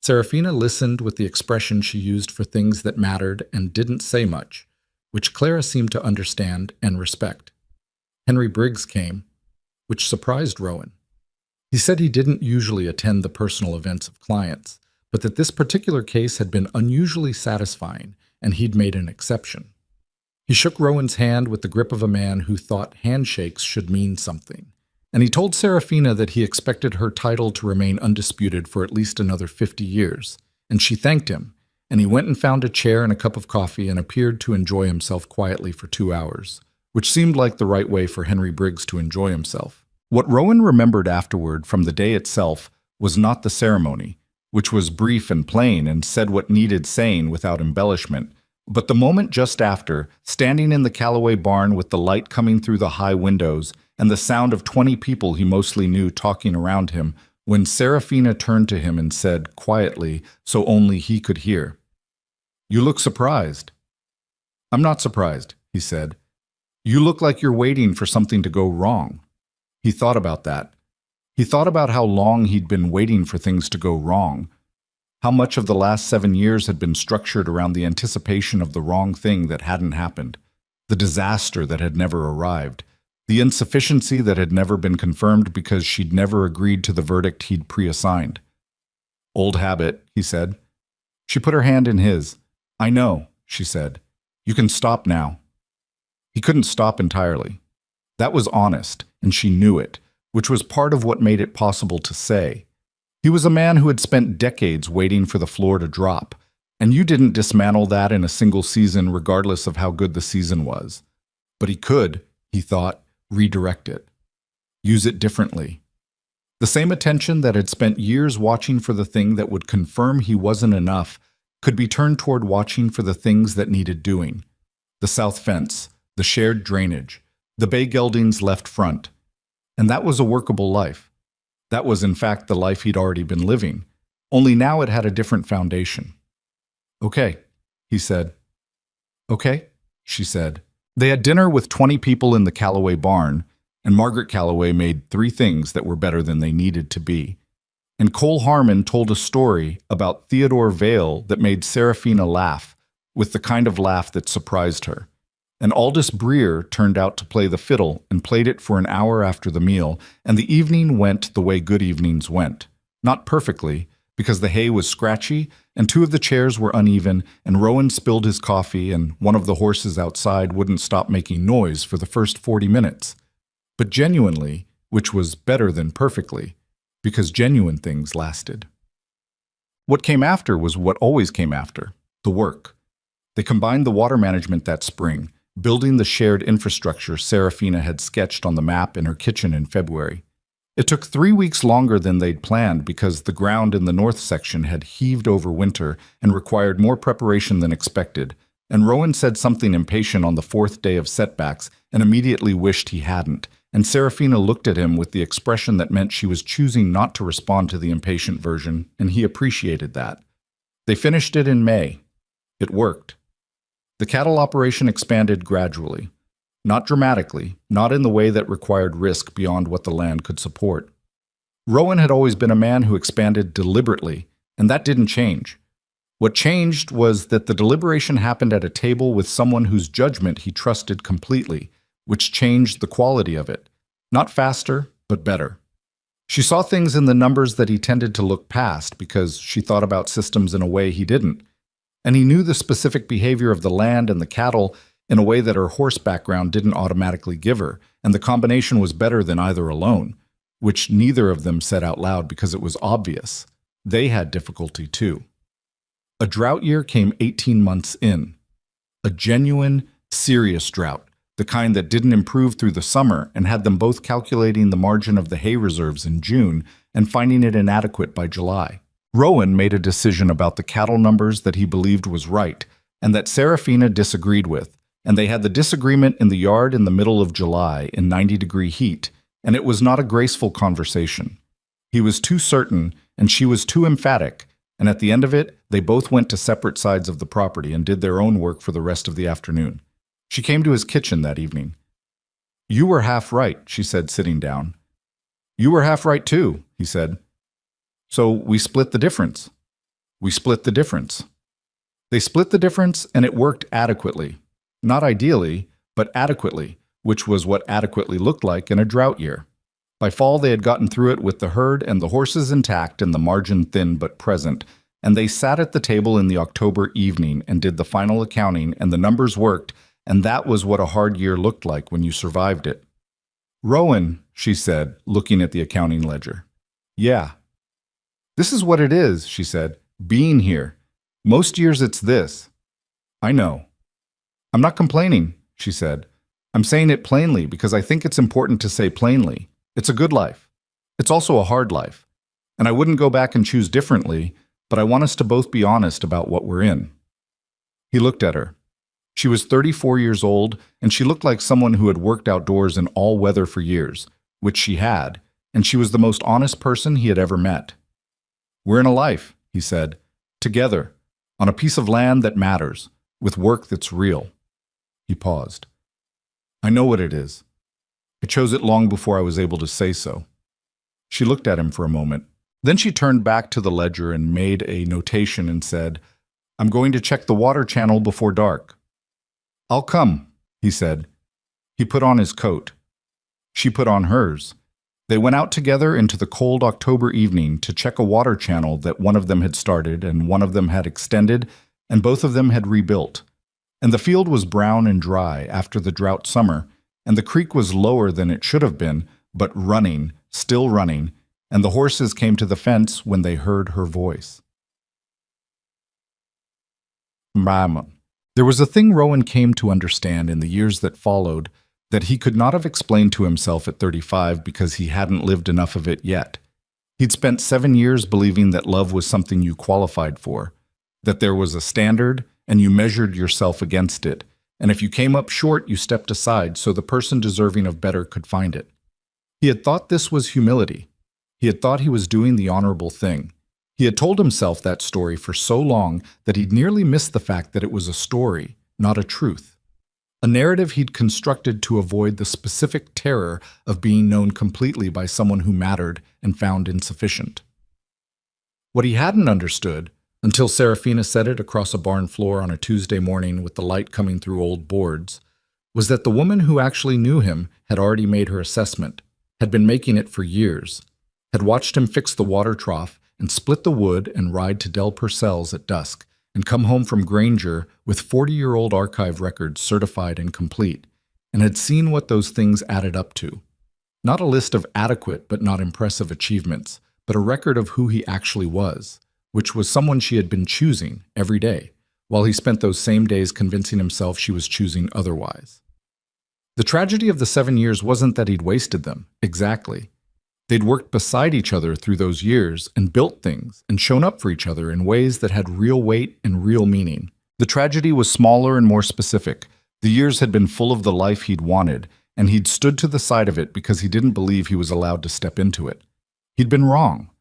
Serafina listened with the expression she used for things that mattered and didn't say much, which Clara seemed to understand and respect. Henry Briggs came, which surprised Rowan. He said he didn't usually attend the personal events of clients, but that this particular case had been unusually satisfying, and he'd made an exception. He shook Rowan's hand with the grip of a man who thought handshakes should mean something, and he told Serafina that he expected her title to remain undisputed for at least another 50 years, and she thanked him, and he went and found a chair and a cup of coffee and appeared to enjoy himself quietly for 2 hours, which seemed like the right way for Henry Briggs to enjoy himself. What Rowan remembered afterward from the day itself was not the ceremony, which was brief and plain and said what needed saying without embellishment, but the moment just after, standing in the Calloway barn with the light coming through the high windows and the sound of 20 people he mostly knew talking around him, when Serafina turned to him and said, quietly, so only he could hear, "You look surprised." "I'm not surprised," he said. "You look like you're waiting for something to go wrong." He thought about that. He thought about how long he'd been waiting for things to go wrong, how much of the last 7 years had been structured around the anticipation of the wrong thing that hadn't happened, the disaster that had never arrived, the insufficiency that had never been confirmed because she'd never agreed to the verdict he'd pre-assigned. "Old habit," he said. She put her hand in his. "I know," she said. "You can stop now." He couldn't stop entirely. That was honest, and she knew it, which was part of what made it possible to say. He was a man who had spent decades waiting for the floor to drop, and you didn't dismantle that in a single season regardless of how good the season was. But he could, he thought, redirect it. Use it differently. The same attention that had spent years watching for the thing that would confirm he wasn't enough could be turned toward watching for the things that needed doing. The south fence, the shared drainage, the bay gelding's left front. And that was a workable life. That was, in fact, the life he'd already been living, only now it had a different foundation. "Okay," he said. "Okay," she said. They had dinner with 20 people in the Calloway barn, and Margaret Calloway made 3 things that were better than they needed to be. And Cole Harmon told a story about Theodore Vale that made Serafina laugh, with the kind of laugh that surprised her. And Aldous Breer turned out to play the fiddle and played it for an hour after the meal, and the evening went the way good evenings went. Not perfectly, because the hay was scratchy, and 2 of the chairs were uneven, and Rowan spilled his coffee, and one of the horses outside wouldn't stop making noise for the first 40 minutes. But genuinely, which was better than perfectly, because genuine things lasted. What came after was what always came after, the work. They combined the water management that spring, building the shared infrastructure Serafina had sketched on the map in her kitchen in February. It took 3 weeks longer than they'd planned because the ground in the north section had heaved over winter and required more preparation than expected, and Rowan said something impatient on the 4th day of setbacks and immediately wished he hadn't, and Serafina looked at him with the expression that meant she was choosing not to respond to the impatient version, and he appreciated that. They finished it in May. It worked. The cattle operation expanded gradually. Not dramatically, not in the way that required risk beyond what the land could support. Rowan had always been a man who expanded deliberately, and that didn't change. What changed was that the deliberation happened at a table with someone whose judgment he trusted completely, which changed the quality of it. Not faster, but better. She saw things in the numbers that he tended to look past because she thought about systems in a way he didn't. And he knew the specific behavior of the land and the cattle in a way that her horse background didn't automatically give her, and the combination was better than either alone, which neither of them said out loud because it was obvious. They had difficulty too. A drought year came 18 months in. A genuine, serious drought, the kind that didn't improve through the summer and had them both calculating the margin of the hay reserves in June and finding it inadequate by July. Rowan made a decision about the cattle numbers that he believed was right and that Serafina disagreed with, and they had the disagreement in the yard in the middle of July in 90-degree heat, and it was not a graceful conversation. He was too certain and she was too emphatic, and at the end of it, they both went to separate sides of the property and did their own work for the rest of the afternoon. She came to his kitchen that evening. "You were half right," she said, sitting down. "You were half right too," he said. "So we split the difference." "We split the difference." They split the difference, and it worked adequately. Not ideally, but adequately, which was what adequately looked like in a drought year. By fall, they had gotten through it with the herd and the horses intact and the margin thin but present, and they sat at the table in the October evening and did the final accounting, and the numbers worked, and that was what a hard year looked like when you survived it. "Rowan," she said, looking at the accounting ledger. "Yeah." "This is what it is," she said, "being here. Most years it's this." "I know." "I'm not complaining," she said. "I'm saying it plainly because I think it's important to say plainly. It's a good life. It's also a hard life. And I wouldn't go back and choose differently, but I want us to both be honest about what we're in." He looked at her. She was 34 years old, and she looked like someone who had worked outdoors in all weather for years, which she had, and she was the most honest person he had ever met. "We're in a life," he said, "together, on a piece of land that matters, with work that's real." He paused. "I know what it is. I chose it long before I was able to say so." She looked at him for a moment. Then she turned back to the ledger and made a notation and said, "I'm going to check the water channel before dark." "I'll come," he said. He put on his coat. She put on hers. They went out together into the cold October evening to check a water channel that one of them had started and one of them had extended and both of them had rebuilt. And the field was brown and dry after the drought summer, and the creek was lower than it should have been, but running, still running, and the horses came to the fence when they heard her voice. There was a thing Rowan came to understand in the years that followed that he could not have explained to himself at 35 because he hadn't lived enough of it yet. He'd spent 7 years believing that love was something you qualified for, that there was a standard and you measured yourself against it, and if you came up short, you stepped aside so the person deserving of better could find it. He had thought this was humility. He had thought he was doing the honorable thing. He had told himself that story for so long that he'd nearly missed the fact that it was a story, not a truth. A narrative he'd constructed to avoid the specific terror of being known completely by someone who mattered and found insufficient. What he hadn't understood, until Serafina said it across a barn floor on a Tuesday morning with the light coming through old boards, was that the woman who actually knew him had already made her assessment, had been making it for years, had watched him fix the water trough and split the wood and ride to Del Purcell's at dusk, and come home from Granger with 40-year-old archive records certified and complete, and had seen what those things added up to. Not a list of adequate but not impressive achievements, but a record of who he actually was, which was someone she had been choosing every day, while he spent those same days convincing himself she was choosing otherwise. The tragedy of the 7 years wasn't that he'd wasted them, exactly. They'd worked beside each other through those years and built things and shown up for each other in ways that had real weight and real meaning. The tragedy was smaller and more specific. The years had been full of the life he'd wanted, and he'd stood to the side of it because he didn't believe he was allowed to step into it. He'd been wrong.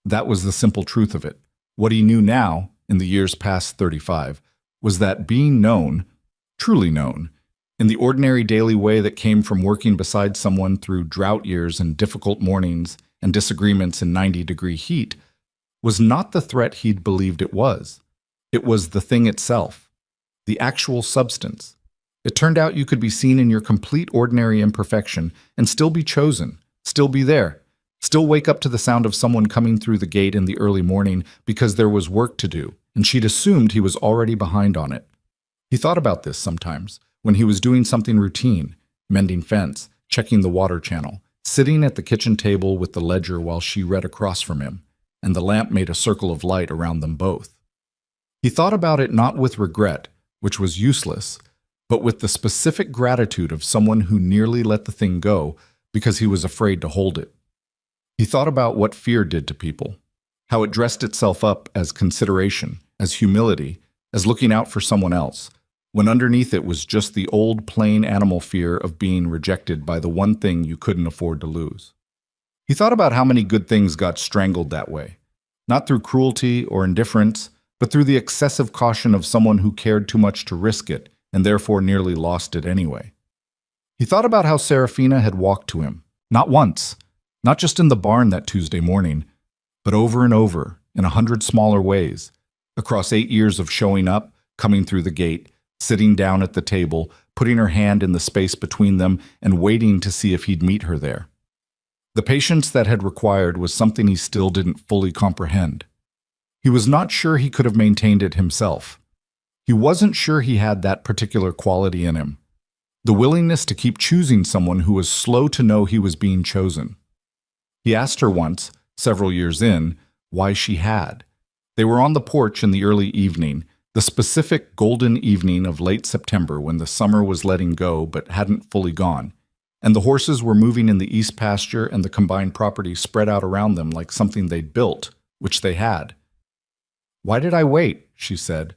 That was the simple truth of it. What he knew now, in the years past 35, was that being known, truly known, in the ordinary daily way that came from working beside someone through drought years and difficult mornings and disagreements in 90-degree heat, was not the threat he'd believed it was. It was the thing itself, the actual substance, It turned out you could be seen in your complete ordinary imperfection and still be chosen, still be there, still wake up to the sound of someone coming through the gate in the early morning because there was work to do, and she'd assumed he was already behind on it. He thought about this sometimes, when he was doing something routine, mending fence, checking the water channel, sitting at the kitchen table with the ledger while she read across from him, and the lamp made a circle of light around them both. He thought about it not with regret, which was useless, but with the specific gratitude of someone who nearly let the thing go because he was afraid to hold it. He thought about what fear did to people, how it dressed itself up as consideration, as humility, as looking out for someone else, when underneath it was just the old plain animal fear of being rejected by the one thing you couldn't afford to lose. He thought about how many good things got strangled that way, not through cruelty or indifference, but through the excessive caution of someone who cared too much to risk it and therefore nearly lost it anyway. He thought about how Serafina had walked to him, not once, not just in the barn that Tuesday morning, but over and over, in 100 smaller ways, across 8 years of showing up, coming through the gate, sitting down at the table, putting her hand in the space between them, and waiting to see if he'd meet her there. The patience that had required was something he still didn't fully comprehend. He was not sure he could have maintained it himself. He wasn't sure he had that particular quality in him, the willingness to keep choosing someone who was slow to know he was being chosen. He asked her once, several years in, why she had. They were on the porch in the early evening, the specific golden evening of late September when the summer was letting go but hadn't fully gone, and the horses were moving in the east pasture and the combined property spread out around them like something they'd built, which they had. "Why did I wait?" she said.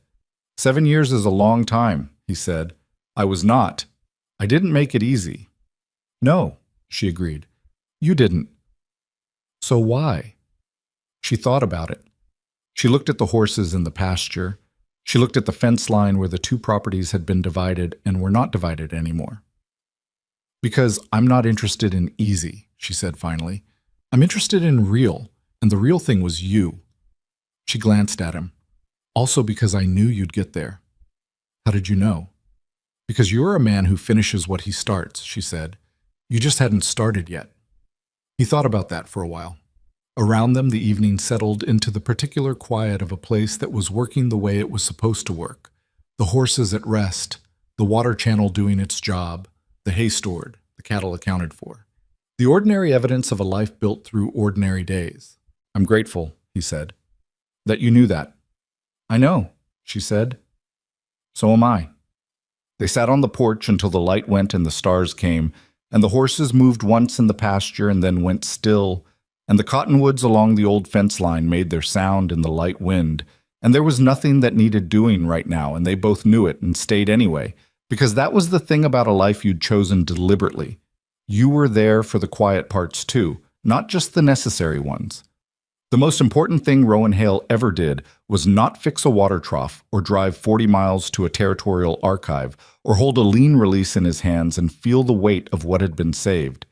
7 years is a long time, he said. "I was not. I didn't make it easy." "No," she agreed. "You didn't." "So why?" She thought about it. She looked at the horses in the pasture. She looked at the fence line where the two properties had been divided and were not divided anymore. "Because I'm not interested in easy," she said finally. "I'm interested in real, and the real thing was you." She glanced at him. "Also because I knew you'd get there." "How did you know?" "Because you're a man who finishes what he starts," she said. "You just hadn't started yet." He thought about that for a while. Around them, the evening settled into the particular quiet of a place that was working the way it was supposed to work. The horses at rest, the water channel doing its job, the hay stored, the cattle accounted for. The ordinary evidence of a life built through ordinary days. "I'm grateful," he said, "that you knew that." "I know," she said. "So am I." They sat on the porch until the light went and the stars came, and the horses moved once in the pasture and then went still, and the cottonwoods along the old fence line made their sound in the light wind, and there was nothing that needed doing right now, and they both knew it and stayed anyway, because that was the thing about a life you'd chosen deliberately. You were there for the quiet parts too, not just the necessary ones. The most important thing Rowan Hale ever did was not fix a water trough or drive 40 miles to a territorial archive or hold a lien release in his hands and feel the weight of what had been saved.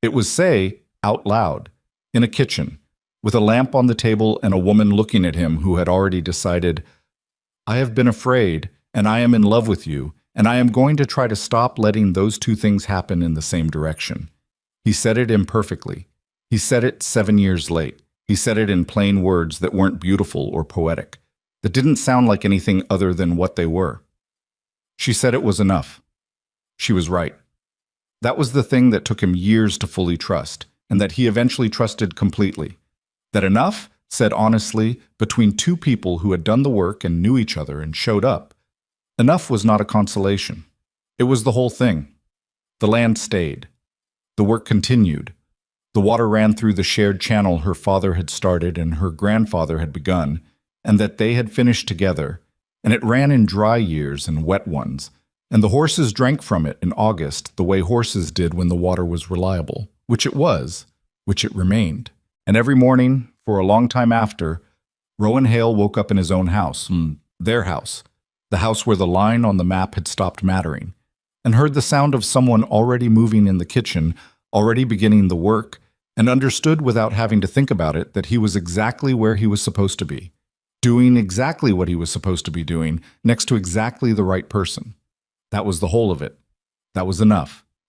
It was say, out loud, in a kitchen, with a lamp on the table and a woman looking at him who had already decided, "I have been afraid, and I am in love with you, and I am going to try to stop letting those two things happen in the same direction." He said it imperfectly. He said it 7 years late. He said it in plain words that weren't beautiful or poetic, that didn't sound like anything other than what they were. She said it was enough. She was right. That was the thing that took him years to fully trust, and that he eventually trusted completely. That enough, said honestly, between two people who had done the work and knew each other and showed up, enough was not a consolation. It was the whole thing. The land stayed. The work continued. The water ran through the shared channel her father had started and her grandfather had begun, and that they had finished together, and it ran in dry years and wet ones, and the horses drank from it in August the way horses did when the water was reliable, which it was, which it remained. And every morning, for a long time after, Rowan Hale woke up in his own house, their house, the house where the line on the map had stopped mattering, and heard the sound of someone already moving in the kitchen, already beginning the work, and understood without having to think about it that he was exactly where he was supposed to be, doing exactly what he was supposed to be doing, next to exactly the right person. That was the whole of it. That was enough.